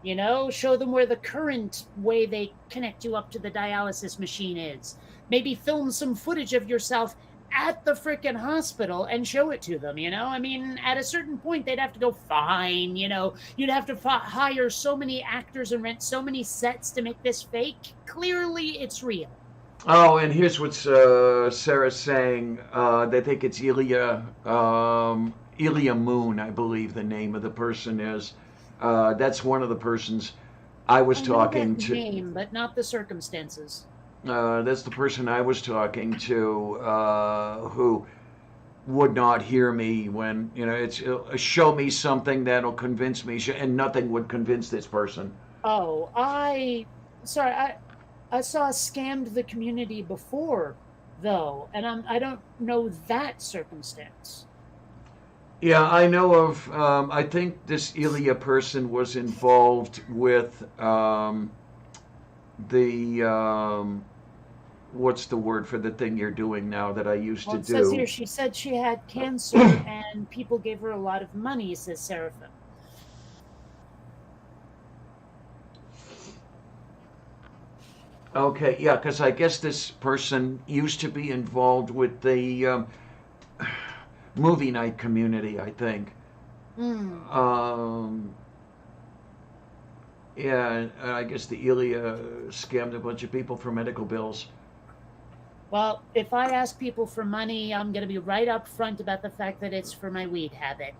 show them where the current way they connect you up to the dialysis machine is. Maybe film some footage of yourself at the frickin' hospital and show it to them, I mean, at a certain point, they'd have to go, fine, you'd have to hire so many actors and rent so many sets to make this fake. Clearly, it's real. Oh, and here's what Sarah's saying. They think it's Ilya Moon, I believe the name of the person is. That's one of the persons I was I know talking that to. name, but not the circumstances. That's the person I was talking to, who would not hear me when, it's show me something that'll convince me, and nothing would convince this person. Oh, sorry, I saw scammed the community before, though, and I don't know that circumstance. Yeah, I know of. I think this Ilya person was involved with the what's the word for the thing you're doing now that I used Well, to it says here do? she said she had cancer and people gave her a lot of money, says Seraphim. Okay, yeah, because I guess this person used to be involved with the movie night community, I think. Hmm. Um, yeah, I guess the Ilya scammed a bunch of people for medical bills. Well, if I ask people for money, I'm going to be right up front about the fact that it's for my weed habit.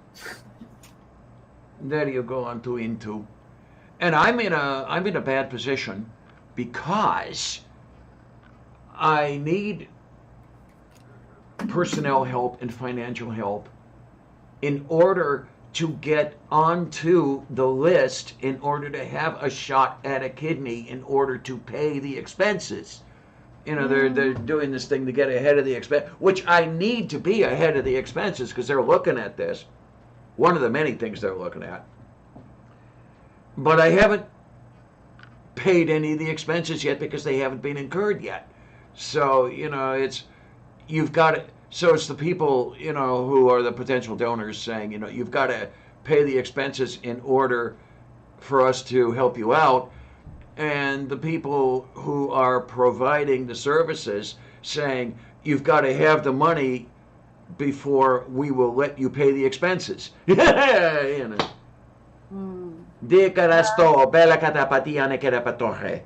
There you go on to into. And I'm in a bad position because I need personnel help and financial help in order to get onto the list, in order to have a shot at a kidney, in order to pay the expenses. They're doing this thing to get ahead of the expense, which I need to be ahead of the expenses because they're looking at this. One of the many things they're looking at. But I haven't paid any of the expenses yet because they haven't been incurred yet. So, you've got to, so it's the people, who are the potential donors saying, you've got to pay the expenses in order for us to help you out. And the people who are providing the services saying, you've got to have the money before we will let you pay the expenses. Hmm. Di karasto, bella katapatia ne kerapatohe.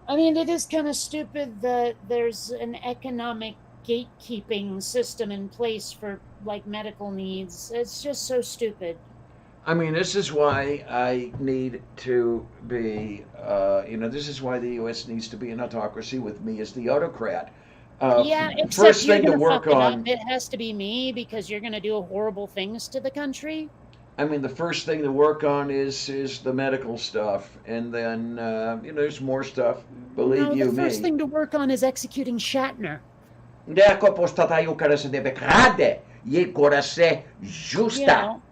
I mean, it is kind of stupid that there's an economic gatekeeping system in place for like medical needs. It's just so stupid. I mean, this is why I need to be, this is why the U.S. needs to be an autocracy with me as the autocrat. Yeah, except First you're thing to gonna work fuck it up. on, It has to be me because you're gonna do horrible things to the country. I mean, the first thing to work on is the medical stuff, and then there's more stuff. Believe No, the you first me. thing to work on is executing Shatner. Deko postatajú cara se debe krade, je kora se You justa. know,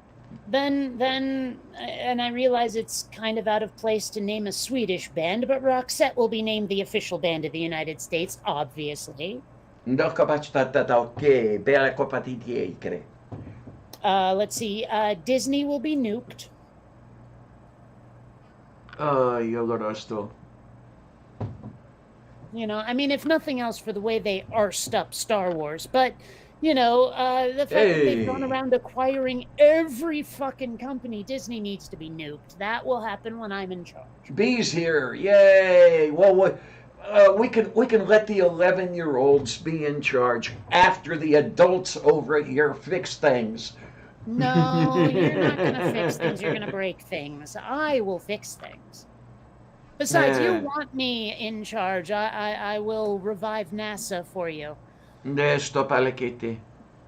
then, and I realize it's kind of out of place to name a Swedish band, but Roxette will be named the official band of the United States, obviously. Ndoko pachtata ke, bela kopatitie ikre. Let's see. Disney will be nuked. Yogorosto. I mean, if nothing else, for the way they arsed up Star Wars, but the fact that they've gone around acquiring every fucking company, Disney needs to be nuked. That will happen when I'm in charge. Bees here, yay! Well, we can let the 11-year-olds be in charge after the adults over here fix things. No, you're not going to fix things. You're going to break things. I will fix things. Besides, you want me in charge. I will revive NASA for you.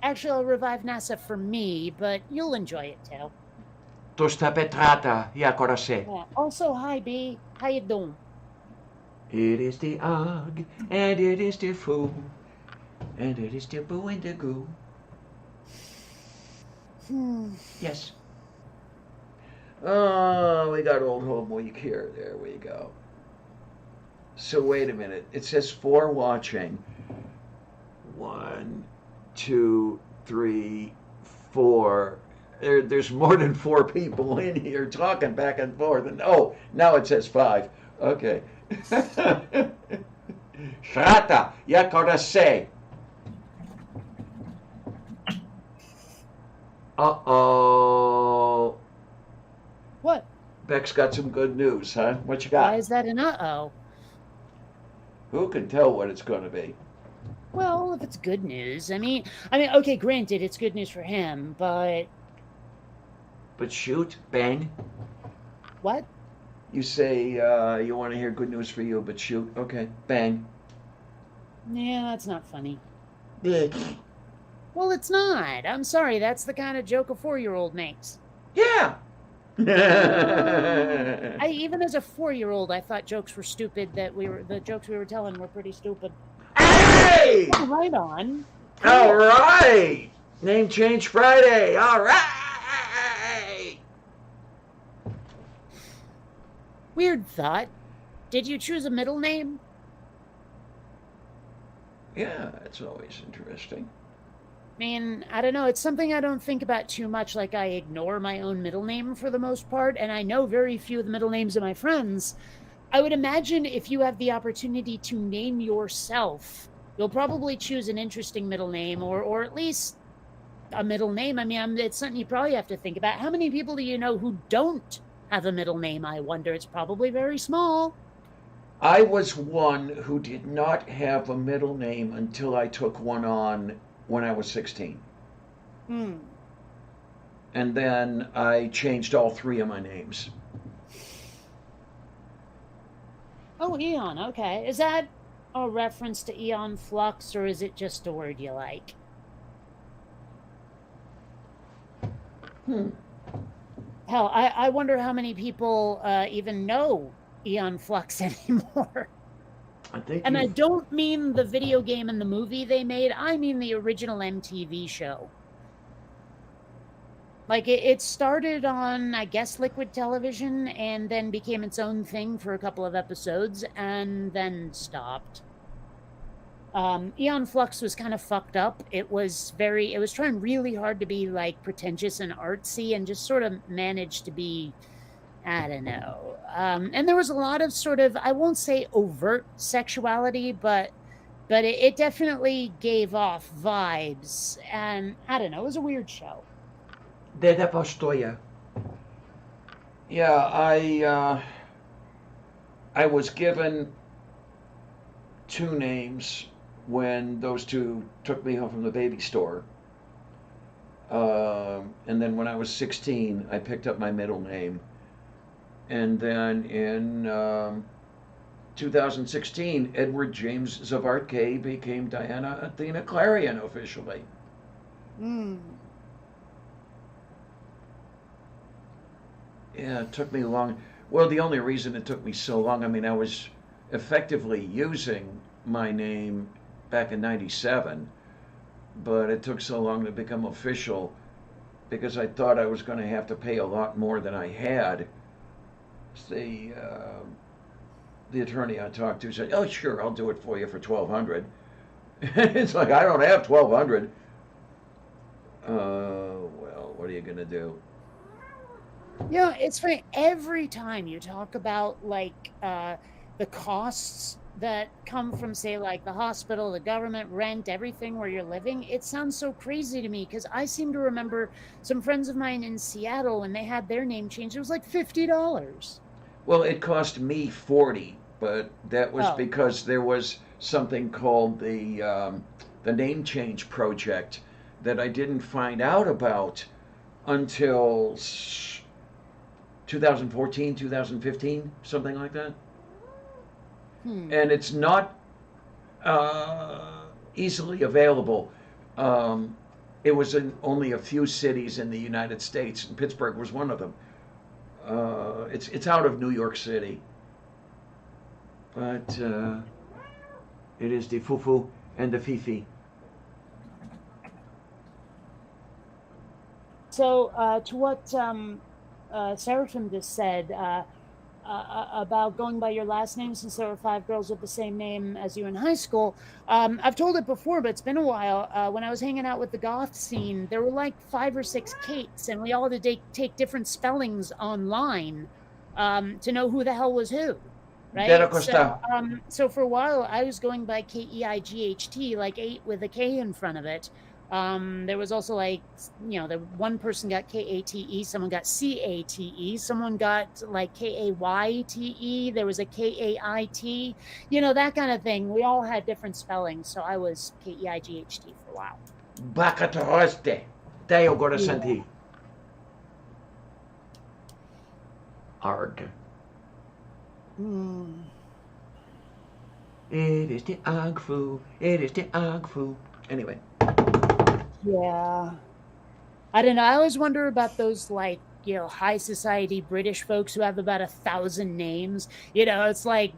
Actually, I'll revive NASA for me, but you'll enjoy it too. Tosta petrata, ja korase. Yeah. Also, hi B. How you doing? It is the Og, and it is the Foo, and it is the Boo and the Goo. Yes. Oh, we got Old Home Week here. There we go. So wait a minute. It says 4 watching. 1, 2, 3, 4. There's more than 4 people in here talking back and forth. And oh, now it says 5. Okay. Frata, ja korase. Uh-oh. What? Beck's got some good news, huh? What you got? Why is that an uh-oh? Who can tell what it's going to be? Well, if it's good news, I mean, okay, granted, it's good news for him, but... But shoot, bang. What? You say you want to hear good news for you, but shoot. Okay, bang. Yeah, that's not funny. Yeah. Well, it's not. I'm sorry. That's the kind of joke a 4-year-old makes. Yeah. Even as a 4-year-old, I thought jokes were stupid. The jokes we were telling were pretty stupid. Hey! Oh, right on. Cool. All right. Name change Friday. All right. Weird thought. Did you choose a middle name? Yeah, it's always interesting. I mean, I don't know. It's something I don't think about too much. Like, I ignore my own middle name for the most part, and I know very few of the middle names of my friends. I would imagine if you have the opportunity to name yourself, you'll probably choose an interesting middle name, or at least a middle name. I mean, it's something you probably have to think about. How many people do you know who don't have a middle name? I wonder. It's probably very small. I was one who did not have a middle name until I took one on when I was 16. Hmm. And then I changed all 3 of my names. Oh, Eon. Okay. Is that a reference to Eon Flux, or is it just a word you like? Hell, I wonder how many people even know Eon Flux anymore. I don't mean the video game and the movie they made. I mean the original MTV show. Like, it started on, I guess, Liquid Television, and then became its own thing for a couple of episodes, and then stopped. Eon Flux was kind of fucked up. It was trying really hard to be, like, pretentious and artsy, and just sort of managed to be, I don't know. And there was a lot of sort of, I won't say overt sexuality, but it definitely gave off vibes. And I don't know, it was a weird show. Yeah, I was given 2 names when those 2 took me home from the baby store. And then when I was 16, I picked up my middle name. And then in 2016, Edward James Zavartke became Diana Athena Clarion officially. Yeah, it took me long. Well, the only reason it took me so long, I mean, I was effectively using my name back in '97, but it took so long to become official because I thought I was going to have to pay a lot more than I had. The attorney I talked to said, "Oh, sure, I'll do it for you for $1,200." It's like, I don't have $1,200. Well, what are you gonna do? Yeah, it's funny. Every time you talk about, like, the costs that come from, say, like, the hospital, the government, rent, everything where you're living, it sounds so crazy to me, because I seem to remember some friends of mine in Seattle, when they had their name changed, it was like $50. Well, it cost me 40, but that was Oh. because there was something called the name change project that I didn't find out about until 2014, 2015, something like that. And it's not easily available. It was in only a few cities in the United States, and Pittsburgh was one of them. It's out of New York City, but it is the fufu and the fifi. So, to what Seraphim just said about going by your last name, since there were 5 girls with the same name as you in high school, I've told it before, but it's been a while. When I was hanging out with the goth scene, there were like 5 or 6 Kates, and we all had to take different spellings online to know who the hell was who. Right? So for a while, I was going by Keight, like 8 with a K in front of it. There was also, like, the one person got Kate, someone got Cate, someone got like Kayte. There was a Kait, that kind of thing. We all had different spellings, so I was Keight for a while. Bakatoroste, Teo Gorasanti. Arg. Hmm. It is the Ag Fu. It is the Ag Fu. Anyway. Yeah. I don't know. I always wonder about those like, high society British folks who have about 1,000 names. It's like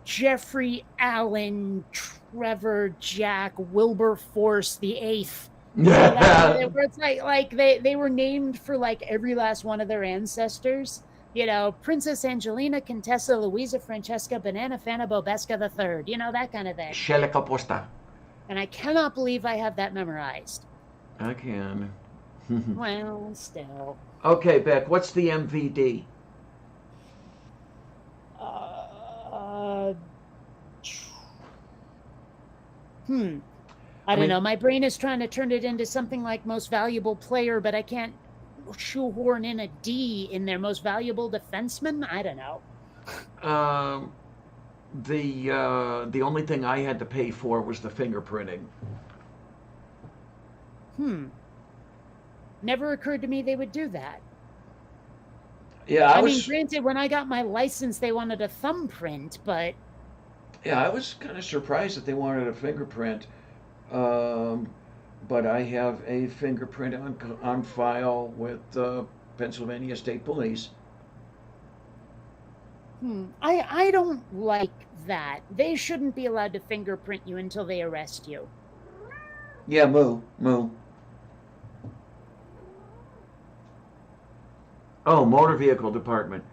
Jeffrey Allen, Trevor Jack, Wilberforce the Eighth. That kind of thing, where it's like they were named for like every last one of their ancestors. Princess Angelina, Contessa Louisa Francesca Banana Fana Bobesca the Third. That kind of thing. Shelika Posta. And I cannot believe I have that memorized. I can. Well, still. Okay, Beck, what's the MVD? Uh, hmm. I I don't mean, know. My brain is trying to turn it into something like most valuable player, but I can't shoehorn in a D in their most valuable defenseman. I don't know. um, the only thing I had to pay for was the fingerprinting. Hmm. Never occurred to me they would do that. Yeah, I mean, granted, when I got my license, they wanted a thumbprint, but yeah, I was kind of surprised that they wanted a fingerprint. Um, but I have a fingerprint on file with Pennsylvania State Police. I don't like that. They shouldn't be allowed to fingerprint you until they arrest you. Yeah, moo, moo. Oh, motor vehicle department.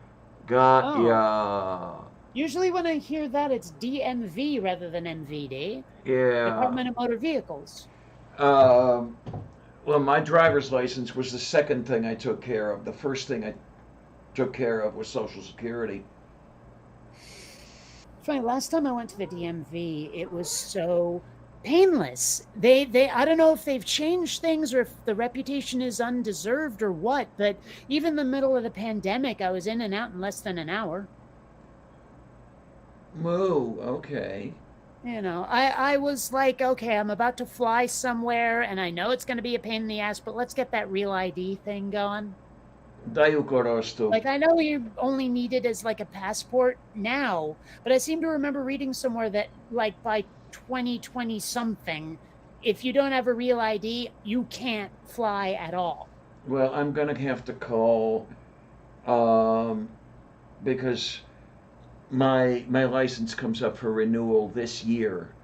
Got Oh. ya. Usually when I hear that, it's DMV rather than MVD. Yeah. Department of Motor Vehicles. Um, well, my driver's license was the second thing I took care of. The first thing I took care of was Social Security. Funny, last time I went to the DMV, it was so painless. I don't know if they've changed things or if the reputation is undeserved or what, but even in the middle of the pandemic, I was in and out in less than an hour. Moo, okay. I was like, okay, I'm about to fly somewhere and I know it's going to be a pain in the ass, but let's get that real ID thing going. Daju korostu. Like, I know you only need it as like a passport now, but I seem to remember reading somewhere that like by 2020 something, if you don't have a real ID, you can't fly at all. Well, I'm gonna have to call um, because my license comes up for renewal this year.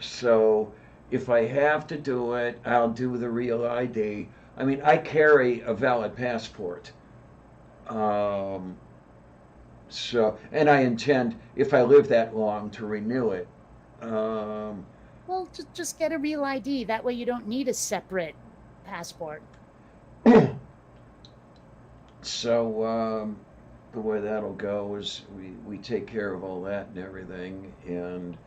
So if I have to do it, I'll do the real ID. I mean, I carry a valid passport. Um, and I intend, if I live that long, to renew it. Um, Well, just get a real ID. That way you don't need a separate passport. so the way that'll go is we take care of all that and everything. And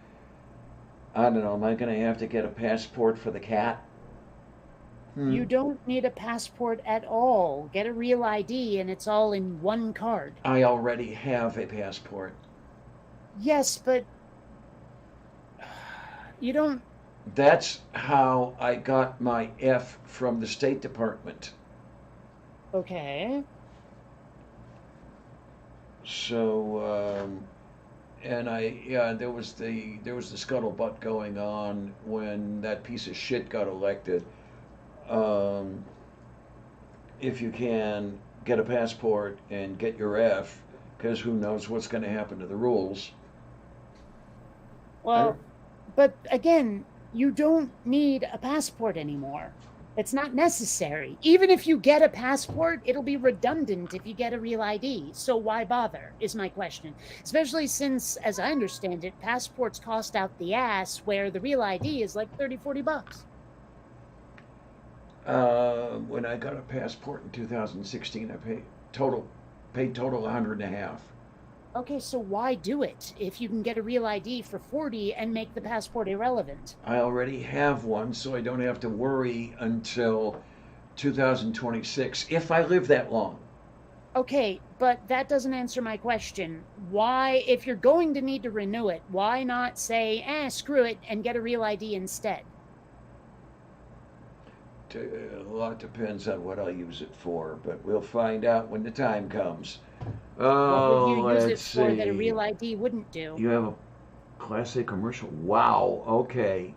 I don't know, am I going to have to get a passport for the cat? You don't need a passport at all. Get a real ID and it's all in one card. I already have a passport. Yes, but you don't. That's how I got my F from the State Department. Okay. So, and there was the scuttlebutt going on when that piece of shit got elected. Um, if you can get a passport and get your F, because who knows what's going to happen to the rules. Well, but again, you don't need a passport anymore. It's not necessary. Even if you get a passport, it'll be redundant if you get a real ID. So why bother, is my question. Especially since, as I understand it, passports cost out the ass, where the real ID is like 30, 40 bucks. When I got a passport in 2016, I paid total 100 and a half. Okay, so why do it if you can get a real ID for 40 and make the passport irrelevant? I already have one, so I don't have to worry until 2026, if I live that long. Okay, but that doesn't answer my question. Why, if you're going to need to renew it, why not say, screw it, and get a real ID instead? A lot depends on what I'll use it for, but we'll find out when the time comes. What would you use it let's for that a see. real ID wouldn't do? You have a Class A commercial. Wow. Okay.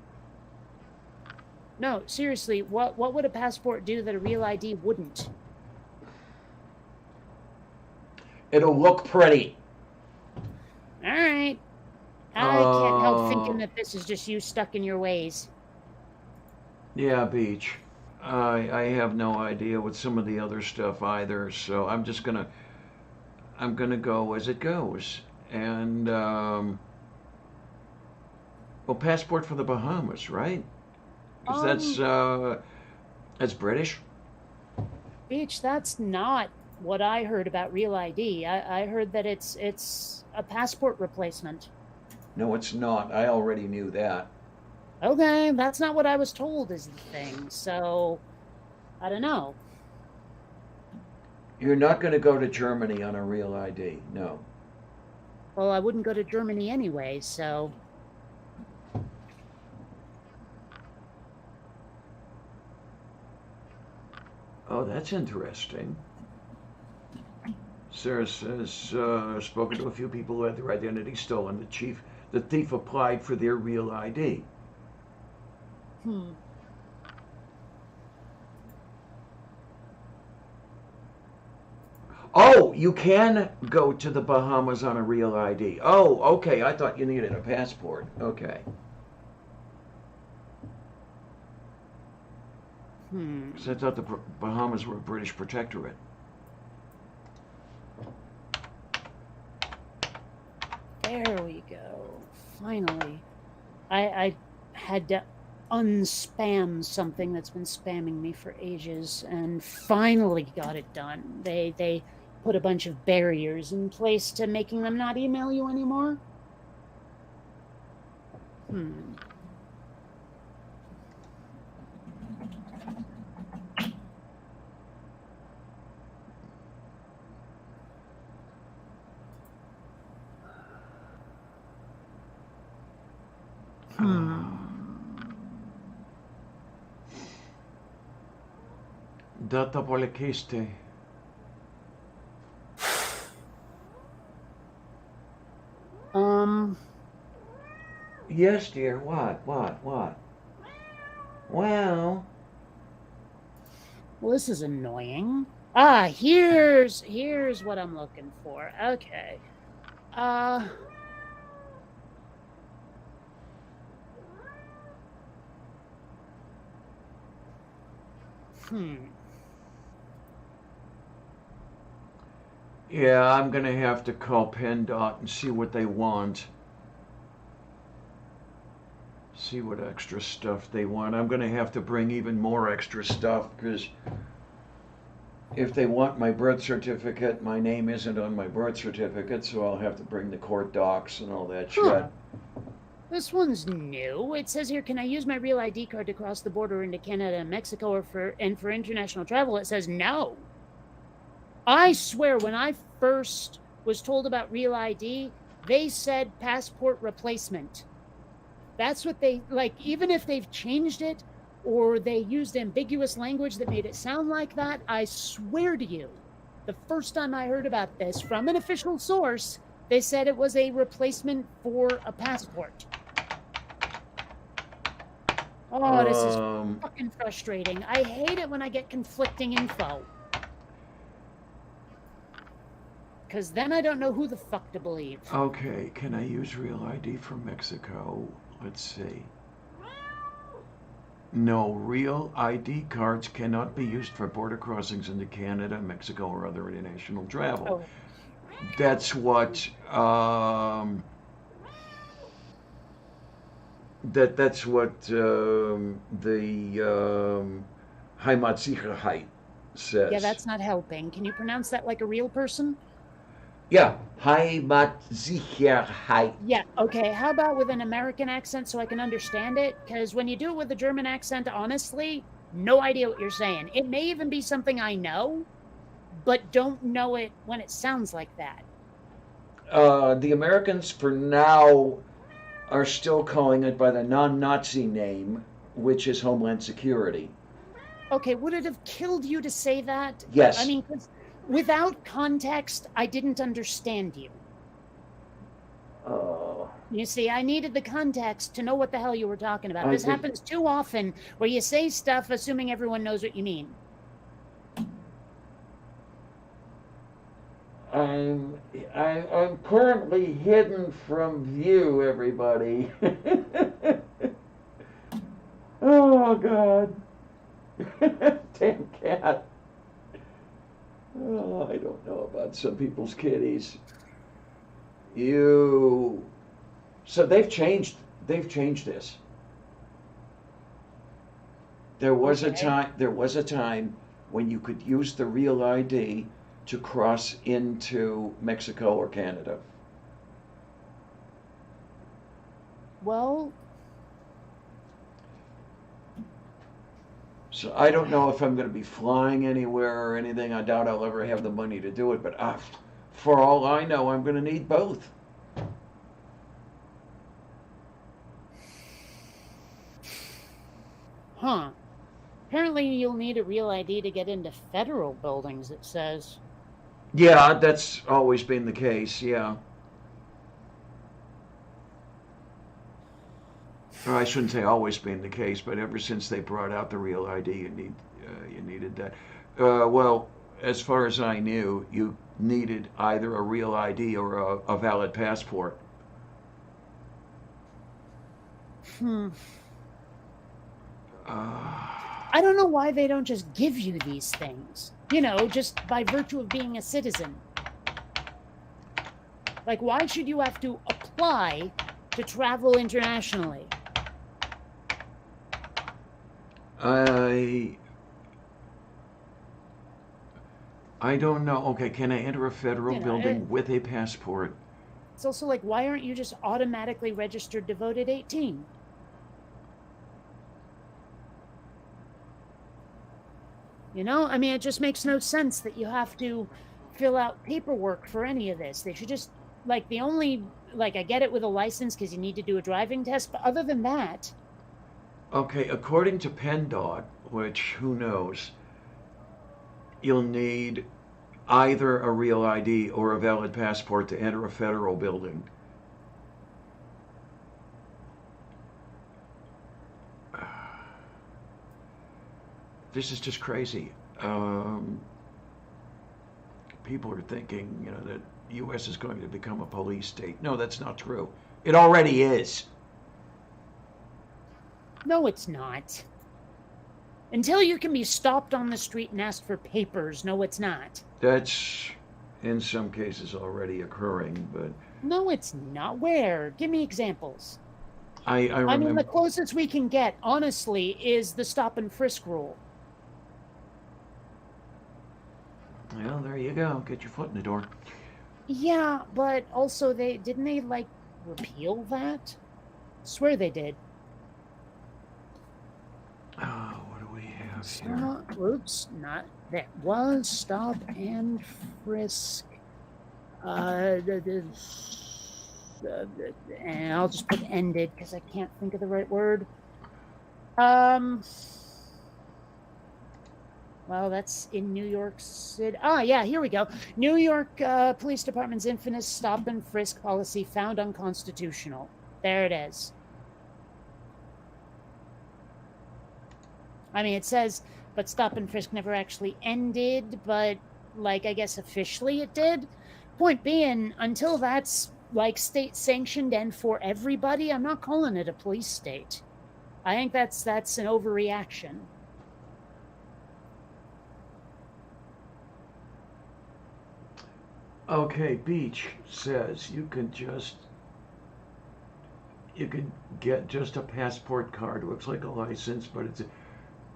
No, seriously, what would a passport do that a real ID wouldn't? It'll look pretty. All right. I can't help thinking Uh, that this is just you stuck in your ways. yeah, Beach. I have no idea with some of the other stuff either, so I'm gonna go as it goes. And well, passport for the Bahamas, right? Because that's British. Beach, that's not what I heard about Real ID. I heard that it's a passport replacement. No, it's not. I already knew that. Okay, that's not what I was told is the thing. So, I don't know. You're not going to go to Germany on a real ID. No. Well, I wouldn't go to Germany anyway, so Oh, that's interesting. Sarah says, spoken to a few people who had their identity stolen. The thief applied for their real ID. hmm. Oh, you can go to the Bahamas on a real ID. Oh, okay. I thought you needed a passport. Okay. Because I thought the Bahamas were a British protectorate. There we go. Finally. I had to unspam something that's been spamming me for ages and finally got it done. They put a bunch of barriers in place to making them not email you anymore. Data polekiste. Yes, dear. What? Well. Well, this is annoying. Ah, here's what I'm looking for. Okay. Yeah, I'm gonna have to call PennDOT and see what they want. See what extra stuff they want. I'm gonna have to bring even more extra stuff because if they want my birth certificate, my name isn't on my birth certificate, so I'll have to bring the court docs and all that shit. This one's new. It says here, can I use my real ID card to cross the border into Canada and Mexico or for international travel? It says no. I swear when I first was told about real ID, they said passport replacement. That's what they, like, even if they've changed it or they used ambiguous language that made it sound like that, I swear to you, the first time I heard about this from an official source, they said it was a replacement for a passport. Oh, this is fucking frustrating. I hate it when I get conflicting info. Because then I don't know who the fuck to believe. Okay, can I use real ID for Mexico? Let's see. No, real ID cards cannot be used for border crossings into Canada, Mexico, or other international travel. Oh. That's what that's what the Heimatsicherheit says. Yeah, that's not helping. Can you pronounce that like a real person? Yeah, Heimatsicherheit. Yeah, okay. How about with an American accent so I can understand it? Because when you do it with a German accent, honestly, no idea what you're saying. It may even be something I know, but don't know it when it sounds like that. The Americans, for now, are still calling it by the non-Nazi name, which is Homeland Security. Okay, would it have killed you to say that? Yes. I mean, Without context, I didn't understand you. Oh. You see, I needed the context to know what the hell you were talking about. This happens too often where you say stuff assuming everyone knows what you mean. I'm currently hidden from view, everybody. Oh, God. Damn cat. Oh, I don't know about some people's kitties. So they've changed this. There was a time when you could use the real ID to cross into Mexico or Canada. Well, so I don't know if I'm going to be flying anywhere or anything. I doubt I'll ever have the money to do it, but for all I know, I'm going to need both. Huh. Apparently you'll need a real ID to get into federal buildings, it says. Yeah, that's always been the case, yeah. Or I shouldn't say always been the case, but ever since they brought out the real ID, you needed that. Well, as far as I knew, you needed either a real ID or a valid passport. I don't know why they don't just give you these things. Just by virtue of being a citizen. Like, why should you have to apply to travel internationally? I don't know. Okay, can I enter a federal building with a passport? It's also like, why aren't you just automatically registered to vote at 18? It just makes no sense that you have to fill out paperwork for any of this. They should just, I get it with a license because you need to do a driving test, but other than that. Okay, according to PennDOT, which who knows, you'll need either a real ID or a valid passport to enter a federal building. This is just crazy. People are thinking, that U.S. is going to become a police state. No, that's not true. It already is. No, it's not. Until you can be stopped on the street and asked for papers, no, it's not. That's, in some cases, already occurring, but... No, it's not. Where? Give me examples. I remember... the closest we can get, honestly, is the stop and frisk rule. Well, there you go. Get your foot in the door. Yeah, but also didn't they repeal that? I swear they did. Oh, what do we have here? Oops, not that was stop and frisk. And I'll just put ended because I can't think of the right word. Well, that's in New York City. Ah, yeah, here we go. New York Police Department's infamous stop and frisk policy found unconstitutional. There it is. It says, but stop and frisk never actually ended, but, I guess officially it did. Point being, until that's, state sanctioned and for everybody, I'm not calling it a police state. I think that's an overreaction. Okay, Beach says you can get just a passport card. Looks like a license, but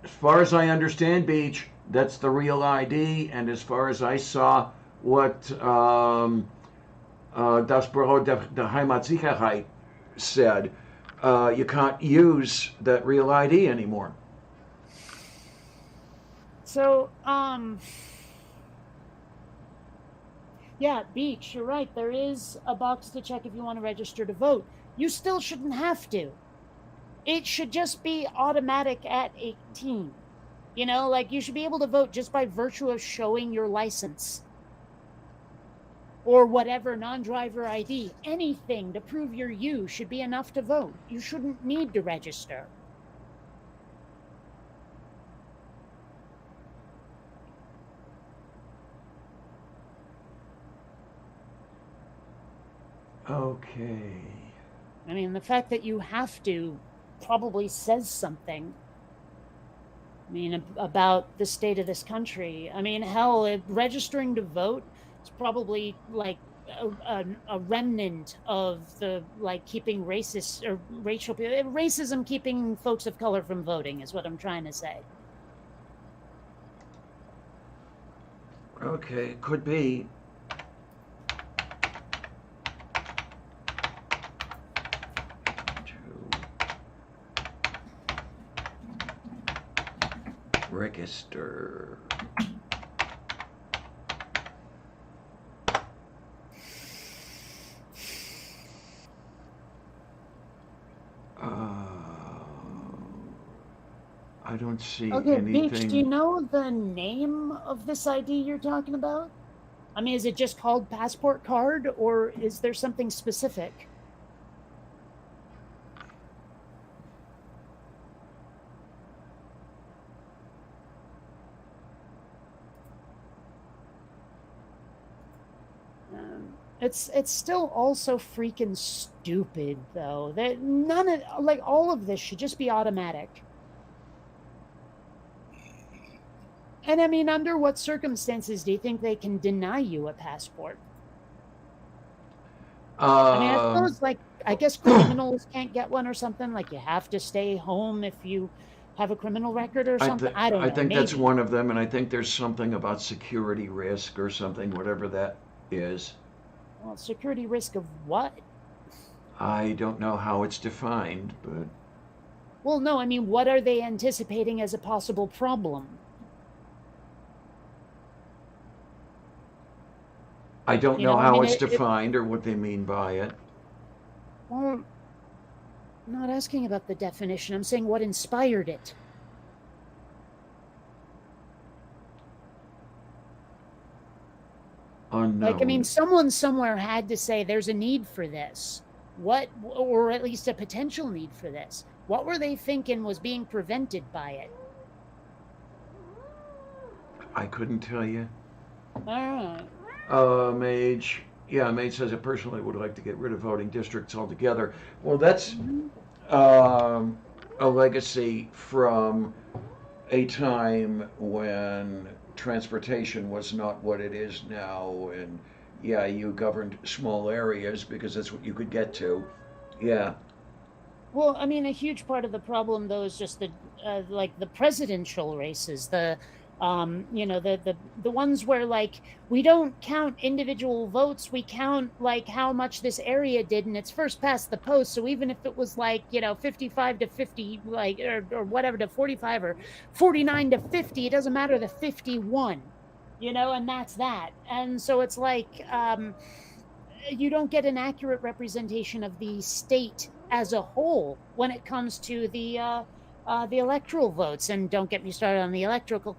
as far as I understand, Beach, that's the real ID. And as far as I saw, what Das Büro der Heimatsicherheit said, you can't use that real ID anymore. So, yeah, Beach, you're right. There is a box to check if you want to register to vote. You still shouldn't have to. It should just be automatic at 18. You know, like you should be able to vote just by virtue of showing your license or whatever non-driver ID. Anything to prove you're you should be enough to vote. You shouldn't need to register. Okay. I mean, the fact that you have to probably says something. I mean, about the state of this country. I mean, hell, registering to vote is probably like a remnant of the like keeping racist or racial racism keeping folks of color from voting is what I'm trying to say. Okay, could be. Register. I don't see anything. Beach, do you know the name of this ID you're talking about? I mean, is it just called passport card or is there something specific? It's still also freaking stupid though. That none of like all of this should just be automatic. And I mean, under what circumstances do you think they can deny you a passport? I mean, I suppose like I guess criminals can't get one or something. Like you have to stay home if you have a criminal record or something. I don't know. I think maybe. That's one of them, and I think there's something about security risk or something, whatever that is. Well, security risk of what? I don't know how it's defined, but. Well, no, I mean, what are they anticipating as a possible problem? I don't know how it's defined or what they mean by it. Well, I'm not asking about the definition. I'm saying what inspired it. Unknown. Like, I mean, someone somewhere had to say there's a need for this. What, or at least a potential need for this. What were they thinking was being prevented by it? I couldn't tell you. All right. Mage. Yeah, Mage says, I personally would like to get rid of voting districts altogether. Well, that's a legacy from a time when transportation was not what it is now, and yeah, you governed small areas because that's what you could get to. Yeah. Well, I mean, a huge part of the problem, though, is just the like the presidential races, you know, the ones where like we don't count individual votes, we count like how much this area did, and it's first past the post. So even if it was like 55 to 50, like or whatever to 45 or 49 to 50, it doesn't matter. The 51, and that's that. And so it's like you don't get an accurate representation of the state as a whole when it comes to the electoral votes. And don't get me started on the electoral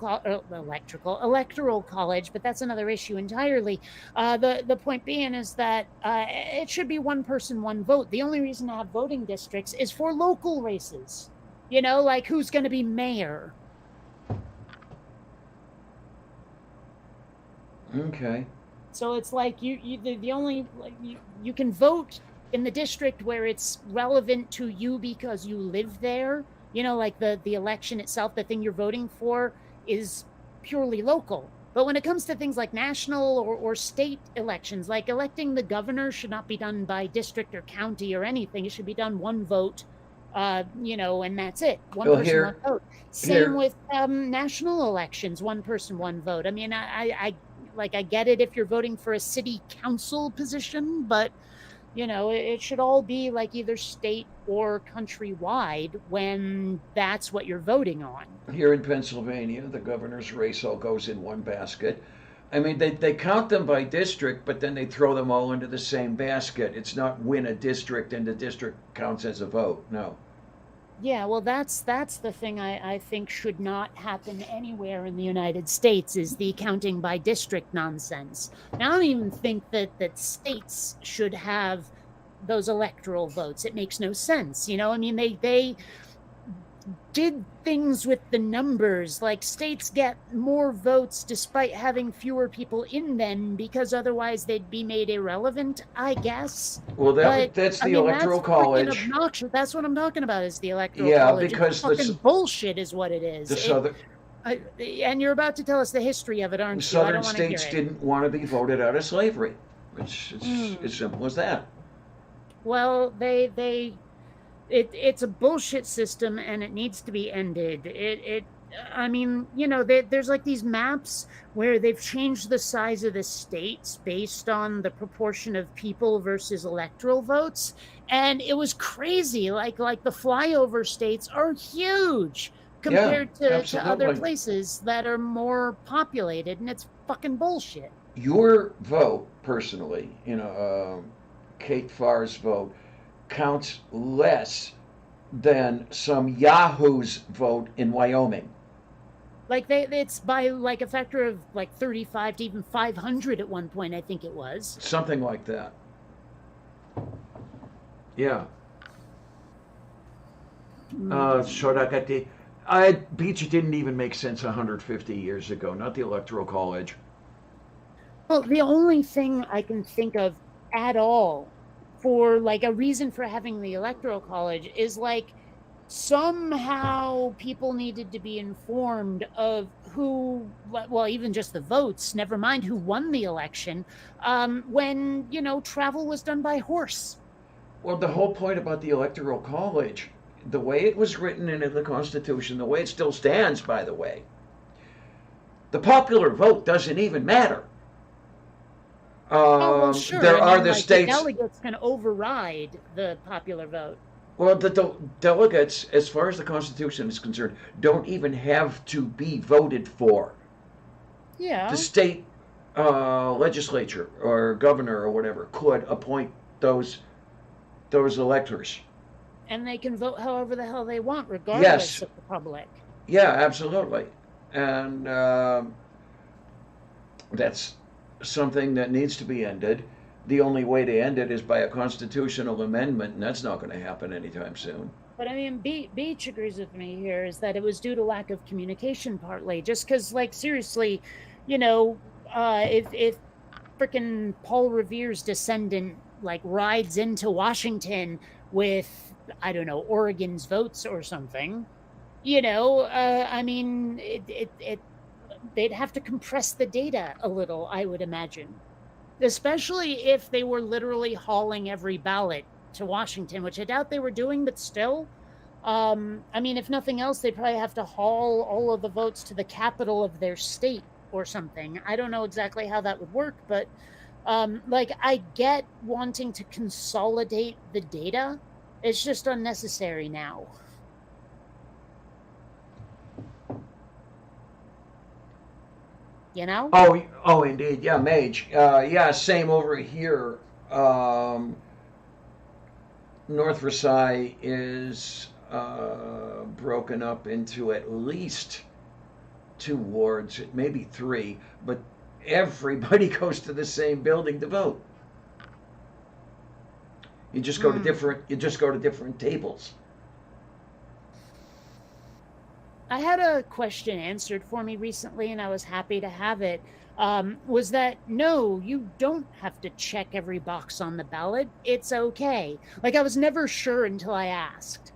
college, but that's another issue entirely. The point being is that it should be one person, one vote. The only reason to have voting districts is for local races, like who's going to be mayor. Okay. So it's like the only like you can vote in the district where it's relevant to you because you live there. Like the election itself, the thing you're voting for is purely local. But when it comes to things like national or state elections, like electing the governor should not be done by district or county or anything. It should be done one vote, and that's it. One person, one vote. Same with national elections, one person, one vote. I mean, I get it if you're voting for a city council position, but it should all be like either state or countrywide when that's what you're voting on. Here in Pennsylvania, the governor's race all goes in one basket. I mean, they count them by district, but then they throw them all into the same basket. It's not win a district and the district counts as a vote. No. Yeah, well, that's the thing I think should not happen anywhere in the United States is the counting by district nonsense. Now, I don't even think that states should have those electoral votes. It makes no sense. I mean, they did things with the numbers, like states get more votes despite having fewer people in them because otherwise they'd be made irrelevant, I guess. Well, But that's I the mean, Electoral that's freaking College. obnoxious. That's what I'm talking about is the Electoral Yeah, College. because It's fucking bullshit is what it is. the southern And you're about to tell us the history of it, aren't you? I southern don't want to hear states it. didn't want to be voted out of slavery. It's as simple as that. Well, it's a bullshit system and it needs to be ended. I mean, there's like these maps where they've changed the size of the states based on the proportion of people versus electoral votes, and it was crazy. Like the flyover states are huge compared to other absolutely. places that are more populated, and it's fucking bullshit. Your vote, personally, Kate Farr's vote, counts less than some Yahoo's vote in Wyoming. Like it's by like a factor of like 35 to even 500 at one point, I think it was. Something like that. Yeah. Sorakati. Beach didn't even make sense 150 years ago, not the Electoral College. Well, the only thing I can think of at all for like a reason for having the Electoral College is like somehow people needed to be informed of who, well, even just the votes, never mind who won the election, when, travel was done by horse. Well, the whole point about the Electoral College, the way it was written into the Constitution, the way it still stands, by the way, the popular vote doesn't even matter. Well, sure. There are the states. The delegates can override the popular vote. Well, the delegates, as far as the Constitution is concerned, don't even have to be voted for. Yeah. The state legislature or governor or whatever could appoint those electors. And they can vote however the hell they want, regardless of the public. Yeah, absolutely. And that's something that needs to be ended. The only way to end it is by a constitutional amendment, and that's not going to happen anytime soon. But I mean, Beach agrees with me here is that it was due to lack of communication partly. Just because, like, seriously, if frickin' Paul Revere's descendant, like, rides into Washington with, I don't know, Oregon's votes or something, I mean, they'd have to compress the data a little, I would imagine. Especially if they were literally hauling every ballot to Washington, which I doubt they were doing, but still. I mean, if nothing else, they'd probably have to haul all of the votes to the capital of their state or something. I don't know exactly how that would work, but I get wanting to consolidate the data. It's just unnecessary now. Oh, indeed. Yeah, Mage. Yeah, same over here. North Versailles is broken up into at least 2 wards, maybe 3, but everybody goes to the same building to vote. You just go to different tables. I had a question answered for me recently, and I was happy to have it. Was that no, you don't have to check every box on the ballot. It's okay. Like, I was never sure until I asked.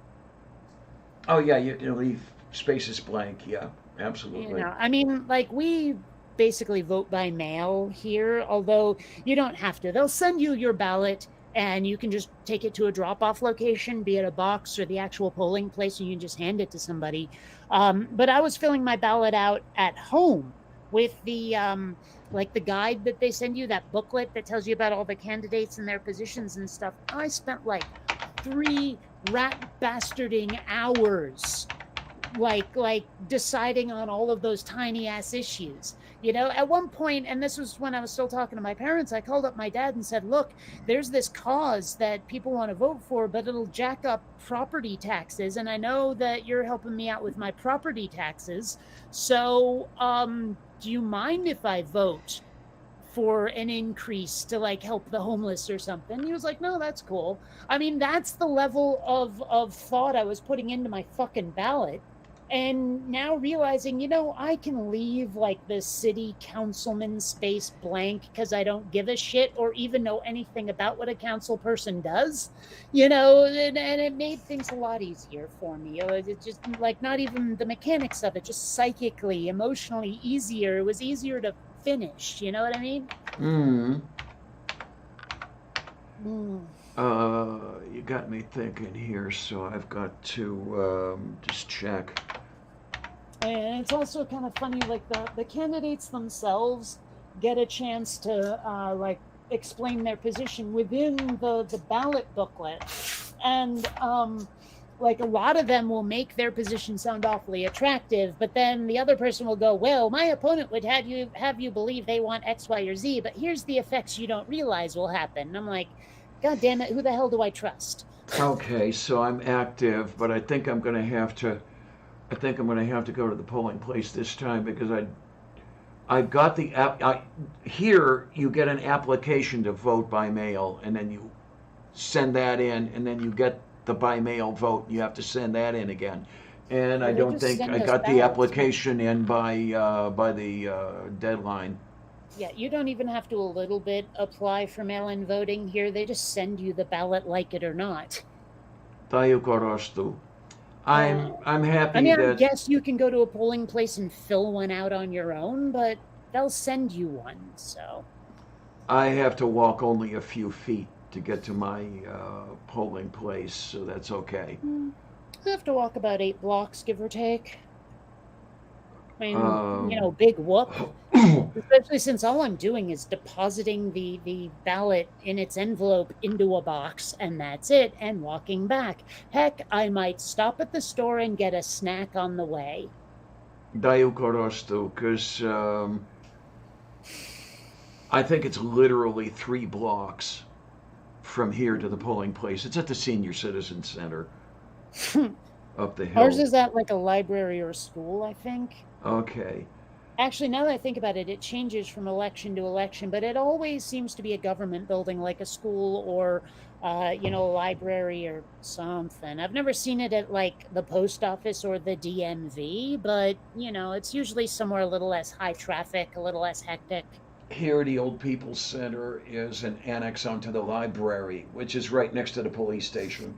Oh, yeah, you leave spaces blank. Yeah, absolutely. I mean, like, we basically vote by mail here, although you don't have to. They'll send you your ballot, and you can just take it to a drop-off location, be it a box or the actual polling place, and you can just hand it to somebody. But I was filling my ballot out at home with the the guide that they send you, that booklet that tells you about all the candidates and their positions and stuff. I spent like 3 rat bastarding hours like deciding on all of those tiny ass issues. At one point, and this was when I was still talking to my parents, I called up my dad and said, look, there's this cause that people want to vote for, but it'll jack up property taxes, and I know that you're helping me out with my property taxes, so do you mind if I vote for an increase to like help the homeless or something? He was like, no, that's cool. I mean, that's the level of thought I was putting into my fucking ballot. And now realizing, I can leave like the city councilman space blank because I don't give a shit or even know anything about what a council person does, and it made things a lot easier for me. It just like not even the mechanics of it, just psychically, emotionally easier. It was easier to finish. You know what I mean? You got me thinking here, so I've got to just check. And it's also kind of funny, like the candidates themselves get a chance to like explain their position within the ballot booklet, and like a lot of them will make their position sound awfully attractive, but then the other person will go, well, my opponent would have you believe they want X, Y, or Z, but here's the effects you don't realize will happen. And I'm like, God damn it, who the hell do I trust? Okay, so I'm active, but I think I'm going to have to go to the polling place this time because I've got the app. Here you get an application to vote by mail, and then you send that in, and then you get the by mail vote. You have to send that in again, and I don't think I got the application in by the deadline. Yeah, you don't even have to a little bit apply for mail-in voting here. They just send you the ballot, like it or not. Tayo korostu. I'm happy I mean, that. I guess you can go to a polling place and fill one out on your own, but they'll send you one. So I have to walk only a few feet to get to my polling place, so that's okay. I have to walk about 8 blocks, give or take. I mean, big whoop. Especially since all I'm doing is depositing the ballot in its envelope into a box, and that's it, and walking back. Heck, I might stop at the store and get a snack on the way. Dayu korostu, because I think it's literally 3 blocks from here to the polling place. It's at the Senior Citizen Center up the hill. Ours is at like a library or a school, I think. Okay. Actually, now that I think about it, it changes from election to election, but it always seems to be a government building like a school or, a library or something. I've never seen it at like the post office or the DMV, but, it's usually somewhere a little less high traffic, a little less hectic. Here, the Old People's Center is an annex onto the library, which is right next to the police station.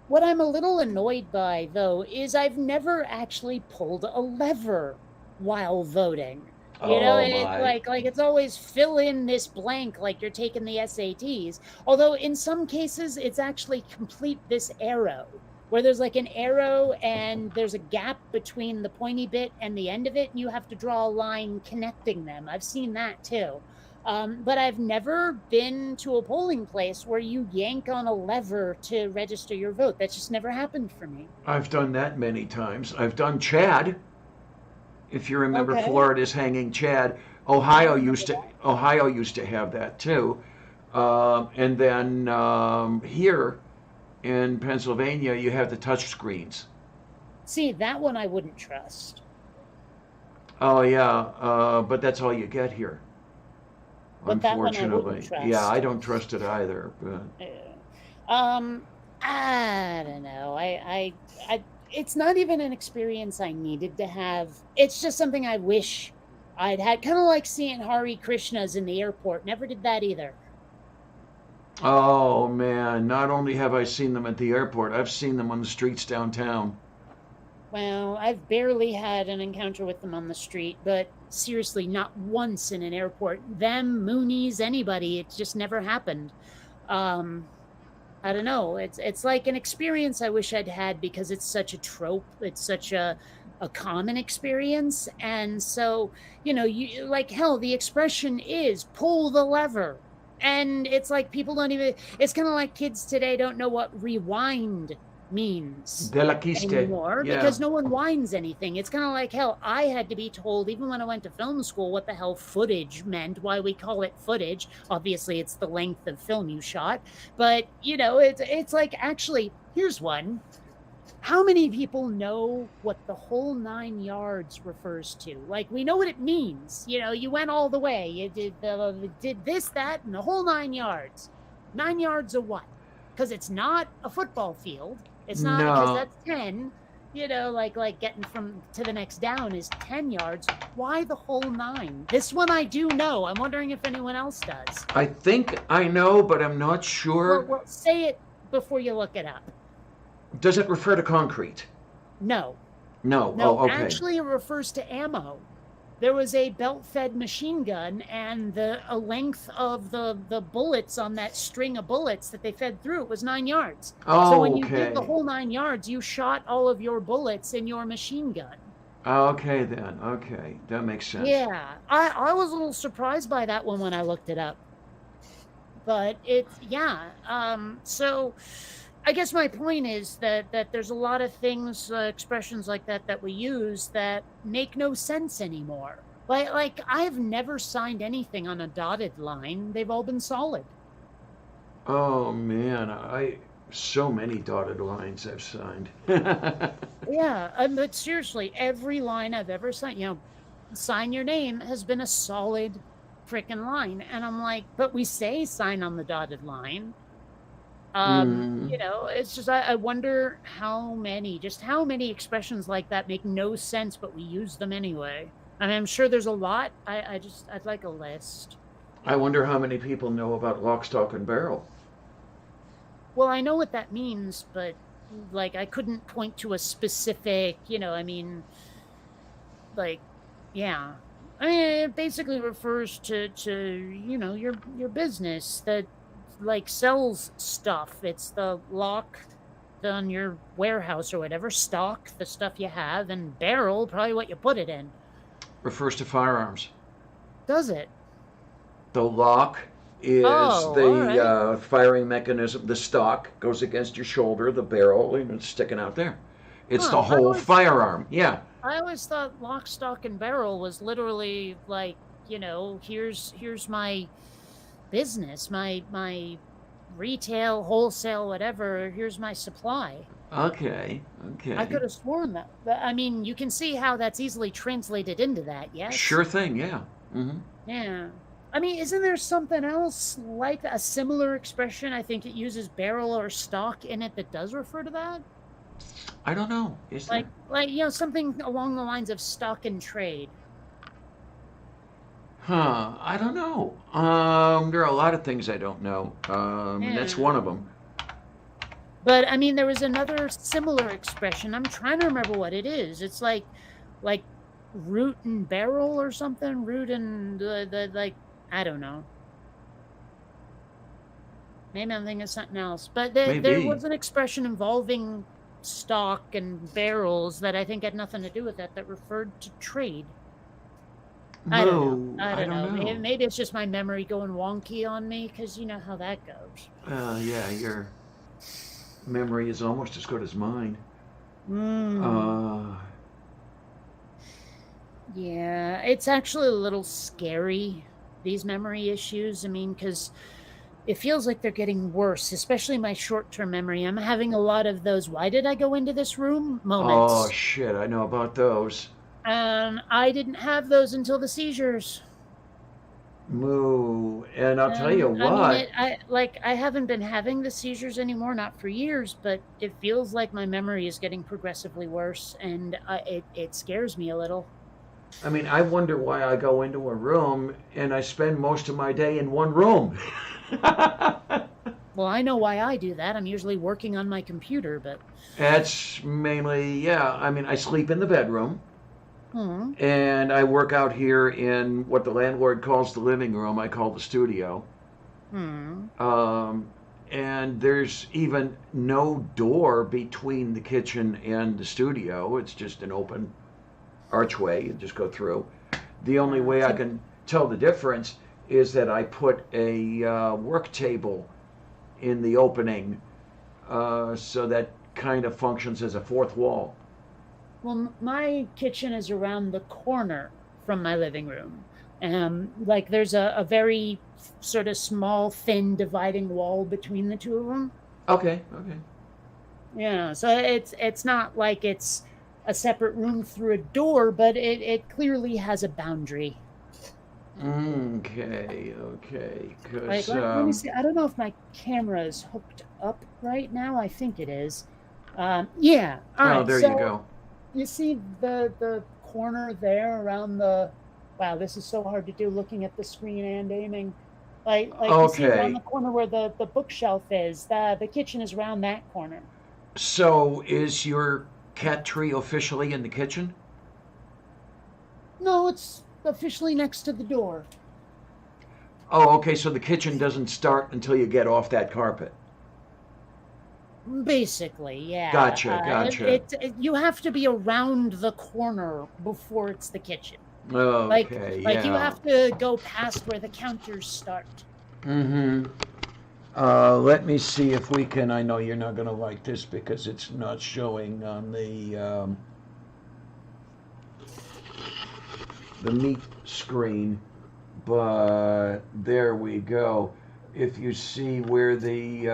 What I'm a little annoyed by, though, is I've never actually pulled a lever while voting. It's like it's always fill in this blank like you're taking the SATs. Although in some cases it's actually complete this arrow, where there's like an arrow and there's a gap between the pointy bit and the end of it, and you have to draw a line connecting them. I've seen that too. But I've never been to a polling place where you yank on a lever to register your vote. That's just never happened for me. I've done that many times. I've done Chad. If you remember, okay. Florida's hanging Chad. Ohio used to have that too. And then here in Pennsylvania, you have the touch screens. See, that one I wouldn't trust. Oh yeah, but that's all you get here. But unfortunately, yeah, I don't trust it either. But I don't know. I it's not even an experience I needed to have. It's just something I wish I'd had. Kind of like seeing Hare Krishnas in the airport. Never did that either. Oh man! Not only have I seen them at the airport, I've seen them on the streets downtown. Well, I've barely had an encounter with them on the street, but seriously, not once in an airport. Them, Moonies, anybody, it's just never happened. I don't know. It's like an experience I wish I'd had because it's such a trope. It's such a common experience. And so, you like hell, the expression is pull the lever. And it's like people don't even, it's kind of like kids today don't know what rewind means De la Quiste. anymore Yeah. because no one whines anything. It's kind of like, hell, I had to be told, even when I went to film school, what the hell footage meant, why we call it footage. Obviously, it's the length of film you shot. But, it's like, actually, here's one. How many people know what the whole 9 yards refers to? Like, we know what it means. You went all the way. You did this, that, and the whole 9 yards. 9 yards of what? Because it's not a football field. It's not, because that's 10. Like getting from to the next down is 10 yards. Why the whole 9? This one I do know. I'm wondering if anyone else does. I think I know, but I'm not sure. Well, say it before you look it up. Does it refer to concrete? No. No. No, Oh, okay. Actually, it refers to ammo. There was a belt-fed machine gun, and the length of the bullets on that string of bullets that they fed through it was 9 yards. Oh, so when you okay. did the whole 9 yards, you shot all of your bullets in your machine gun. Okay, then. Okay, that makes sense. Yeah, I was a little surprised by that one when I looked it up. But so I guess my point is that there's a lot of things, expressions like that we use that make no sense anymore. Like I've never signed anything on a dotted line. They've all been solid. Oh man, so many dotted lines I've signed. Yeah, but seriously, every line I've ever signed, sign your name has been a solid freaking line, and I'm like, but we say sign on the dotted line. It's just I wonder how many expressions like that make no sense, but we use them anyway. I mean, I'm sure there's a lot. I'd like a list. I wonder how many people know about lock, stock, and barrel. Well, I know what that means, but like I couldn't point to a specific, it basically refers to your business that like sells stuff. It's the lock on your warehouse or whatever, stock, the stuff you have, and barrel, probably what you put it in. Refers to firearms. Does it? The lock is right. Firing mechanism. The stock goes against your shoulder, the barrel, and it's sticking out there. It's the whole firearm. Yeah. I always thought lock, stock, and barrel was literally like, here's my business, my retail, wholesale, whatever, here's my supply. Okay. I could have sworn that. But I mean, you can see how that's easily translated into that, yes? Sure thing, yeah. Mm-hmm. Yeah. I mean, isn't there something else like a similar expression? I think it uses barrel or stock in it that does refer to that. I don't know. Is there? Like something along the lines of stock and trade. Huh, I don't know. There are a lot of things I don't know. That's one of them. But I mean, there was another similar expression. I'm trying to remember what it is. It's like root and barrel or something. Root and I don't know. Maybe I'm thinking of something else. But there was an expression involving stock and barrels that I think had nothing to do with that referred to trade. I don't know. Maybe it's just my memory going wonky on me, because you know how that goes. Yeah, your memory is almost as good as mine. Yeah, it's actually a little scary, these memory issues. I mean, because it feels like they're getting worse, especially my short-term memory. I'm having a lot of those "why did I go into this room" moments. Oh, shit, I know about those. I didn't have those until the seizures. Moo. And I'll tell you what. I mean, I haven't been having the seizures anymore, not for years, but it feels like my memory is getting progressively worse, and it scares me a little. I mean, I wonder why I go into a room and I spend most of my day in one room. Well, I know why I do that. I'm usually working on my computer, but... That's mainly, yeah. I mean, I sleep in the bedroom. Hmm. And I work out here in what the landlord calls the living room. I call the studio. Hmm. And there's even no door between the kitchen and the studio. It's just an open archway. You just go through. The only way I can tell the difference is that I put a work table in the opening so that kind of functions as a fourth wall? Well, my kitchen is around the corner from my living room. Like there's a very sort of small, thin dividing wall between the two of them. Okay, okay. Yeah, so it's not like it's a separate room through a door, but it clearly has a boundary. Okay, okay. Like, Because, let me see. I don't know if my camera is hooked up right now. I think it is. Yeah. All oh, right. there So you go. you see the corner there around the. Wow, this is so hard to do looking at the screen and aiming. Like you see around Okay. the corner where the bookshelf is. The kitchen is around that corner. So, is your cat tree officially in the kitchen? No, it's officially next to the door. Oh, okay. So the kitchen doesn't start until you get off that carpet. Basically, yeah. Gotcha, gotcha. You have to be around the corner before it's the kitchen. Like Okay, like you yeah. have to go past where the counters start. Mm-hmm. Let me see if we can. I know you're not going to like this because it's not showing on the meat screen, but there we go. If you see where the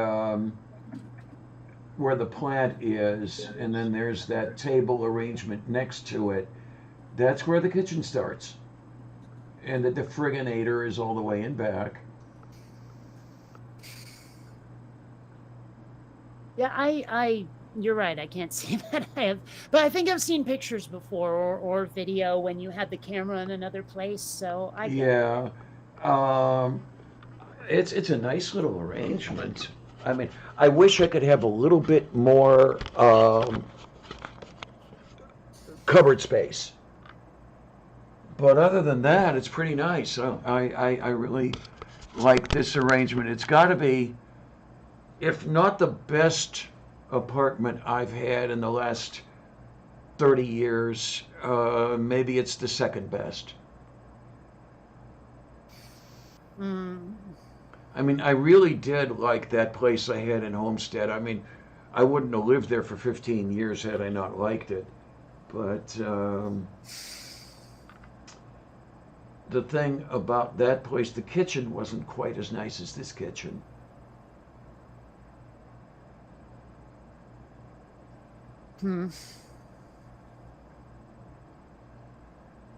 plant is, and then there's that table arrangement next to it, that's where the kitchen starts, and the defriginator is all the way in back. Yeah, you're right. I can't see that but I think I've seen pictures before or video when you had the camera in another place. So I get it. Yeah, um, it's a nice little arrangement. I mean, I wish I could have a little bit more cupboard space, but other than that, it's pretty nice. So I really like this arrangement. It's got to be, if not the best apartment I've had in the last 30 years, maybe it's the second best. Mm. I mean, I really did like that place I had in Homestead. I mean, I wouldn't have lived there for 15 years had I not liked it. But the thing about that place, the kitchen wasn't quite as nice as this kitchen. Hmm.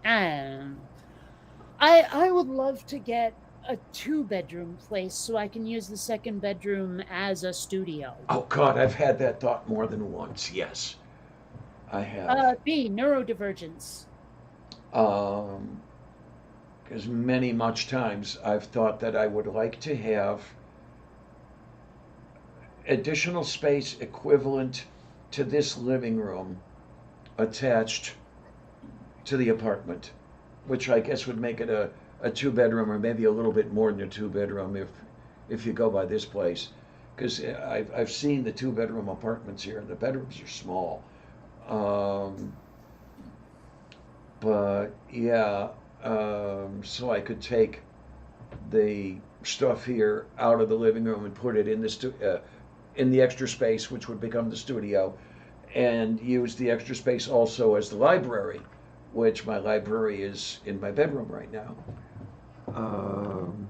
Um, I would love to get a two-bedroom place so I can use the second bedroom as a studio. Oh, God, I've had that thought more than once. Yes, I have. B, neurodivergence. Um, because many, much times I've thought that I would like to have additional space equivalent to this living room attached to the apartment, which I guess would make it a two bedroom or maybe a little bit more than a two bedroom if you go by this place. Because I've seen the two bedroom apartments here and the bedrooms are small. Um, but yeah, so I could take the stuff here out of the living room and put it in the extra space, which would become the studio, and use the extra space also as the library, which my library is in my bedroom right now. Um,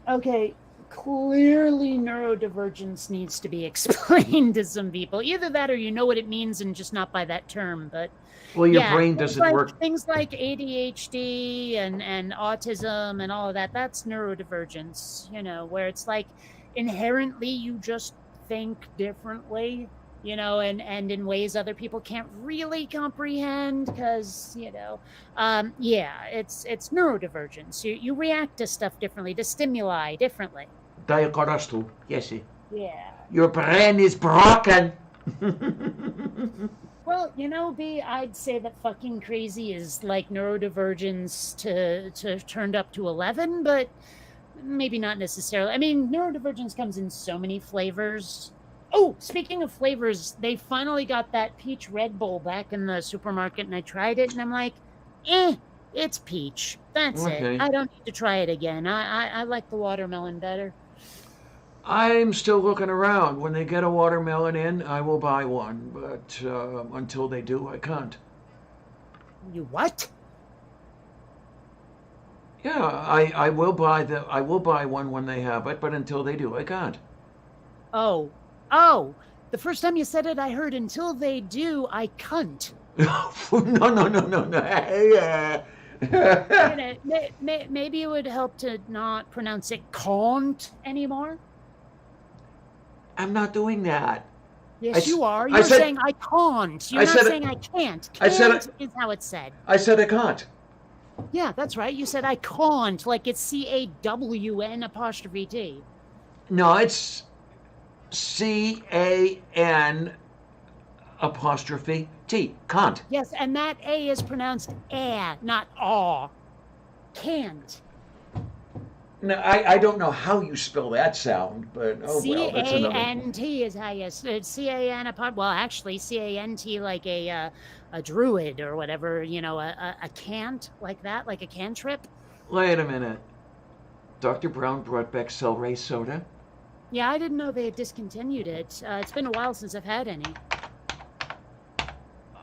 Okay, clearly neurodivergence needs to be explained to some people. Either that or you know what it means and just not by that term. But well, your yeah, brain doesn't work. things like ADHD and autism and all of that, that's neurodivergence, where it's like inherently you just think differently, and in ways other people can't really comprehend because, yeah, it's neurodivergence. You react to stuff differently, to stimuli differently. Diagnostu, yes. Yeah. Your brain is broken. Well, B, I'd say that fucking crazy is like neurodivergence to turned up to 11, but maybe not necessarily. I mean, neurodivergence comes in so many flavors. Oh, speaking of flavors, they finally got that peach Red Bull back in the supermarket, and I tried it, and I'm like, it's peach. That's Okay. it. I don't need to try it again. I like the watermelon better. I'm still looking around. When they get a watermelon in, I will buy one. But until they do, I can't. You what? Yeah, I will buy one when they have it, but until they do, I can't. Oh, oh. The first time you said it, I heard until they do, I cunt. No. Yeah. You know, maybe it would help to not pronounce it can't anymore. I'm not doing that. Yes, you are. I You're said, saying I can't. You're I not said, saying I can't. I said, Can't is how it's said. I said I can't. Yeah, that's right. You said I can't, like it's CAWN apostrophe T. No, it's CAN apostrophe T. Can't. Yes, and that A is pronounced not aw. Can't. No, I don't know how you spell that sound, but oh well, that's another. C-A-N-T is how you. It's C-A-N upon. Well, actually, C-A-N-T like a druid or whatever. You know, a cant like that, like a cantrip. Wait a minute. Dr. Brown brought back celery soda. Yeah, I didn't know they had discontinued it. It's been a while since I've had any.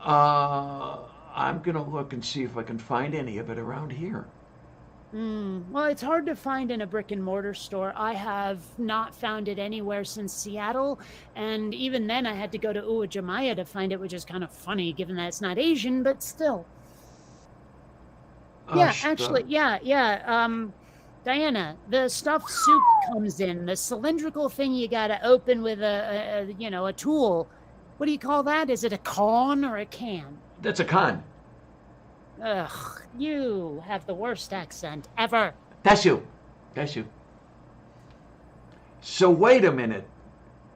I'm gonna look and see if I can find any of it around here. Well, it's hard to find in a brick and mortar store. I have not found it anywhere since Seattle, and even then I had to go to Uwajimaya to find it, which is kind of funny given that it's not Asian, but still. Yeah, actually, yeah. Diana, the stuffed soup comes in, the cylindrical thing you gotta open with a tool. What do you call that? Is it a con or a can? That's a con. Ugh, you have the worst accent ever. That's you. So wait a minute.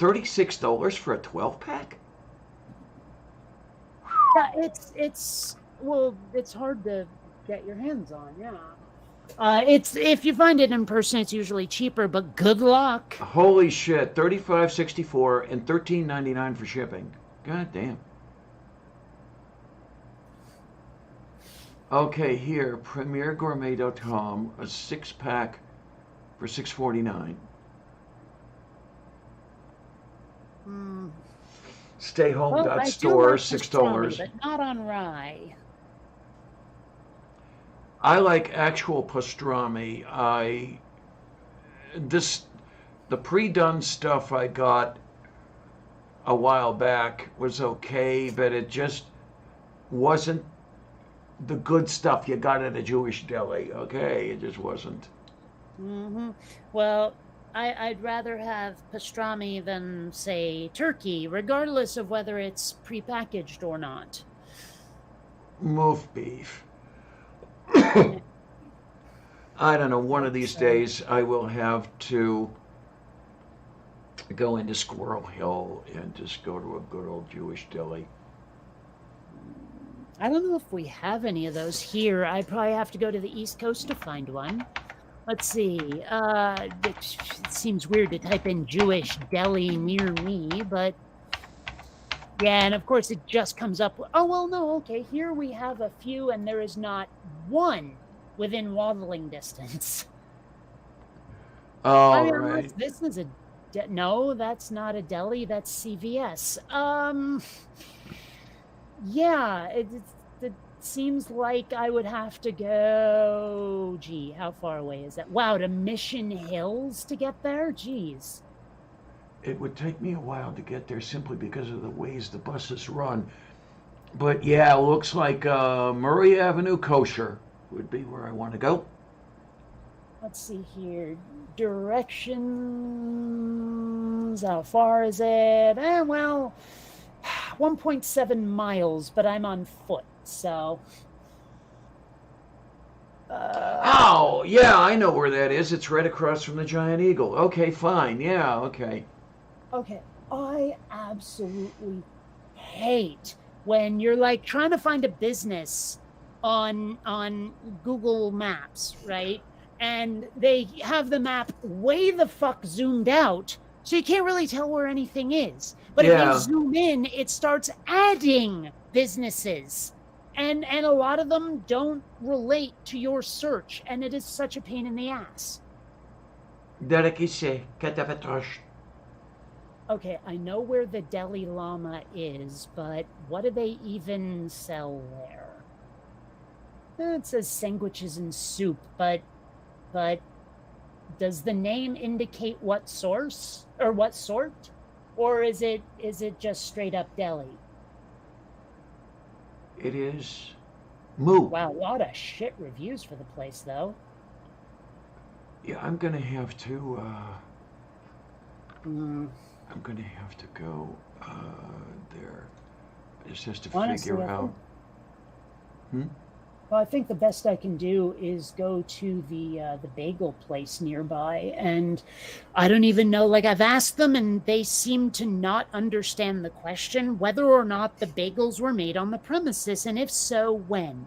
$36 for a 12-pack? Yeah, it's hard to get your hands on, yeah. It's if you find it in person, it's usually cheaper, but good luck. Holy shit, $35.64 and $13.99 for shipping. God damn. Okay, here, premiergourmet.com, a 6-pack for $6.49. Stayhome.store, $6. But not on rye. I like actual pastrami. The pre-done stuff I got a while back was okay, but it just wasn't the good stuff you got at a Jewish deli. Okay, it just wasn't. Well, I'd rather have pastrami than, say, turkey, regardless of whether it's prepackaged or not. Moof beef. I don't know, one of these days I will have to go into Squirrel Hill and just go to a good old Jewish deli. I don't know if we have any of those here. I'd probably have to go to the East Coast to find one. Let's see. It seems weird to type in Jewish deli near me, but yeah, and of course it just comes up. Oh, well, no, okay. Here we have a few, and there is not one within waddling distance. Oh, right. This is no, that's not a deli. That's CVS. Yeah, it seems like I would have to go. Gee, how far away is that? Wow, to Mission Hills to get there? Jeez. It would take me a while to get there simply because of the ways the buses run. But yeah, it looks like Murray Avenue Kosher would be where I want to go. Let's see here. Directions. How far is it? Well, 1.7 miles, but I'm on foot, so. Oh, yeah, I know where that is. It's right across from the Giant Eagle. Okay, fine. Yeah, okay. Okay, I absolutely hate when you're like trying to find a business on Google Maps, right? And they have the map way the fuck zoomed out, so you can't really tell where anything is. But if you zoom in, it starts adding businesses. And a lot of them don't relate to your search, and it is such a pain in the ass. Derekise, Katavatosh. Okay, I know where the Deli Llama is, but what do they even sell there? It says sandwiches and soup, but does the name indicate what source or what sort? Or is it just straight up deli? It is Moo. Wow, a lot of shit reviews for the place though. Yeah, I'm gonna have to. Mm, I'm gonna have to go there. I just has to honestly, figure out. well, I think the best I can do is go to the bagel place nearby, and I don't even know. Like I've asked them, and they seem to not understand the question whether or not the bagels were made on the premises, and if so, when,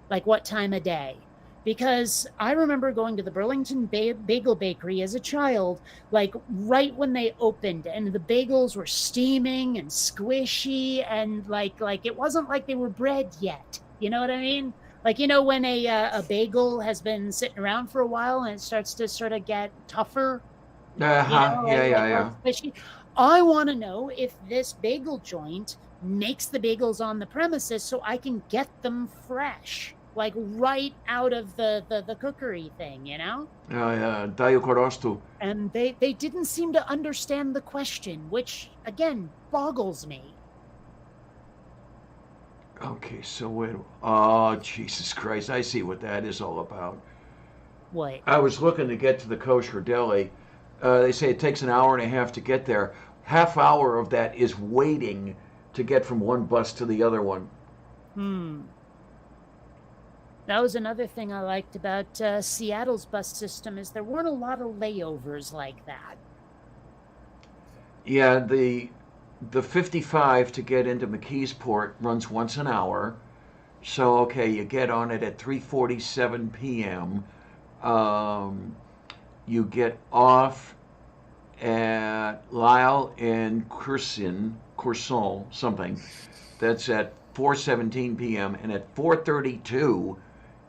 like what time of day. Because I remember going to the Burlington Bagel Bakery as a child, like right when they opened, and the bagels were steaming and squishy, and like it wasn't like they were bread yet. You know what I mean? Like when a bagel has been sitting around for a while and it starts to sort of get tougher, Yeah, like more yeah. squishy. I want to know if this bagel joint makes the bagels on the premises so I can get them fresh, like right out of the cookery thing, Yeah. Dayukorostu. And they didn't seem to understand the question, which again boggles me. Okay, so wait. Oh, Jesus Christ! I see what that is all about. What? I was looking to get to the kosher deli. They say it takes an hour and a half to get there. Half hour of that is waiting to get from one bus to the other one. That was another thing I liked about Seattle's bus system is there weren't a lot of layovers like that. Yeah, the 55 to get into McKeesport runs once an hour. So okay, you get on it at 3:47 p.m. You get off at Lyle and Courson, something. That's at 4:17 p.m. and at 4:32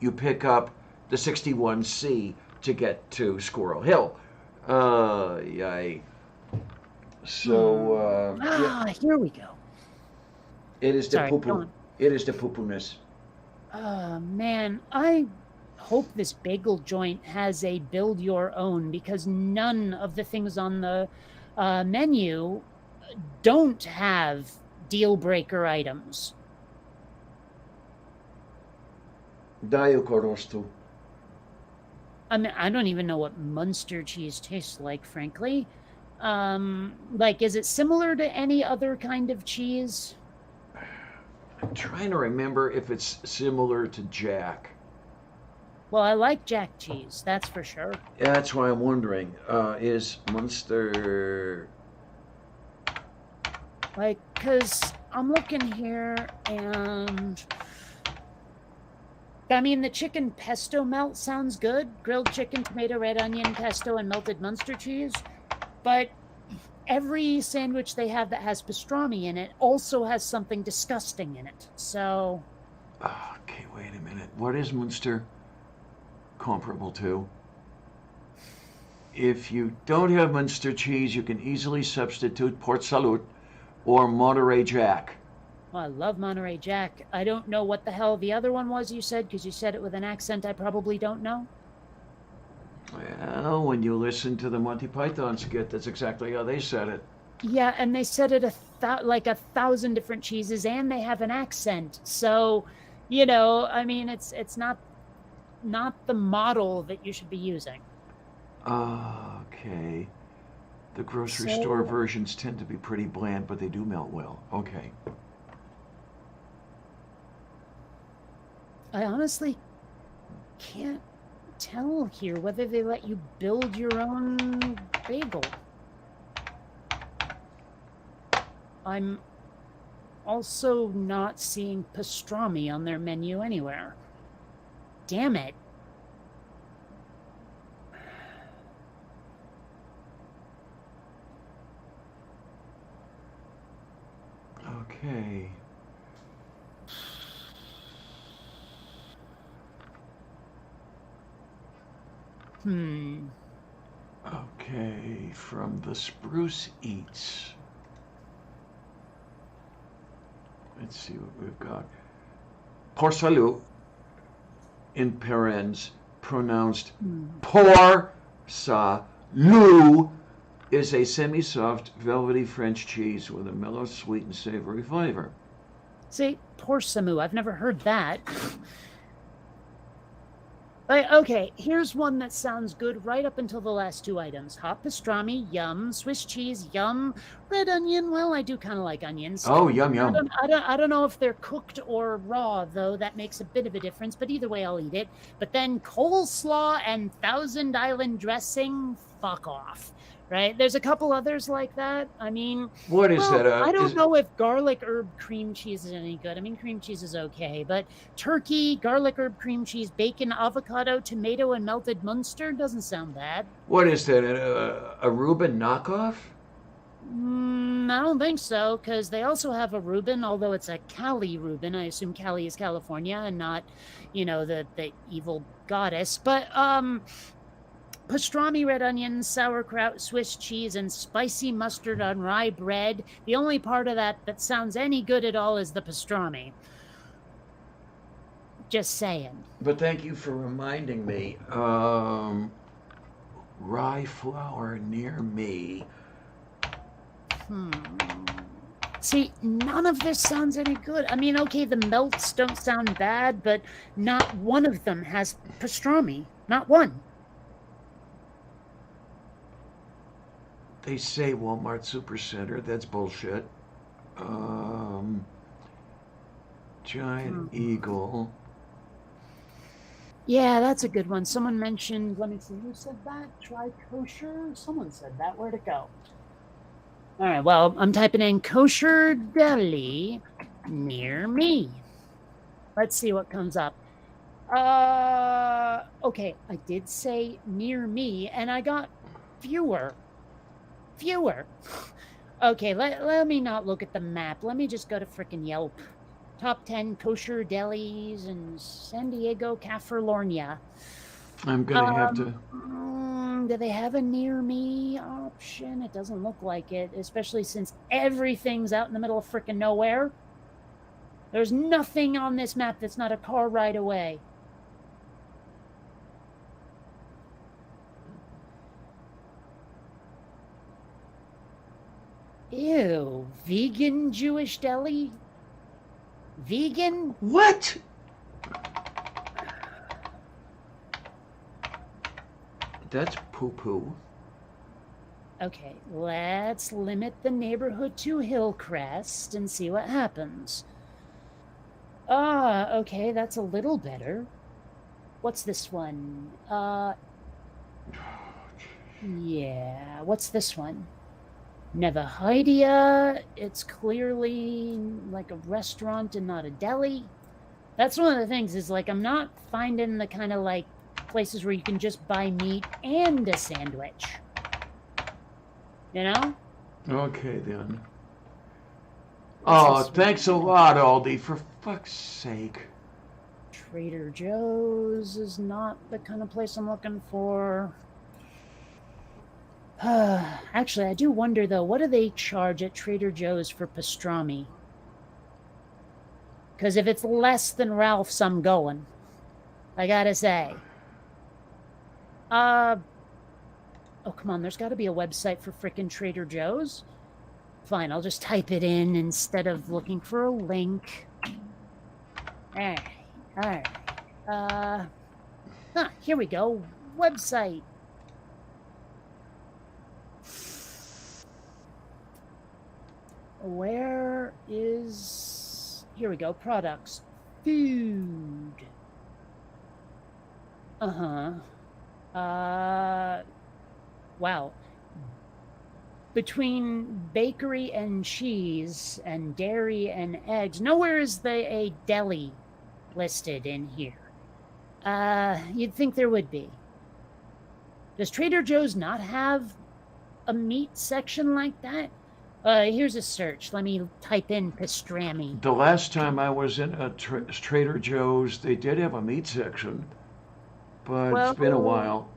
you pick up the 61C to get to Squirrel Hill. Yay. So yeah, Here we go. it is the Sorry, poo go poo. on. It is the poo poo-ness. Man, I hope this bagel joint has a build your own because none of the things on the menu don't have deal breaker items. Dayukorostu. I mean, I don't even know what Munster cheese tastes like, frankly. Like, is it similar to any other kind of cheese? I'm trying to remember if it's similar to Jack. Well, I like Jack cheese, that's for sure. Yeah, that's why I'm wondering. Is Munster? Like, because I'm looking here and. I mean, the chicken pesto melt sounds good. Grilled chicken, tomato, red onion, pesto, and melted Munster cheese. But every sandwich they have that has pastrami in it also has something disgusting in it. So. Okay, wait a minute. What is Munster comparable to? If you don't have Munster cheese, you can easily substitute Port Salut or Monterey Jack. Well, I love Monterey Jack. I don't know what the hell the other one was you said, because you said it with an accent I probably don't know. Well, when you listen to the Monty Python skit, that's exactly how they said it. Yeah, and they said it like 1,000 different cheeses, and they have an accent. So, I mean, it's not the model that you should be using. Okay. The grocery store versions tend to be pretty bland, but they do melt well. Okay. I honestly can't tell here whether they let you build your own bagel. I'm also not seeing pastrami on their menu anywhere. Damn it. Okay. Okay, from the Spruce Eats. Let's see what we've got. Port Salut, in parens, pronounced Port Salut, is a semi-soft, velvety French cheese with a mellow, sweet, and savory flavor. See, Port Salut, I've never heard that. Okay, here's one that sounds good right up until the last two items. Hot pastrami, yum. Swiss cheese, yum. Red onion, well, I do kind of like onions. Oh, yum, yum. I don't know if they're cooked or raw, though. That makes a bit of a difference, but either way, I'll eat it. But then coleslaw and Thousand Island dressing, fuck off. Right? There's a couple others like that. I mean, what is that? I don't know if garlic herb cream cheese is any good. I mean, cream cheese is okay, but turkey, garlic herb cream cheese, bacon, avocado, tomato, and melted Munster doesn't sound bad. What is that? A Reuben knockoff? I don't think so, because they also have a Reuben, although it's a Cali Reuben. I assume Cali is California and not, the evil goddess. But pastrami, red onions, sauerkraut, Swiss cheese, and spicy mustard on rye bread. The only part of that sounds any good at all is the pastrami. Just saying. But thank you for reminding me. Rye flour near me. See, none of this sounds any good. I mean, okay, the melts don't sound bad, but not one of them has pastrami. Not one. They say Walmart Supercenter. That's bullshit. Giant Eagle. Yeah, that's a good one. Someone mentioned, let me see, who said that? Try kosher? Someone said that. Where'd it go? All right, well, I'm typing in kosher deli near me. Let's see what comes up. Okay, I did say near me, and I got fewer. Okay, let me not look at the map. Let me just go to frickin' Yelp. Top 10 kosher delis in San Diego, California. I'm gonna have to. Do they have a near me option? It doesn't look like it, especially since everything's out in the middle of frickin' nowhere. There's nothing on this map that's not a car ride away. Ew, vegan Jewish deli? Vegan? What? That's poo-poo. Okay, let's limit the neighborhood to Hillcrest and see what happens. Okay, that's a little better. What's this one? Yeah, what's this one? Nevahydia. It's clearly like a restaurant and not a deli. That's one of the things is like I'm not finding the kind of like places where you can just buy meat and a sandwich. You know? Okay then. Oh, thanks a lot, Aldi, for fuck's sake. Trader Joe's is not the kind of place I'm looking for. Actually, I do wonder, though, what do they charge at Trader Joe's for pastrami? Because if it's less than Ralph's, I'm going. I gotta say. Oh, come on, there's got to be a website for frickin' Trader Joe's. Fine, I'll just type it in instead of looking for a link. Alright. Here we go. Website. Where is... Here we go. Products. Food. Wow. Between bakery and cheese and dairy and eggs, nowhere is a deli listed in here. You'd think there would be. Does Trader Joe's not have a meat section like that? Here's a search. Let me type in pastrami. The last time I was in a Trader Joe's, they did have a meat section, but it's been a while.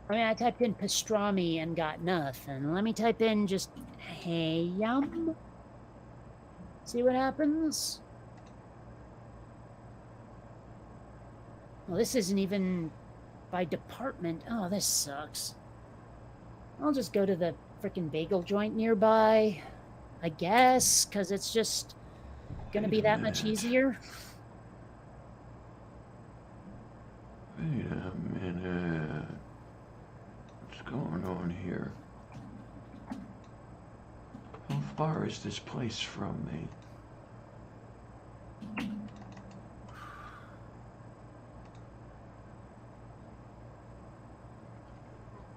I mean, I typed in pastrami and got nothing. Let me type in just ham. See what happens. Well, this isn't even by department. Oh, this sucks. I'll just go to the frickin' bagel joint nearby, I guess, because it's just gonna be that much easier. Wait a minute. What's going on here? How far is this place from me?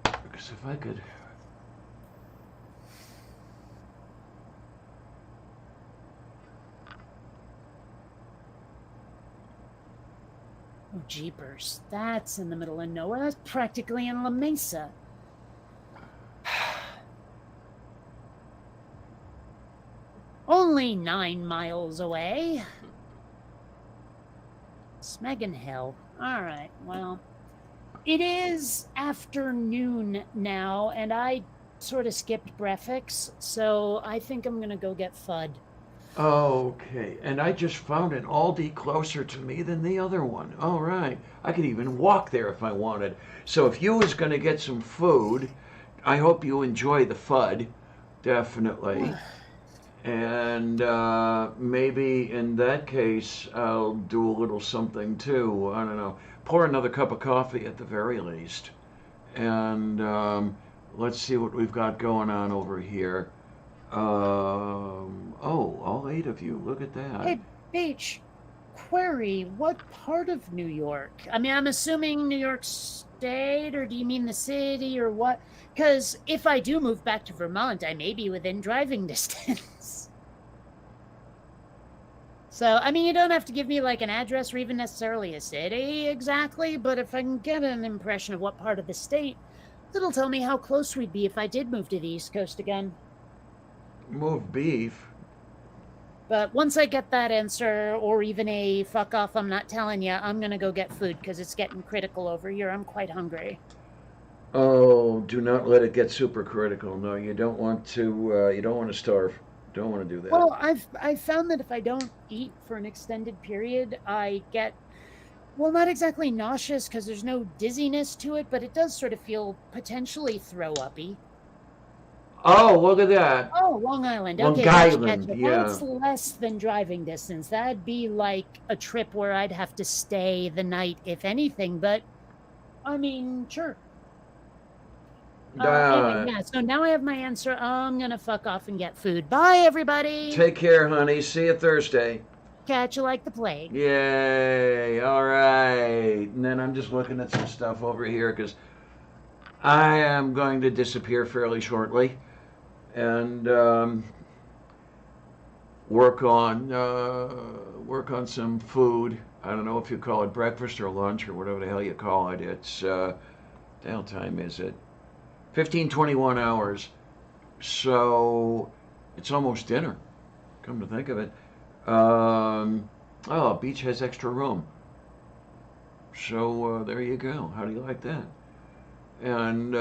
Because if I could... Oh, jeepers. That's in the middle of nowhere. That's practically in La Mesa. Only 9 miles away. Smeggin Hill. All right, well, it is afternoon now, and I sort of skipped breakfast, so I think I'm going to go get Fudd. Okay, and I just found an Aldi closer to me than the other one. All right, I could even walk there if I wanted. So if you was going to get some food, I hope you enjoy the Fudd, definitely. And maybe in that case, I'll do a little something too. I don't know. Pour another cup of coffee at the very least. And let's see what we've got going on over here. Oh, all 8 of you. Look at that. Hey, Beach, query, what part of New York? I mean, I'm assuming New York State, or do you mean the city, or what? Because if I do move back to Vermont, I may be within driving distance. So, I mean, you don't have to give me like an address or even necessarily a city exactly, but if I can get an impression of what part of the state, that'll tell me how close we'd be if I did move to the East Coast again. Move beef. But once I get that answer, or even a fuck off, I'm not telling you, I'm going to go get food because it's getting critical over here. I'm quite hungry. Oh, do not let it get super critical. No, you don't want to. You don't want to starve. Don't want to do that. Well, I've found that if I don't eat for an extended period, I get, well, not exactly nauseous because there's no dizziness to it, but it does sort of feel potentially throw-uppy. Oh, look at that. Oh, Long Island. Long Okay, Island, gotcha. yeah. That's less than driving distance. That'd be like a trip where I'd have to stay the night, if anything. But, I mean, sure. Anyway, yeah, so now I have my answer. I'm going to fuck off and get food. Bye, everybody. Take care, honey. See you Thursday. Catch you like the plague. Yay. All right. And then I'm just looking at some stuff over here because I am going to disappear fairly shortly and work on some food. I don't know if you call it breakfast or lunch or whatever the hell you call it. It's the hell time is it? 15:21 hours. So it's almost dinner. Come to think of it. Oh, beach has extra room. So there you go. How do you like that? And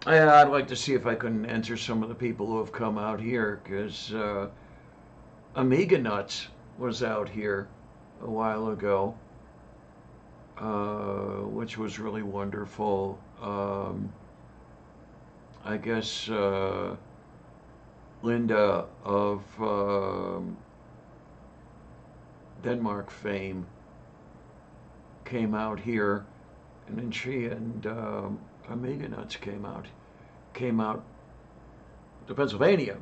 I'd like to see if I can answer some of the people who have come out here, because Amiga Nuts was out here a while ago, which was really wonderful. I guess Linda of Denmark fame came out here, and then she and Amiga Nuts came out to Pennsylvania,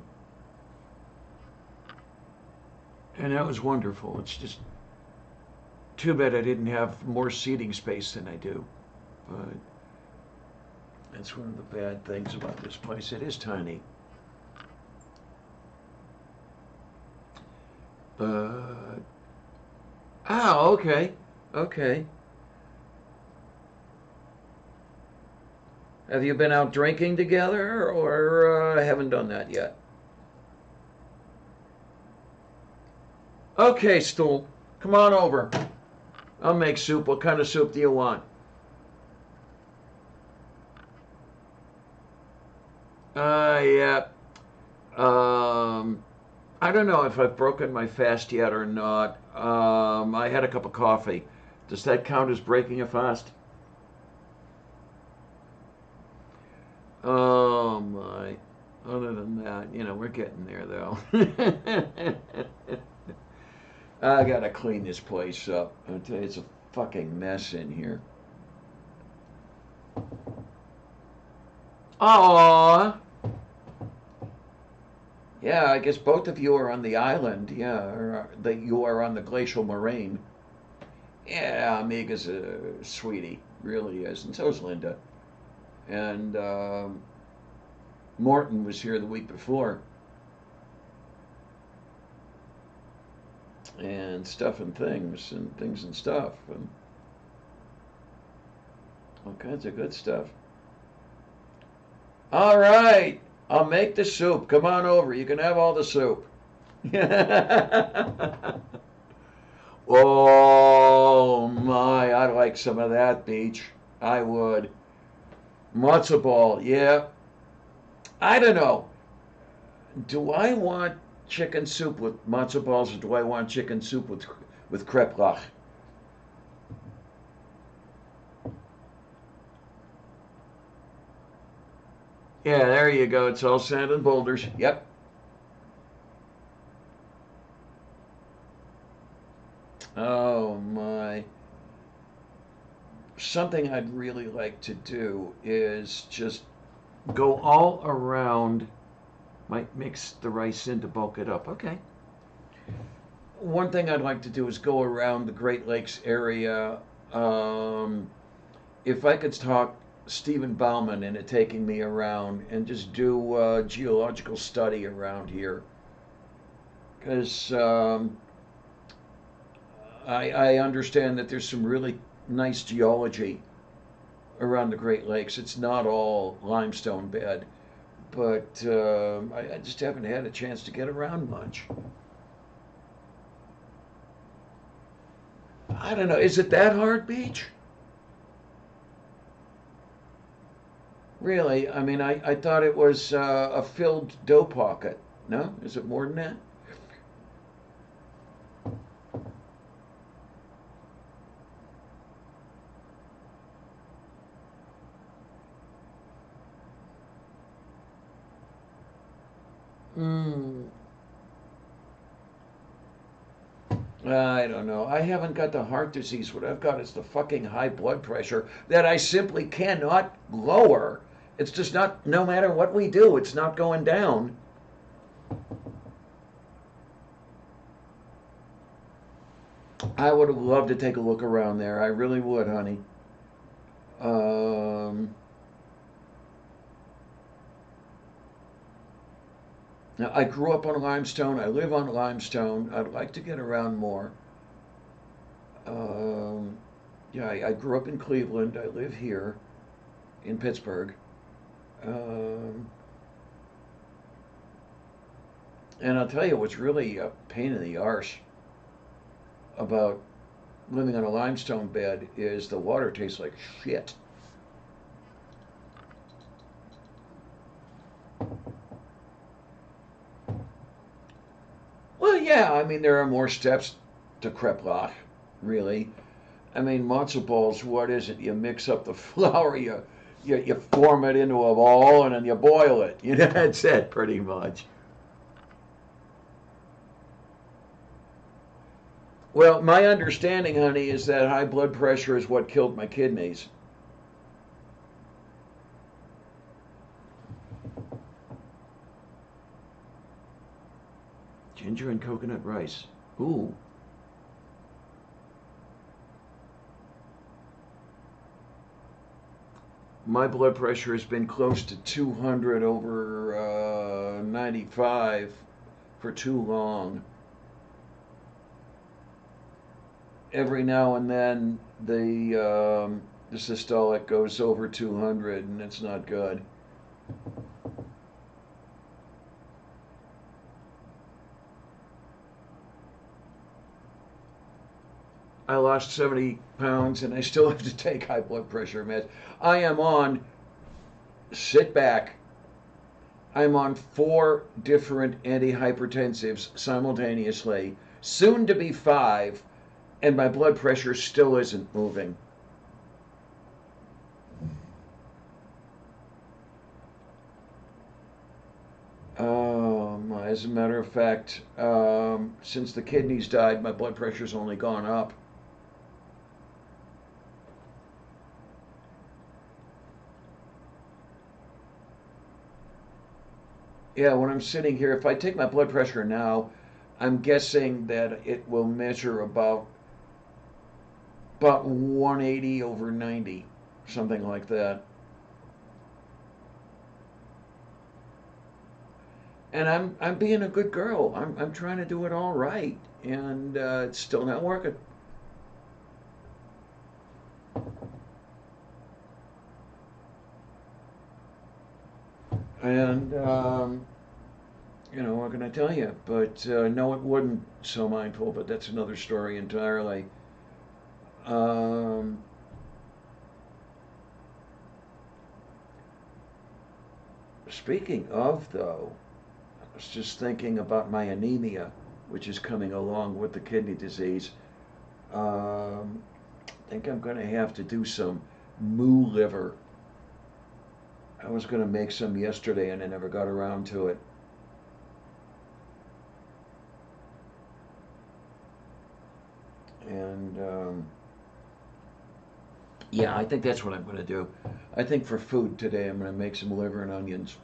and that was wonderful. It's just too bad I didn't have more seating space than I do, but that's one of the bad things about this place. It is tiny. But okay. Have you been out drinking together, or haven't done that yet? Okay, Stool, come on over. I'll make soup. What kind of soup do you want? Yeah. I don't know if I've broken my fast yet or not. I had a cup of coffee. Does that count as breaking a fast? Oh my. Other than that, we're getting there though. I gotta clean this place up. I tell you, it's a fucking mess in here. Aww. Yeah, I guess both of you are on the island. Yeah, or that you are on the glacial moraine. Yeah, Amiga's a sweetie, really is, and so's Linda. And Morton was here the week before, and stuff and things and stuff, and all kinds of good stuff. All right, I'll make the soup. Come on over. You can have all the soup. Oh my, I'd like some of that, Beach. I would. Matzo ball, yeah. I don't know. Do I want chicken soup with matzo balls, or do I want chicken soup with kreplach? Yeah, there you go. It's all sand and boulders. Yep. Oh my. Something I'd really like to do is just go all around. Might mix the rice in to bulk it up. Okay. One thing I'd like to do is go around the Great Lakes area. Um, if I could talk Stephen Bauman into taking me around and just do geological study around here, because I understand that there's some really nice geology around the Great Lakes. It's not all limestone bed, but I just haven't had a chance to get around much. I don't know. Is it that hard, Beach? Really? I mean, I thought it was a filled dough pocket. No? Is it more than that? Hmm. I don't know. I haven't got the heart disease. What I've got is the fucking high blood pressure that I simply cannot lower. It's just not, no matter what we do, it's not going down. I would have loved to take a look around there. I really would, honey. Um, Now, I grew up on limestone. I live on limestone. I'd like to get around more. Um, yeah, I grew up in Cleveland. I live here in Pittsburgh. Um, and I'll tell you what's really a pain in the arse about living on a limestone bed is the water tastes like shit. Well, yeah, I mean, there are more steps to kreplach, really. I mean, matzo balls, what is it? You mix up the flour, you form it into a ball, and then you boil it. That's it, pretty much. Well, my understanding, honey, is that high blood pressure is what killed my kidneys. Ginger and coconut rice. Ooh. My blood pressure has been close to 200 over 95 for too long. Every now and then the systolic goes over 200, and it's not good. I lost 70 pounds, and I still have to take high blood pressure meds. I am on, sit back, I'm on 4 different antihypertensives simultaneously, soon to be 5, and my blood pressure still isn't moving. As a matter of fact, since the kidneys died, my blood pressure's only gone up. Yeah, when I'm sitting here, if I take my blood pressure now, I'm guessing that it will measure about 180 over 90, something like that. And I'm being a good girl. I'm trying to do it all right, and it's still not working. And what can I tell you? But no, it wouldn't. So mindful, but that's another story entirely. Um, Speaking of, though, I was just thinking about my anemia, which is coming along with the kidney disease. I think I'm going to have to do some moo liver. I was going to make some yesterday and I never got around to it. And yeah, I think that's what I'm going to do. I think for food today, I'm going to make some liver and onions.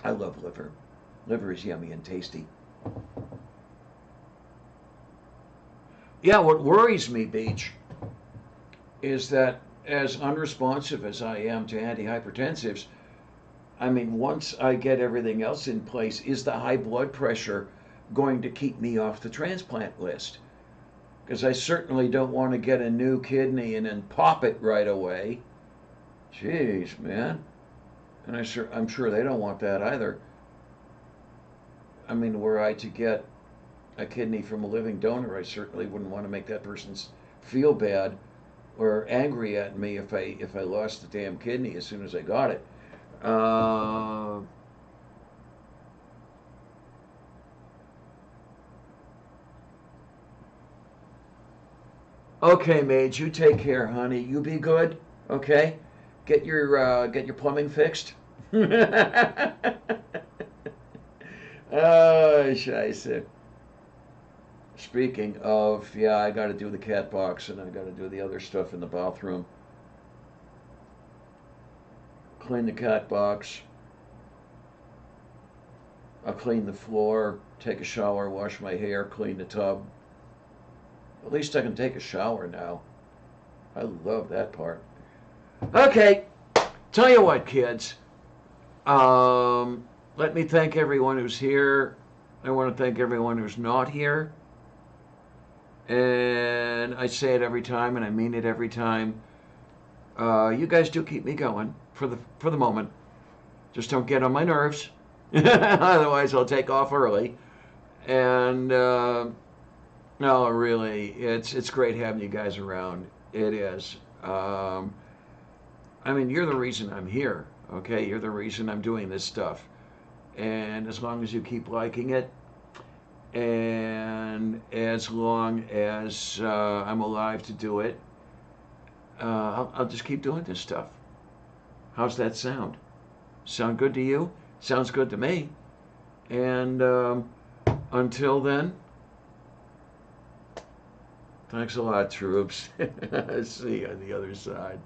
I love liver. Liver is yummy and tasty. Yeah, what worries me, Beach, is that as unresponsive as I am to antihypertensives, I mean, once I get everything else in place, is the high blood pressure going to keep me off the transplant list? Because I certainly don't want to get a new kidney and then pop it right away. Jeez, man. And I'm sure they don't want that either. I mean, were I to get a kidney from a living donor, I certainly wouldn't want to make that person feel bad or angry at me if I lost the damn kidney as soon as I got it. Uh, okay, Mage, you take care, honey. You be good. Okay, get your plumbing fixed. Oh, scheiße. Speaking of, yeah, I got to do the cat box and I got to do the other stuff in the bathroom. Clean the cat box. I'll clean the floor, take a shower, wash my hair, clean the tub. At least I can take a shower now. I love that part. Okay, tell you what, kids. Let me thank everyone who's here. I want to thank everyone who's not here. And I say it every time, and I mean it every time. You guys do keep me going for the moment. Just don't get on my nerves. Otherwise, I'll take off early. And no, really, it's great having you guys around. It is. I mean, you're the reason I'm here. Okay, you're the reason I'm doing this stuff. And as long as you keep liking it, and as long as I'm alive to do it, I'll just keep doing this stuff. How's that sound? Sound good to you? Sounds good to me. And until then, thanks a lot, troops. See you on the other side.